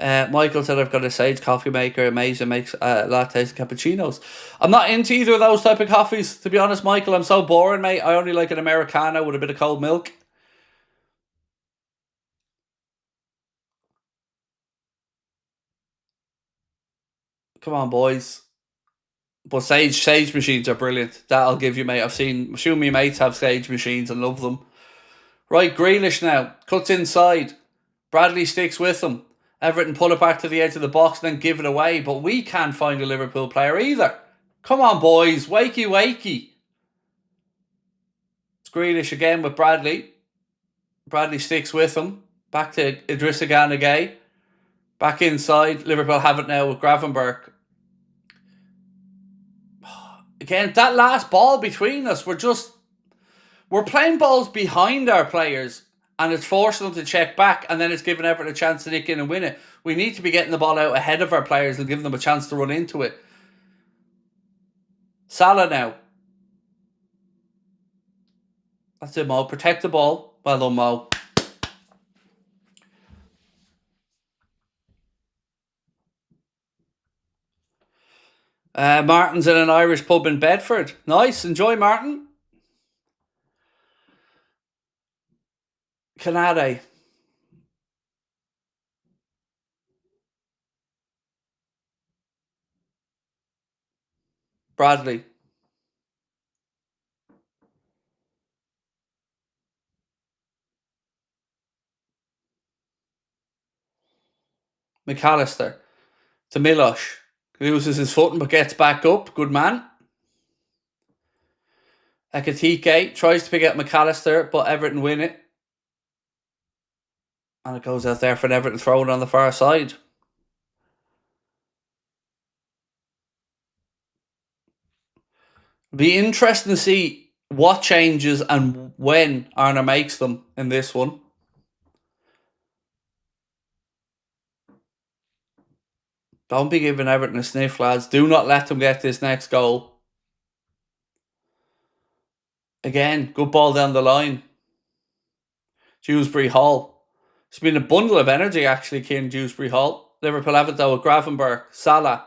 Michael said, I've got a Sage coffee maker. Amazing, makes lattes and cappuccinos. I'm not into either of those type of coffees, to be honest, Michael. I'm so boring, mate. I only like an Americano with a bit of cold milk. Come on, boys. But Sage machines are brilliant. That I'll give you, mate. I'm sure my mates have Sage machines and love them. Right, Grealish now. Cuts inside. Bradley sticks with him. Everton pull it back to the edge of the box and then give it away. But we can't find a Liverpool player either. Come on, boys. Wakey, wakey. It's Grealish again with Bradley. Bradley sticks with him. Back to Idrissa Gana Gueye. Back inside. Liverpool have it now with Gravenberch. Again, that last ball between us, we're playing balls behind our players and it's forcing them to check back and then it's giving Everton a chance to nick in and win it. We need to be getting the ball out ahead of our players and giving them a chance to run into it. Salah now. That's it, Mo. Protect the ball. Well done, Mo. Martin's in an Irish pub in Bedford. Nice. Enjoy, Martin. Kanade. Bradley. McAllister. To Milosh. Loses his footing but gets back up. Good man. Ekitike tries to pick up McAllister, but Everton win it. And it goes out there for an Everton throw on the far side. Be interesting to see what changes and when Arna makes them in this one. Don't be giving Everton a sniff, lads. Do not let them get this next goal. Again, good ball down the line. Dewsbury Hall. It's been a bundle of energy, actually, King Dewsbury Hall. Liverpool have it, though, with Gravenberch. Salah.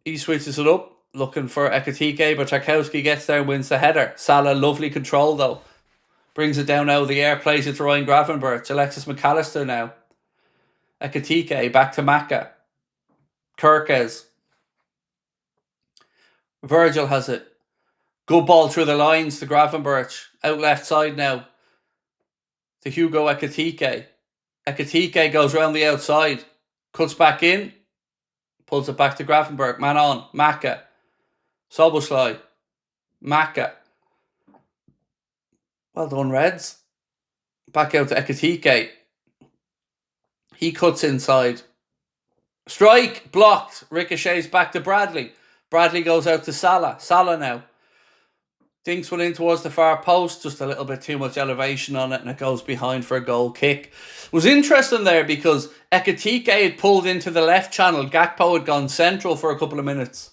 He switches it up. looking for Ekatike, but Tarkowski gets there and wins the header. Salah, lovely control though. Brings it down out of the air, plays it to Ryan Gravenberch. Alexis McAllister now. Ekatike, back to Maka. Kirkes. Virgil has it. Good ball through the lines to Gravenberch. Out left side now to Hugo Ekatike. Ekatike goes round the outside. Cuts back in. Pulls it back to Gravenberch. Man on. Maka. Soboslai. Maka. Well done, Reds. Back out to Ekatike. He cuts inside. Strike. Blocked. Ricochets back to Bradley. Bradley goes out to Salah. Salah now. Dinks one in towards the far post. Just a little bit too much elevation on it, and it goes behind for a goal kick. It was interesting there because Ekatike had pulled into the left channel. Gakpo had gone central for a couple of minutes.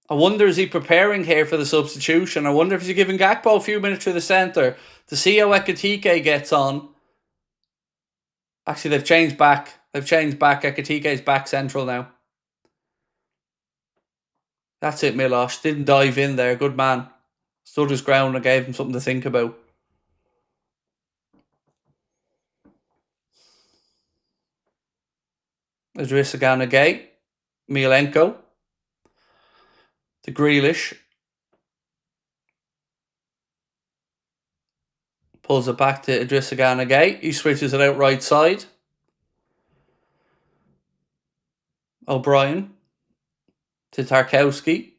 I wonder, is he preparing here for the substitution? I wonder if he's giving Gakpo a few minutes through the centre to see how Ekatike gets on. Actually, they've changed back. Ekatike's back central now. That's it, Milosh. Didn't dive in there. Good man. Stood his ground and gave him something to think about. Idrissa Gana Gueye. Milenko. To Grealish. Pulls it back to Idrissa Gana Gueye. He switches it out right side. O'Brien. To Tarkowski.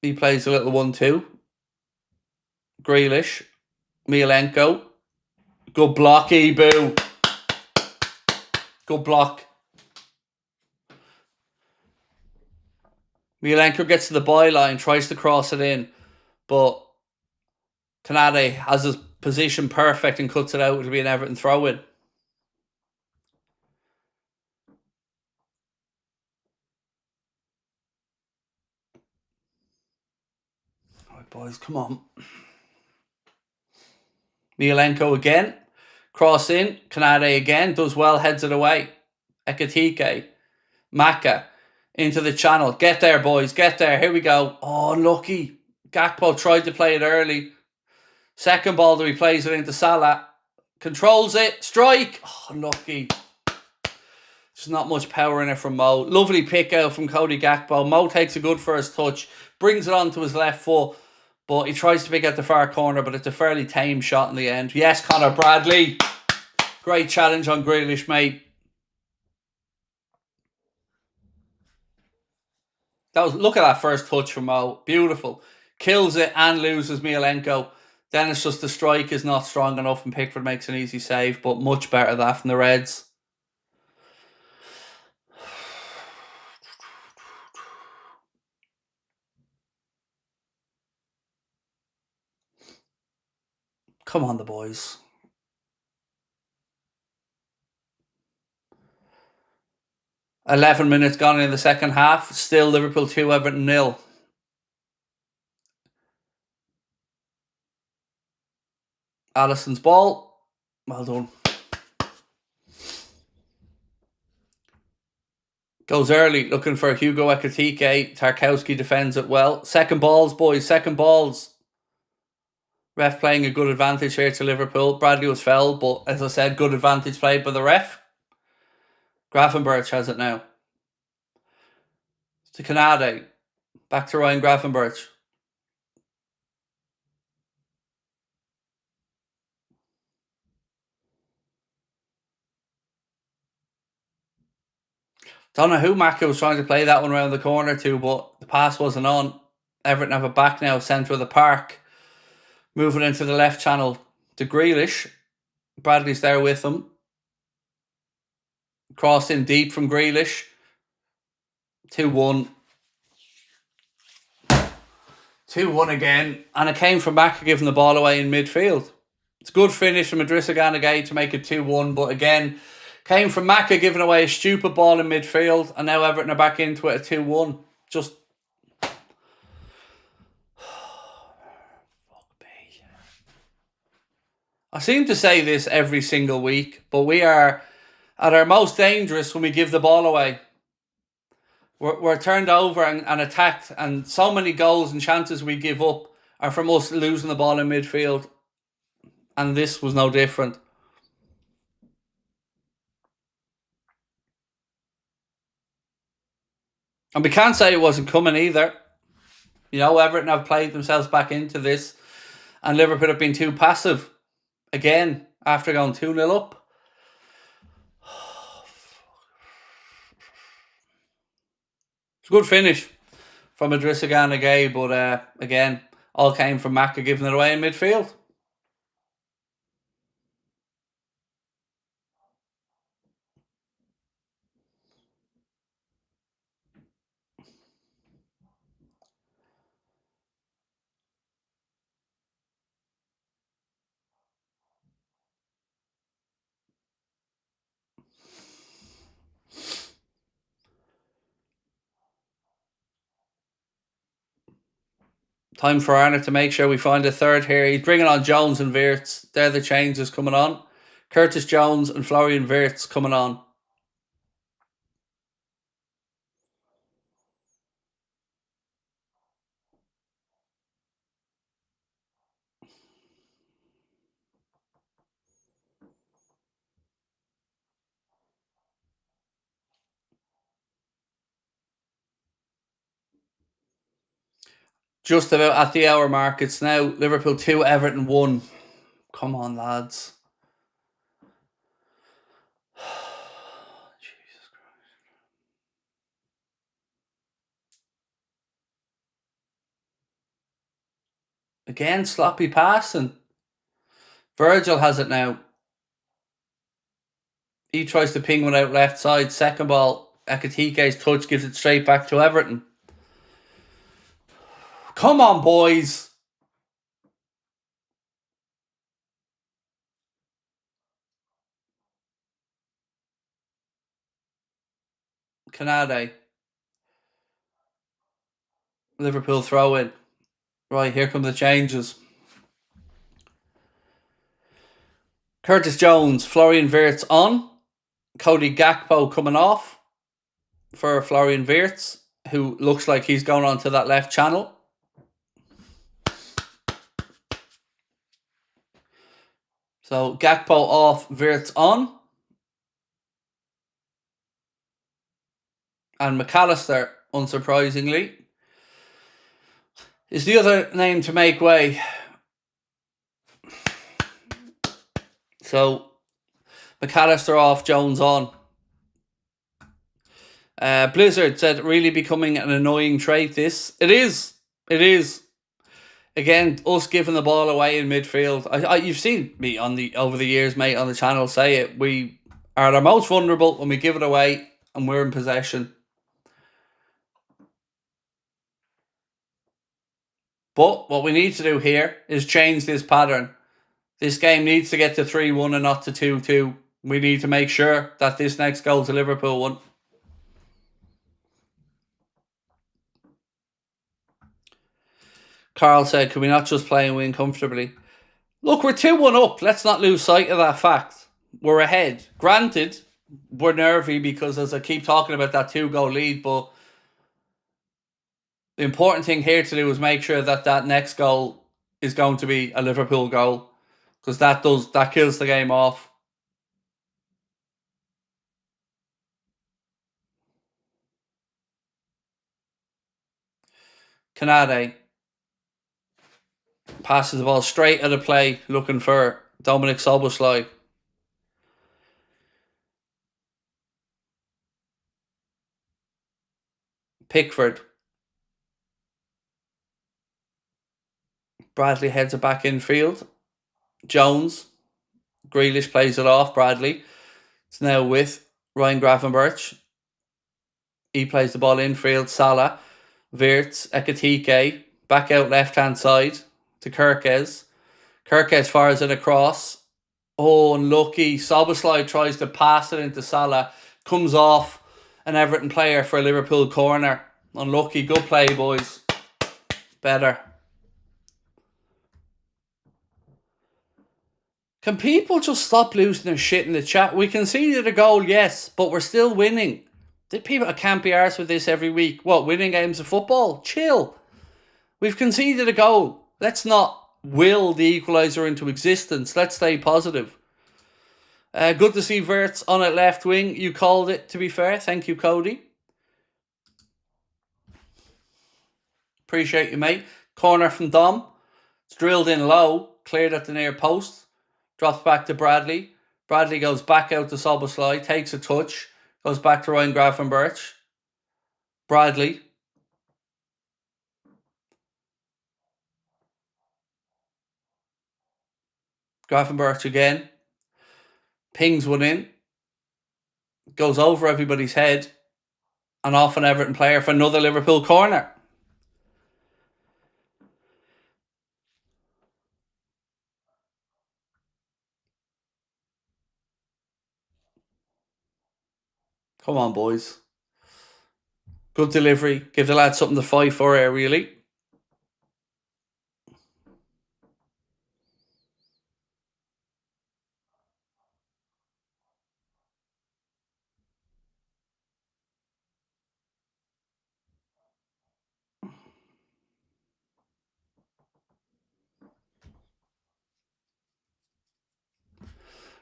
He plays a little 1-2. Grealish. Milenko. Good block, Ebu. Good block. Milenko gets to the byline, tries to cross it in, but Canade has his position perfect and cuts it out. It'll be an Everton throw-in. All right, boys, come on. Milenko again. Cross in. Canade again. Does well, heads it away. Ekatike. Maka. Into the channel. Get there, boys. Get there. Here we go. Oh, lucky. Gakpo tried to play it early. Second ball that he plays it into Salah. Controls it. Strike. Oh, lucky. There's not much power in it from Mo. Lovely pick out from Cody Gakpo. Mo takes a good first touch. Brings it onto his left foot. But he tries to pick out the far corner. But it's a fairly tame shot in the end. Yes, Connor Bradley. Great challenge on Grealish, mate. Look at that first touch from Mo. Beautiful. Kills it and loses Milenko. Then it's just the strike is not strong enough and Pickford makes an easy save. But much better that from the Reds. Come on, the boys. $11 minutes gone in the second half. Still Liverpool 2, Everton 0. Alisson's ball. Well done. Goes early, looking for Hugo Ekatike. Tarkowski defends it well. Second balls, boys. Second balls. Ref playing a good advantage here to Liverpool. Bradley was fouled, but as I said, good advantage played by the ref. Gravenberch has it now. To Canade. Back to Ryan Gravenberch. Don't know who Maka was trying to play that one around the corner to, but the pass wasn't on. Everton have it back now, centre of the park. Moving into the left channel to Grealish. Bradley's there with him. Cross in deep from Grealish. 2-1. 2-1 again. And it came from Maka giving the ball away in midfield. It's a good finish from Idrissa Gana Gueye to make it 2-1. But again, came from Maka giving away a stupid ball in midfield. And now Everton are back into it at 2-1. Just... fuck me. I seem to say this every single week, but we are at our most dangerous when we give the ball away. We're turned over and attacked, and so many goals and chances we give up are from us losing the ball in midfield. And this was no different. And we can't say it wasn't coming either. You know, Everton have played themselves back into this, and Liverpool have been too passive again after going 2-0 up. It's a good finish from Idrissa Gana Gueye, but again, all came from Maka giving it away in midfield. Time for Arnott to make sure we find a third here. He's bringing on Jones and Wirtz. They're the changes coming on. Curtis Jones and Florian Wirtz coming on. Just about at the hour mark. It's now Liverpool 2, Everton 1. Come on, lads. Jesus Christ. Again, sloppy passing. Virgil has it now. He tries to ping one out left side. Second ball, Ekitike's touch gives it straight back to Everton. Come on, boys. Canade. Liverpool throw in. Right, here come the changes. Curtis Jones, Florian Wirtz on. Cody Gakpo coming off for Florian Wirtz, who looks like he's going onto that left channel. So Gakpo off, Wirtz on. And McAllister, unsurprisingly, is the other name to make way. So McAllister off, Jones on. Blizzard said, really becoming an annoying trait, this. It is. It is. Again, us giving the ball away in midfield. You've seen me over the years, mate, on the channel say it. We are the most vulnerable when we give it away and we're in possession. But what we need to do here is change this pattern. This game needs to get to 3-1 and not to 2-2. We need to make sure that this next goal is a Liverpool one. Carl said, can we not just play and win comfortably? Look, we're 2-1 up. Let's not lose sight of that fact. We're ahead. Granted, we're nervy because, as I keep talking about, that 2-goal lead, but the important thing here to do is make sure that that next goal is going to be a Liverpool goal, because that kills the game off. Canade passes the ball straight out of play, looking for Dominic Szoboszlai. Pickford. Bradley heads it back infield. Jones. Grealish plays it off. Bradley. It's now with Ryan Gravenberch. He plays the ball infield. Salah. Wirtz. Ekitike. Back out left-hand side to Kirkes. Kirkes fires it across. Oh, unlucky. Szoboszlai tries to pass it into Salah. Comes off an Everton player for a Liverpool corner. Unlucky. Good play, boys. Better. Can people just stop losing their shit in the chat? We conceded a goal, yes, but we're still winning. The people can't be arsed with this every week. What, winning games of football? Chill. We've conceded a goal. Let's not will the equaliser into existence. Let's stay positive. Good to see Verts on at left wing. You called it, to be fair. Thank you, Cody. Appreciate you, mate. Corner from Dom. It's drilled in low. Cleared at the near post. Drops back to Bradley. Bradley goes back out to Szoboszlai. Takes a touch. Goes back to Ryan Gravenberch. Bradley. Gravenberch again. Pings one in. Goes over everybody's head. And off an Everton player for another Liverpool corner. Come on, boys. Good delivery. Give the lads something to fight for here, really.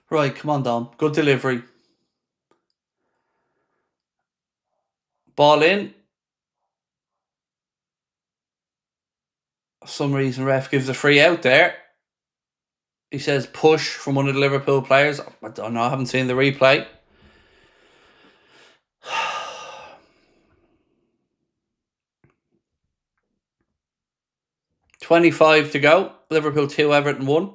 Right, come on, Dom. Good delivery. Ball in. For some reason, ref gives a free out there. He says push from one of the Liverpool players. I don't know. I haven't seen the replay. .25 to go. Liverpool 2, Everton 1.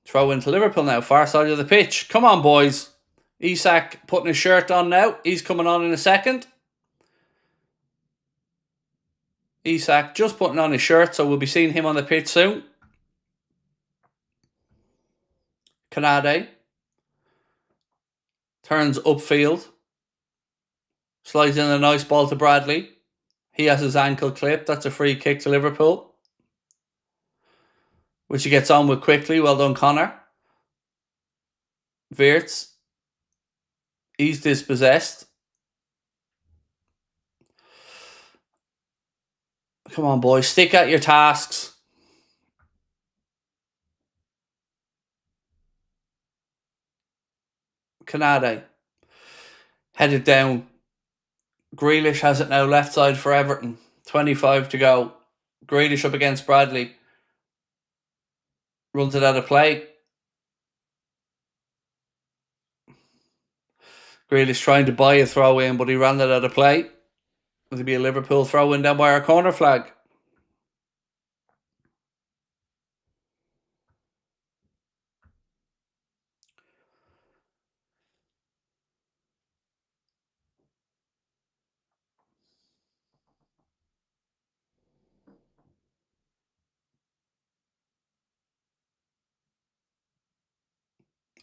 Throw into Liverpool now. Far side of the pitch. Come on, boys. Isak putting his shirt on now. He's coming on in a second. Isak just putting on his shirt, so we'll be seeing him on the pitch soon. Kanade turns upfield. Slides in a nice ball to Bradley. He has his ankle clipped. That's a free kick to Liverpool, which he gets on with quickly. Well done, Connor. Wirtz. He's dispossessed. Come on, boys. Stick at your tasks. Kanade. Headed down. Grealish has it now left side for Everton. 25 to go. Grealish up against Bradley. Runs it out of play. Grealish trying to buy a throw in, but he ran it out of play. It'll be a Liverpool throw in down by our corner flag.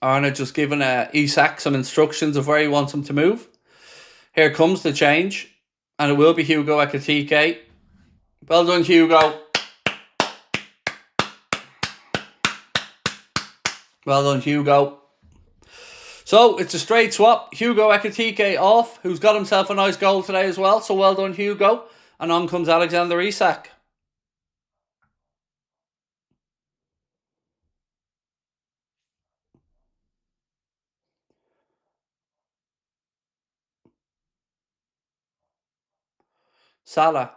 Arna just given Isak some instructions of where he wants him to move. Here comes the change. And it will be Hugo Ekitike. Well done, Hugo. Well done, Hugo. So, it's a straight swap. Hugo Ekitike off, who's got himself a nice goal today as well. So, well done, Hugo. And on comes Alexander Isak. Salah.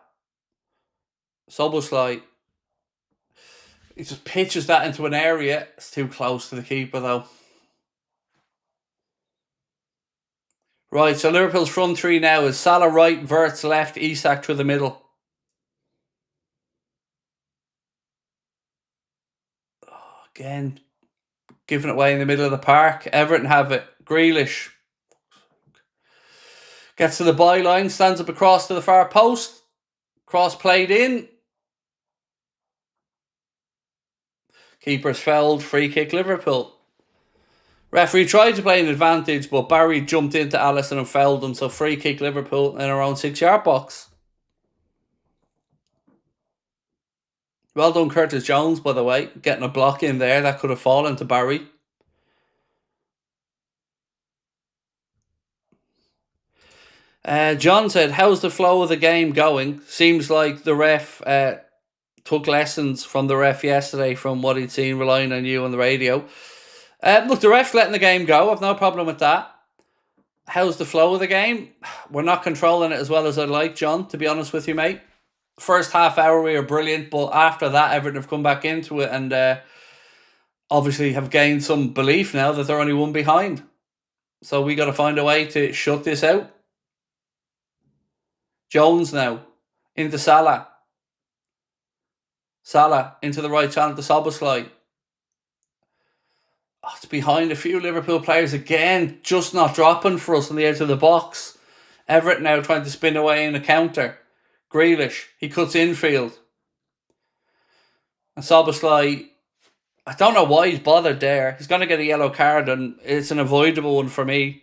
Szoboszlai. He just pitches that into an area. It's too close to the keeper, though. Right, so Liverpool's front three now is Salah right, Wirtz left, Isak through the middle. Oh, again, giving it away in the middle of the park. Everton have it. Grealish gets to the byline, stands up across to the far post. Cross played in. Keeper's fouled, free kick Liverpool. Referee tried to play an advantage, but Barry jumped into Alisson and fouled him, so free kick Liverpool in our own 6-yard box. Well done, Curtis Jones, by the way, getting a block in there that could have fallen to Barry. John said, how's the flow of the game going? Seems like the ref took lessons from the ref yesterday from what he'd seen relying on you on the radio. Look, the ref's letting the game go. I've no problem with that. How's the flow of the game? We're not controlling it as well as I'd like, John, to be honest with you, mate. First half hour we were brilliant, but after that Everton have come back into it and obviously have gained some belief now that they're only one behind. So we got to find a way to shut this out. Jones now into Salah. Salah into the right channel to Szoboszlai. Oh, it's behind a few Liverpool players again, just not dropping for us on the edge of the box. Everton now trying to spin away in a counter. Grealish, he cuts infield. And Szoboszlai, I don't know why he's bothered there. He's going to get a yellow card and it's an avoidable one for me.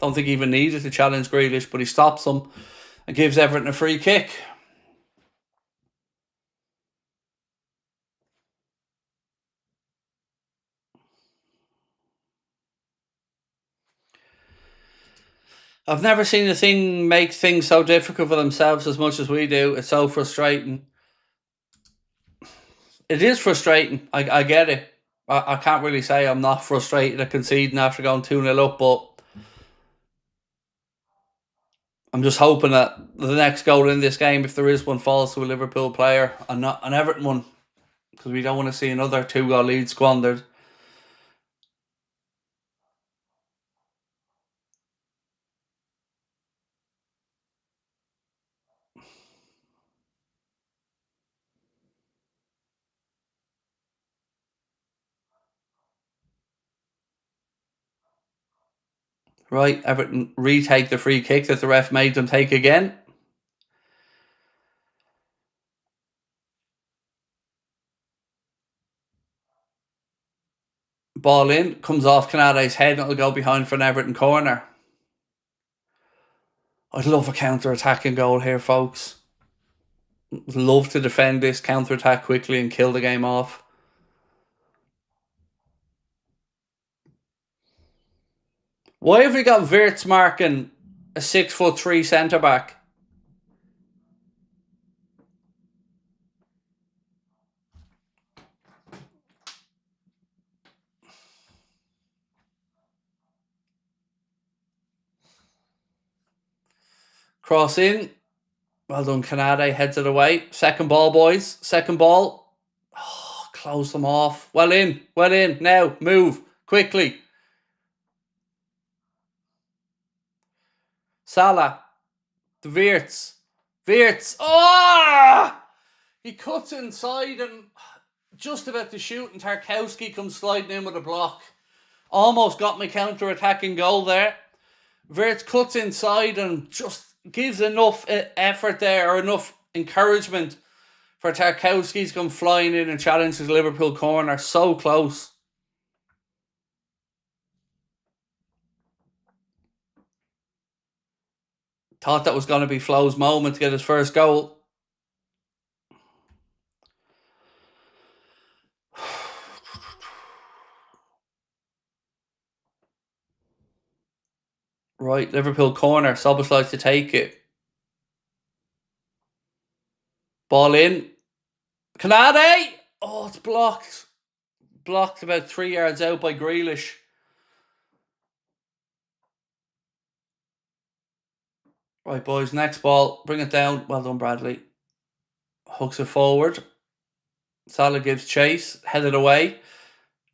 Don't think he even needed to challenge Grealish, but he stops him and gives Everton a free kick. I've never seen a thing make things so difficult for themselves as much as we do. It's so frustrating. It is frustrating. I get it. I can't really say I'm not frustrated at conceding after going 2-0 up, but I'm just hoping that the next goal in this game, if there is one, falls to a Liverpool player and not an Everton one, because we don't want to see another 2-goal lead squandered. Right, Everton retake the free kick that the ref made them take again. Ball in, comes off Canade's head and it'll go behind for an Everton corner. I'd love a counter-attacking goal here, folks. Love to defend this, counter-attack quickly and kill the game off. Why have we got Wirtz marking a 6'3" centre-back? Cross in. Well done, Canade. Heads it away. Second ball, boys. Second ball. Oh, close them off. Well in. Well in. Now, move. Quickly. Salah. The Wirtz. Wirtz. Oh! He cuts inside and just about to shoot and Tarkowski comes sliding in with a block. Almost got my counter-attacking goal there. Wirtz cuts inside and just gives enough effort there, or enough encouragement for Tarkowski to come flying in and challenge his Liverpool corner. So close. Thought that was going to be Flo's moment to get his first goal. Right, Liverpool corner. Szoboszlai to take it. Ball in. Canade! Oh, it's blocked. Blocked about 3 yards out by Grealish. Right, boys, next ball. Bring it down. Well done, Bradley. Hooks it forward. Salah gives chase. Headed away.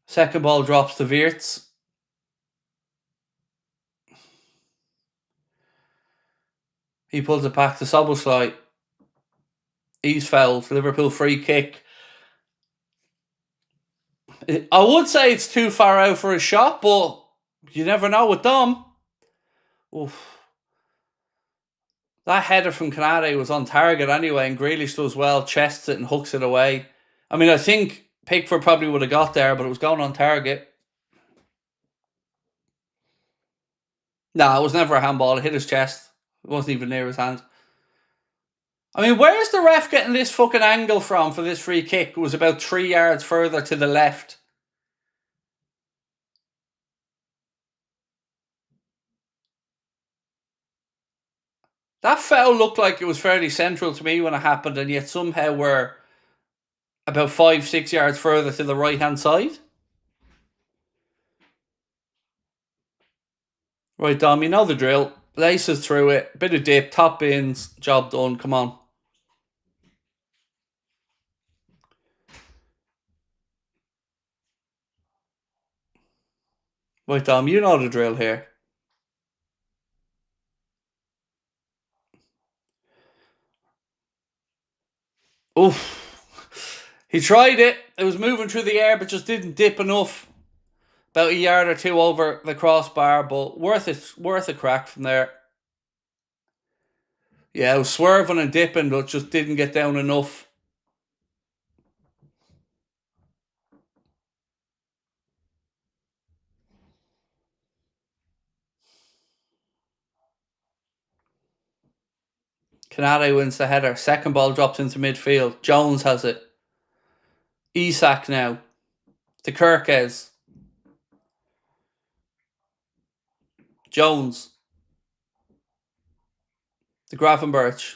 Second ball drops to Wirtz. He pulls it back to Szoboszlai. He's fouled. Liverpool free kick. I would say it's too far out for a shot, but you never know with them. Oof. That header from Canade was on target anyway, and Grealish does well, chests it and hooks it away. I mean, I think Pickford probably would have got there, but it was going on target. Nah, it was never a handball. It hit his chest. It wasn't even near his hand. I mean, where's the ref getting this fucking angle from for this free kick? It was about 3 yards further to the left. That foul looked like it was fairly central to me when it happened, and yet somehow we're about 5-6 yards further to the right-hand side. Right, Dom, you know the drill. Laces through it, bit of dip, top bins, job done, come on. Right, Dom, you know the drill here. Oof. He tried it. It was moving through the air, but just didn't dip enough. About a yard or two over the crossbar, but worth a crack from there. Yeah, it was swerving and dipping, but just didn't get down enough. Canade wins the header. Second ball drops into midfield. Jones has it. Isak now. To Kirkes. Jones. To Gravenberch.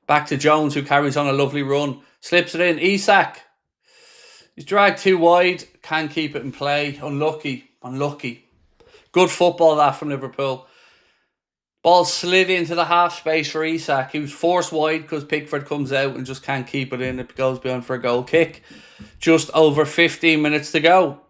Back to Jones, who carries on a lovely run. Slips it in. Isak. He's dragged too wide. Can't keep it in play. Unlucky. Good football that from Liverpool. Ball slid into the half space for Isak. He was forced wide because Pickford comes out and just can't keep it in. It goes beyond for a goal kick. Just over 15 minutes to go.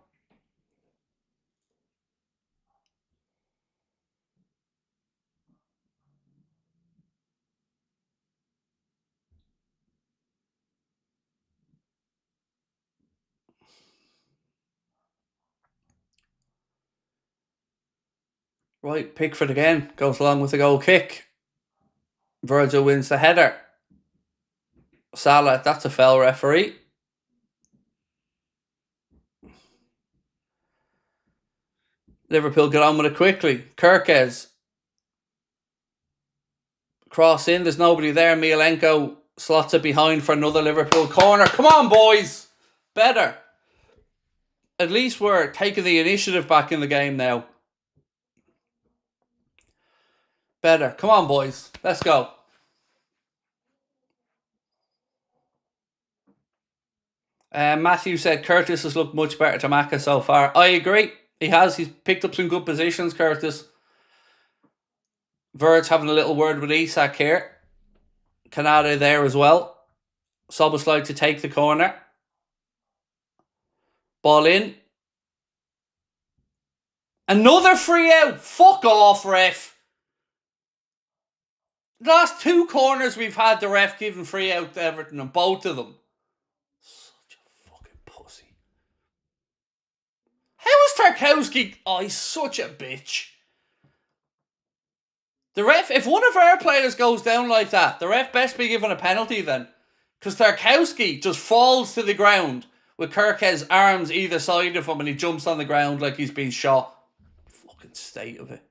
Right, Pickford again. Goes along with the goal kick. Virgil wins the header. Salah, that's a foul, referee. Liverpool get on with it quickly. Kirkes. Cross in, there's nobody there. Mialenko slots it behind for another Liverpool corner. Come on, boys! Better. At least we're taking the initiative back in the game now. Better. Come on, boys. Let's go. Matthew said Curtis has looked much better to Maka so far. I agree. He has. He's picked up some good positions, Curtis. Verge having a little word with Isak here. Canada there as well. Soboslai to take the corner. Ball in. Another free out. Fuck off, ref. The last two corners we've had, the ref giving free out to Everton, and both of them. Such a fucking pussy. How is Tarkowski? Oh, he's such a bitch. The ref, if one of our players goes down like that, the ref best be given a penalty then. Because Tarkowski just falls to the ground with Kirk's arms either side of him and he jumps on the ground like he's been shot. Fucking state of it.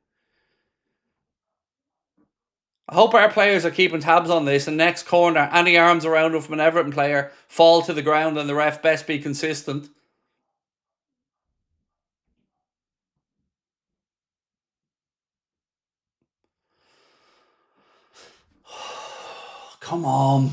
I hope our players are keeping tabs on this, and next corner, any arms around him from an Everton player fall to the ground and the ref best be consistent. Come on.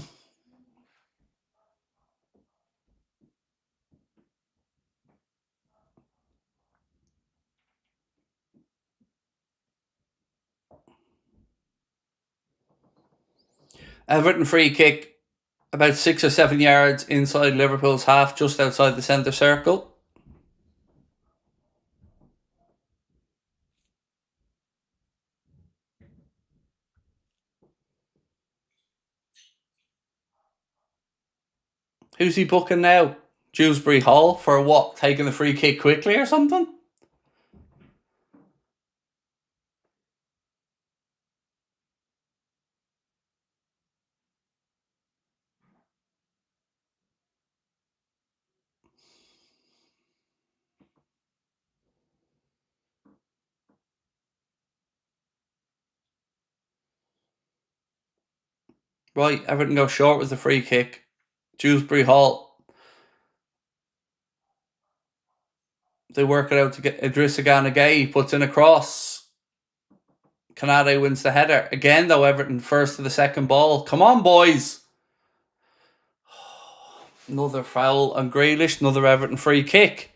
Everton free kick about 6 or 7 yards inside Liverpool's half, just outside the centre circle. Who's he booking now? Dewsbury Hall for what? Taking the free kick quickly or something? Right, Everton go short with the free kick. Dewsbury Hall. They work it out to get Idrissa Gana Gueye. He puts in a cross. Canade wins the header. Again, though, Everton first to the second ball. Come on, boys. Another foul on Grealish. Another Everton free kick.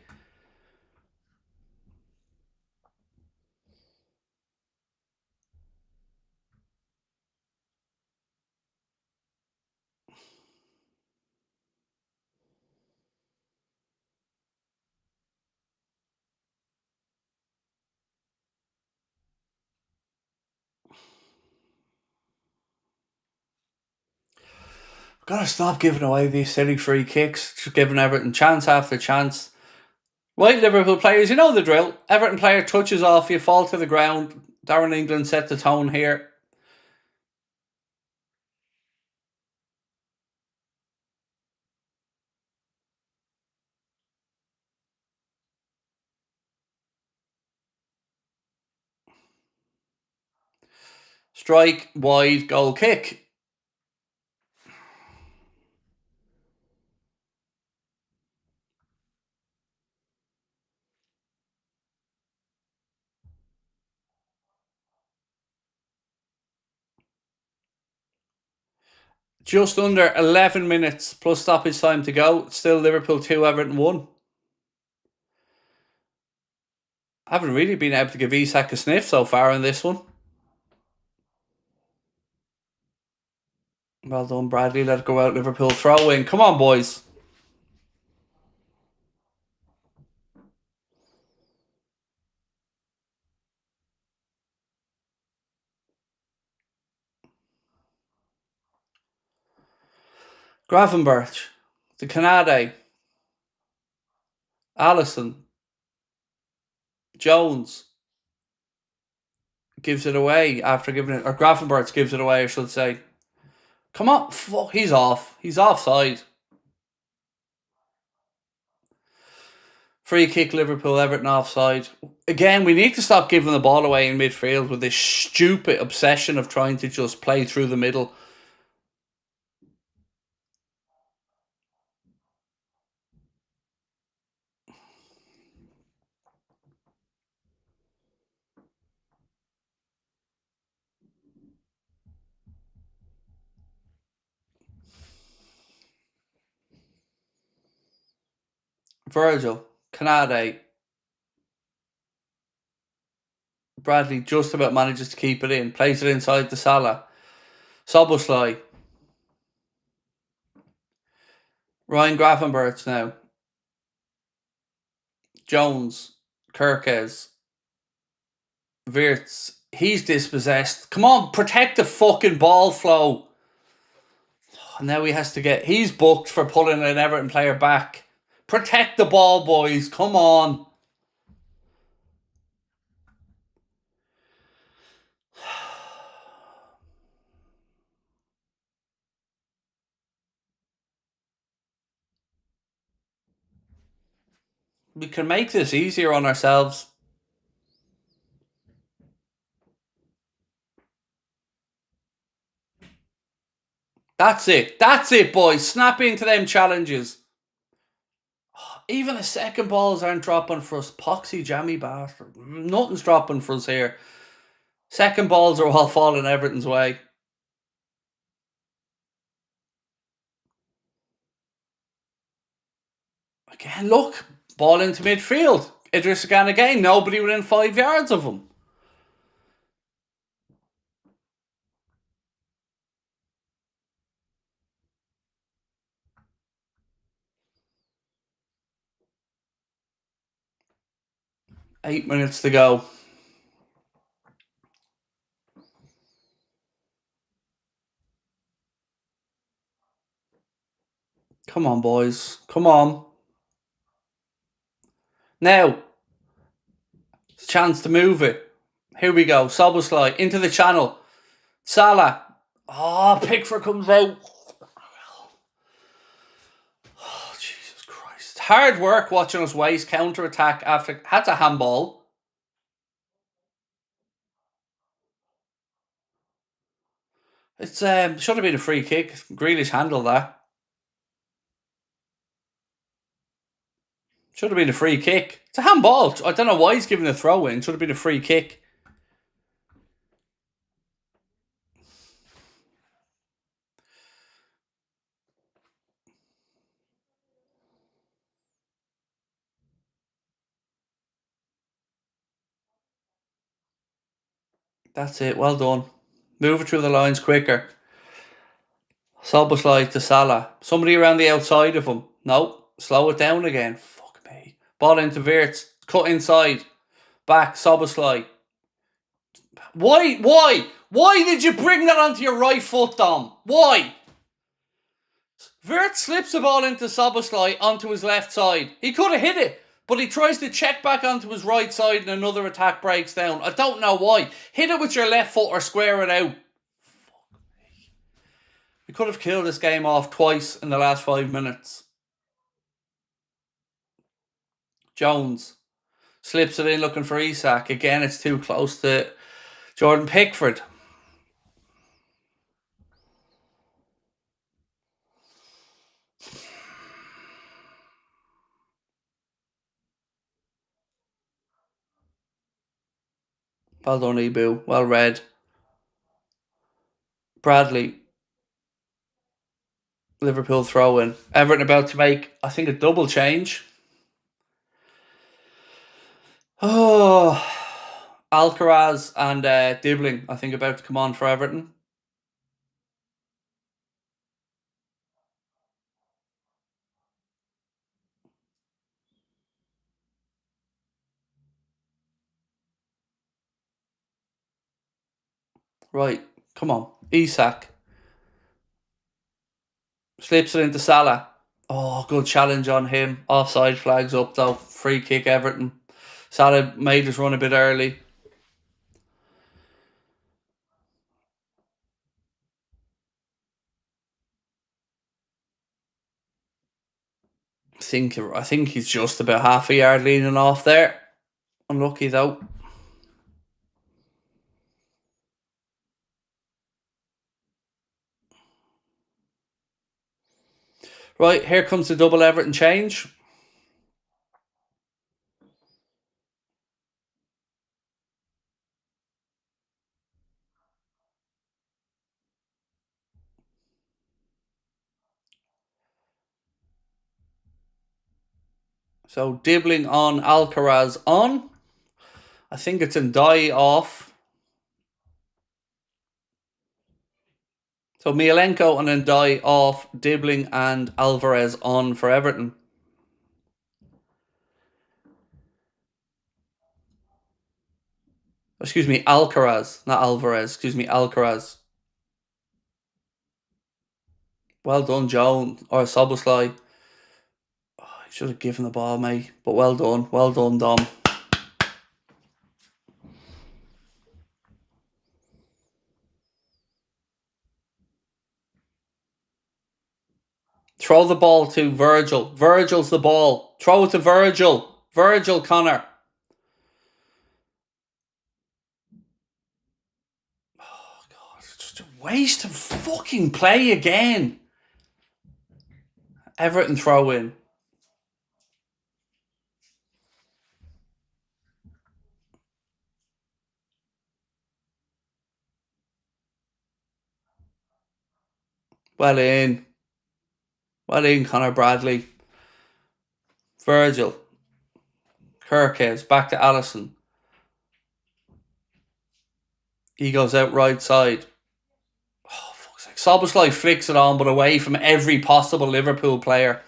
Gotta stop giving away these silly free kicks. Just giving Everton chance after chance. Right, Liverpool players, you know the drill. Everton player touches off you, fall to the ground. Darren England set the tone here. Strike, wide, goal kick. Just under 11 minutes plus stoppage time to go. Still Liverpool 2, Everton 1. I haven't really been able to give Isak a sniff so far in this one. Well done, Bradley. Let it go out. Liverpool throw in. Come on, boys. Gravenberch. The Canade. Allison. Jones. Gives it away after giving it. Or Gravenberch gives it away, I should say. Come on. Fuck, he's off. He's offside. Free kick, Liverpool, Everton offside. Again, we need to stop giving the ball away in midfield with this stupid obsession of trying to just play through the middle. Virgil, Canade. Bradley just about manages to keep it in. Plays it inside the Salah. Soboslai. Ryan Gravenberch now. Jones. Kirkes. Wirtz. He's dispossessed. Come on, protect the fucking ball flow. And now he has to get... He's booked for pulling an Everton player back. Protect the ball, boys. Come on. We can make this easier on ourselves. That's it. That's it, boys. Snap into them challenges. Even the second balls aren't dropping for us. Poxy jammy bastard. Nothing's dropping for us here. Second balls are all falling Everton's way. Again, look. Ball into midfield. Idrissa Gana again. Nobody within 5 yards of him. Eight minutes to go. Come on, boys. Come on. Now. It's a chance to move it. Here we go. Soboslai into the channel. Salah. Oh, Pickford comes out. Oh, Jesus Christ. It's hard work watching us waste counter-attack after... Had a handball. It's should have been a free kick. Grealish handled that. Should have been a free kick. It's a handball. I don't know why he's giving a throw in. Should have been a free kick. That's it. Well done. Move it through the lines quicker. Szoboszlai to Salah. Somebody around the outside of him. No. Slow it down again. Fuck me. Ball into Wirtz. Cut inside. Back. Szoboszlai. Why? Why did you bring that onto your right foot, Dom? Why? Wirtz slips the ball into Szoboszlai onto his left side. He could have hit it, but he tries to check back onto his right side and another attack breaks down. I don't know why. Hit it with your left foot or square it out. We could have killed this game off twice in the last 5 minutes. Jones slips it in looking for Isak. Again, it's too close to Jordan Pickford. Well done, Ibu. Well read. Bradley. Liverpool throw in. Everton about to make, I think, a double change. Oh, Alcaraz and Dibbling, I think, about to come on for Everton. Right, come on. Isak. Slips it into Salah. Oh, good challenge on him. Offside flags up though. Free kick Everton. Salah made us run a bit early. I think he's just about half a yard leaning off there. Unlucky though. Right, here comes the double Everton change. So Dibbling on, Alcaraz on. I think it's Ndiaye off. So Mialenko and Ndiaye off, Dibbling and Alvarez on for Everton. Excuse me, Alcaraz, not Alvarez. Excuse me, Alcaraz. Well done, Jones or Szoboszlai. Oh, he should have given the ball, mate. But well done, Dom. Throw the ball to Virgil. Virgil's the ball. Throw it to Virgil. Virgil, Connor. Oh, God. It's just a waste of fucking play again. Everton throw in. Well in. Well in, Connor Bradley. Virgil. Kirkes. Back to Allison. He goes out right side. Oh, fuck's sake. Szoboszlai flicks it on, but away from every possible Liverpool player.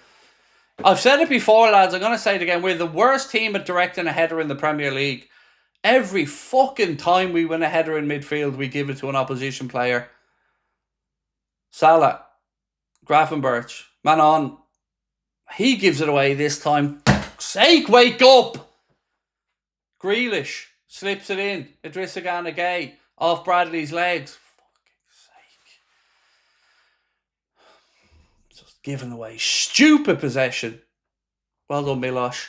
I've said it before, lads. I'm going to say it again. We're the worst team at directing a header in the Premier League. Every fucking time we win a header in midfield, we give it to an opposition player. Salah. Grafenberch. Man on. He gives it away this time. Sake, wake up! Grealish. Slips it in. Idrissa Gana Gueye. Off Bradley's legs. Just giving away stupid possession. Well done, Miloš.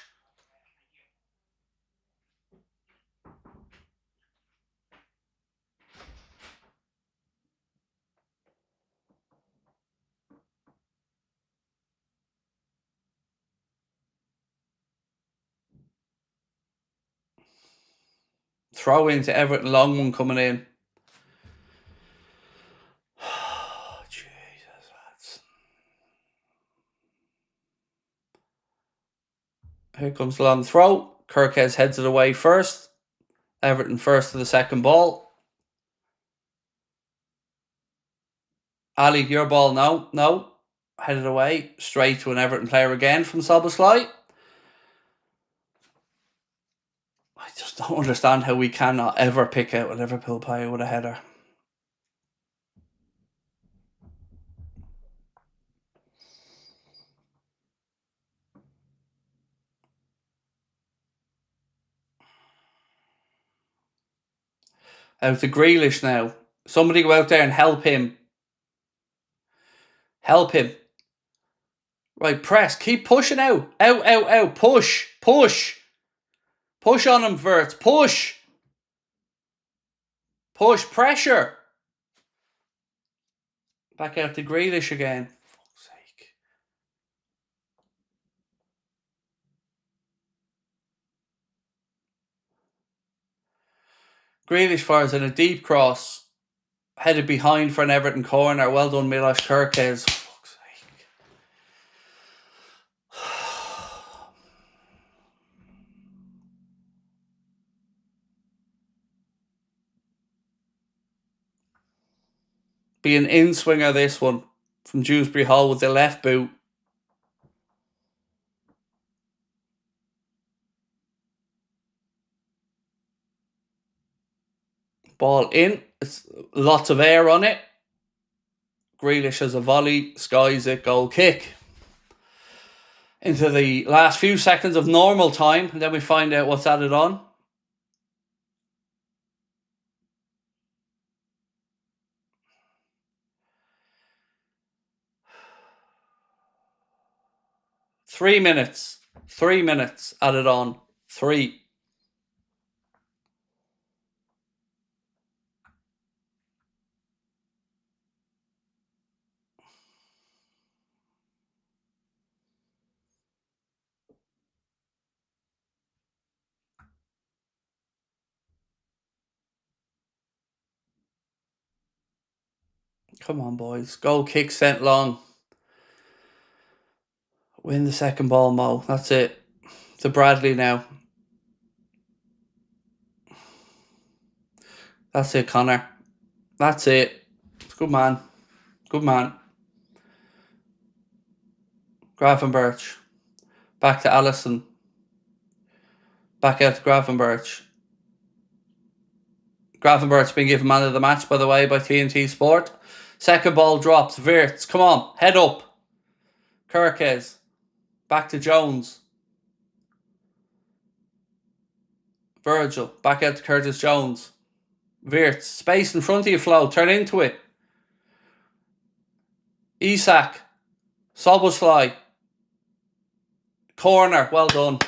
Throw into Everton, long one coming in. Jesus, lads. Here comes the long throw. Kirkes heads it away first. Everton first to the second ball. Ali, your ball. No. Headed away. Straight to an Everton player again from Szoboszlai. I just don't understand how we cannot ever pick out a Liverpool player with a header. Out to Grealish now. Somebody go out there and help him. Help him. Right, press. Keep pushing out. Out. Push. Push on him, Wirtz. Push. Pressure. Back out to Grealish again. For fuck's sake. Grealish fires in a deep cross. Headed behind for an Everton corner. Well done, Milos Kerkez. For fuck's sake. Be an in-swinger, this one. From Dewsbury Hall with the left boot. Ball in. It's lots of air on it. Grealish has a volley. Skies it. Goal kick. Into the last few seconds of normal time. And then we find out what's added on. Three minutes added on. 3. Come on, boys. Goal kick sent long. Win the second ball, Mo. That's it. To Bradley now. That's it, Connor. That's it. Good man. Gravenberch. Back to Allison. Back out to Gravenberch. Gravenberch being given man of the match, by the way, by TNT Sport. Second ball drops. Wirtz. Come on. Head up. Kerkez. Back to Jones. Virgil. Back out to Curtis Jones. Wirtz. Space in front of you, Flo. Turn into it. Isak. Szoboszlai. Corner. Well done.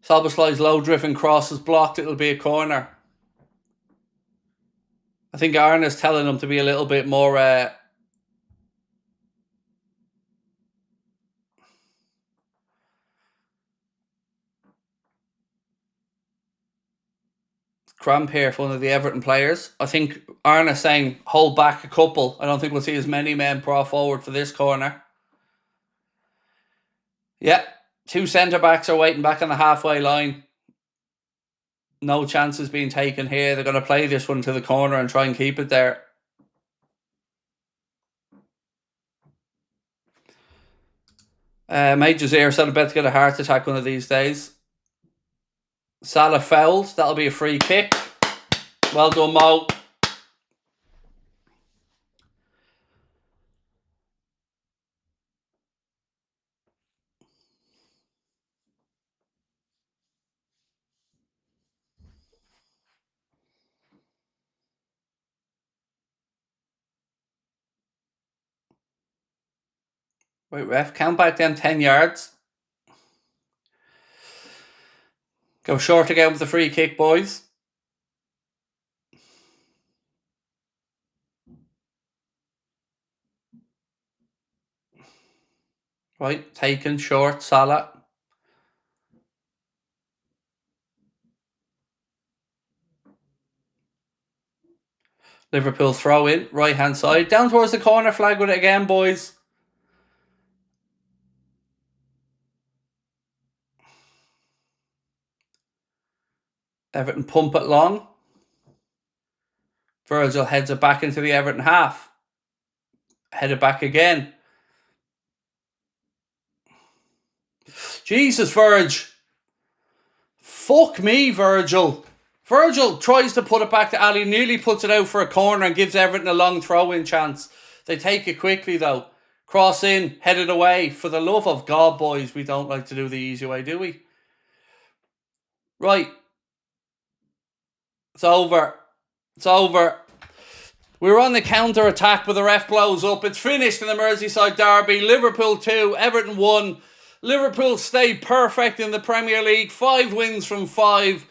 Szoboszlai's low-driven cross is blocked. It'll be a corner. I think Arna's telling him to be a little bit more... cramp here for one of the Everton players. I think Arna's saying hold back a couple. I don't think we'll see as many men brought forward for this corner. Yeah, 2 centre-backs are waiting back on the halfway line. No chances being taken here. They're going to play this one to the corner and try and keep it there. Major Zaire said about to get a heart attack one of these days. Salah fouled. That'll be a free kick. Well done, Mo. Wait, ref, count back them 10 yards. Go short again with the free kick, boys. Right, taken short, Salah. Liverpool throw in, right hand side. Down towards the corner flag with it again, boys. Everton pump it long. Virgil heads it back into the Everton half. Head it back again. Jesus, Virg. Fuck me, Virgil. Virgil tries to put it back to Ali, nearly puts it out for a corner and gives Everton a long throw-in chance. They take it quickly, though. Cross in, headed away. For the love of God, boys, we don't like to do the easy way, do we? Right. It's over. It's over. We're on the counter-attack, but the ref blows up. It's finished in the Merseyside Derby. Liverpool 2, Everton 1. Liverpool stayed perfect in the Premier League. 5 wins from 5.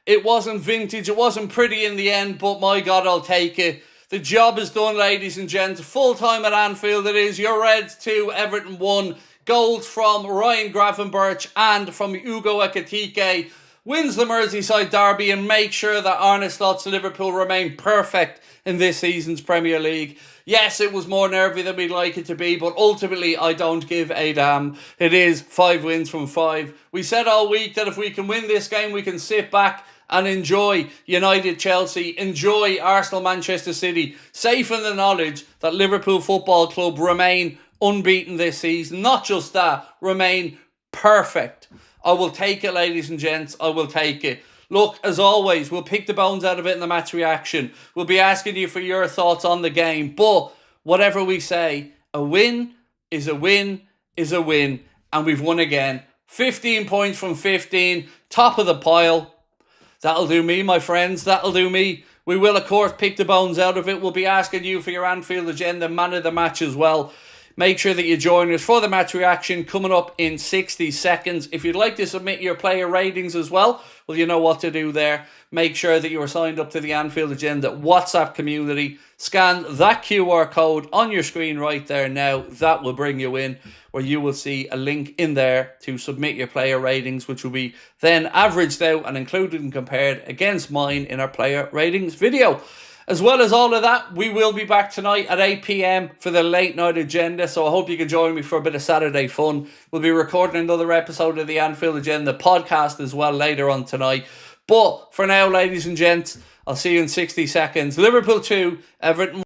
It wasn't vintage. It wasn't pretty in the end, but my God, I'll take it. The job is done, ladies and gents. Full time at Anfield it is. Your Reds 2, Everton 1. Goals from Ryan Gravenberch and from Ugo Ekitike. Wins the Merseyside Derby and make sure that Arne Slot's Liverpool remain perfect in this season's Premier League. Yes, it was more nervy than we'd like it to be, but ultimately I don't give a damn. It is 5 wins from 5. We said all week that if we can win this game, we can sit back and enjoy United, Chelsea, enjoy Arsenal, Manchester City, safe in the knowledge that Liverpool Football Club remain unbeaten this season. Not just that, remain perfect. I will take it, ladies and gents. I will take it. Look, as always, we'll pick the bones out of it in the match reaction. We'll be asking you for your thoughts on the game. But whatever we say, a win is a win is a win. And we've won again. 15 points from 15. Top of the pile. That'll do me, my friends. That'll do me. We will, of course, pick the bones out of it. We'll be asking you for your Anfield Agenda man of the match as well. Make sure that you join us for the match reaction coming up in 60 seconds. If you'd like to submit your player ratings as well, well, you know what to do there. Make sure that you are signed up to the Anfield Agenda WhatsApp community. Scan that QR code on your screen right there now. That will bring you in, where you will see a link in there to submit your player ratings, which will be then averaged out and included and compared against mine in our player ratings video. As well as all of that, we will be back tonight at 8 p.m. for the late night agenda. So I hope you can join me for a bit of Saturday fun. We'll be recording another episode of the Anfield Agenda podcast as well later on tonight. But for now, ladies and gents, I'll see you in 60 seconds. Liverpool 2, Everton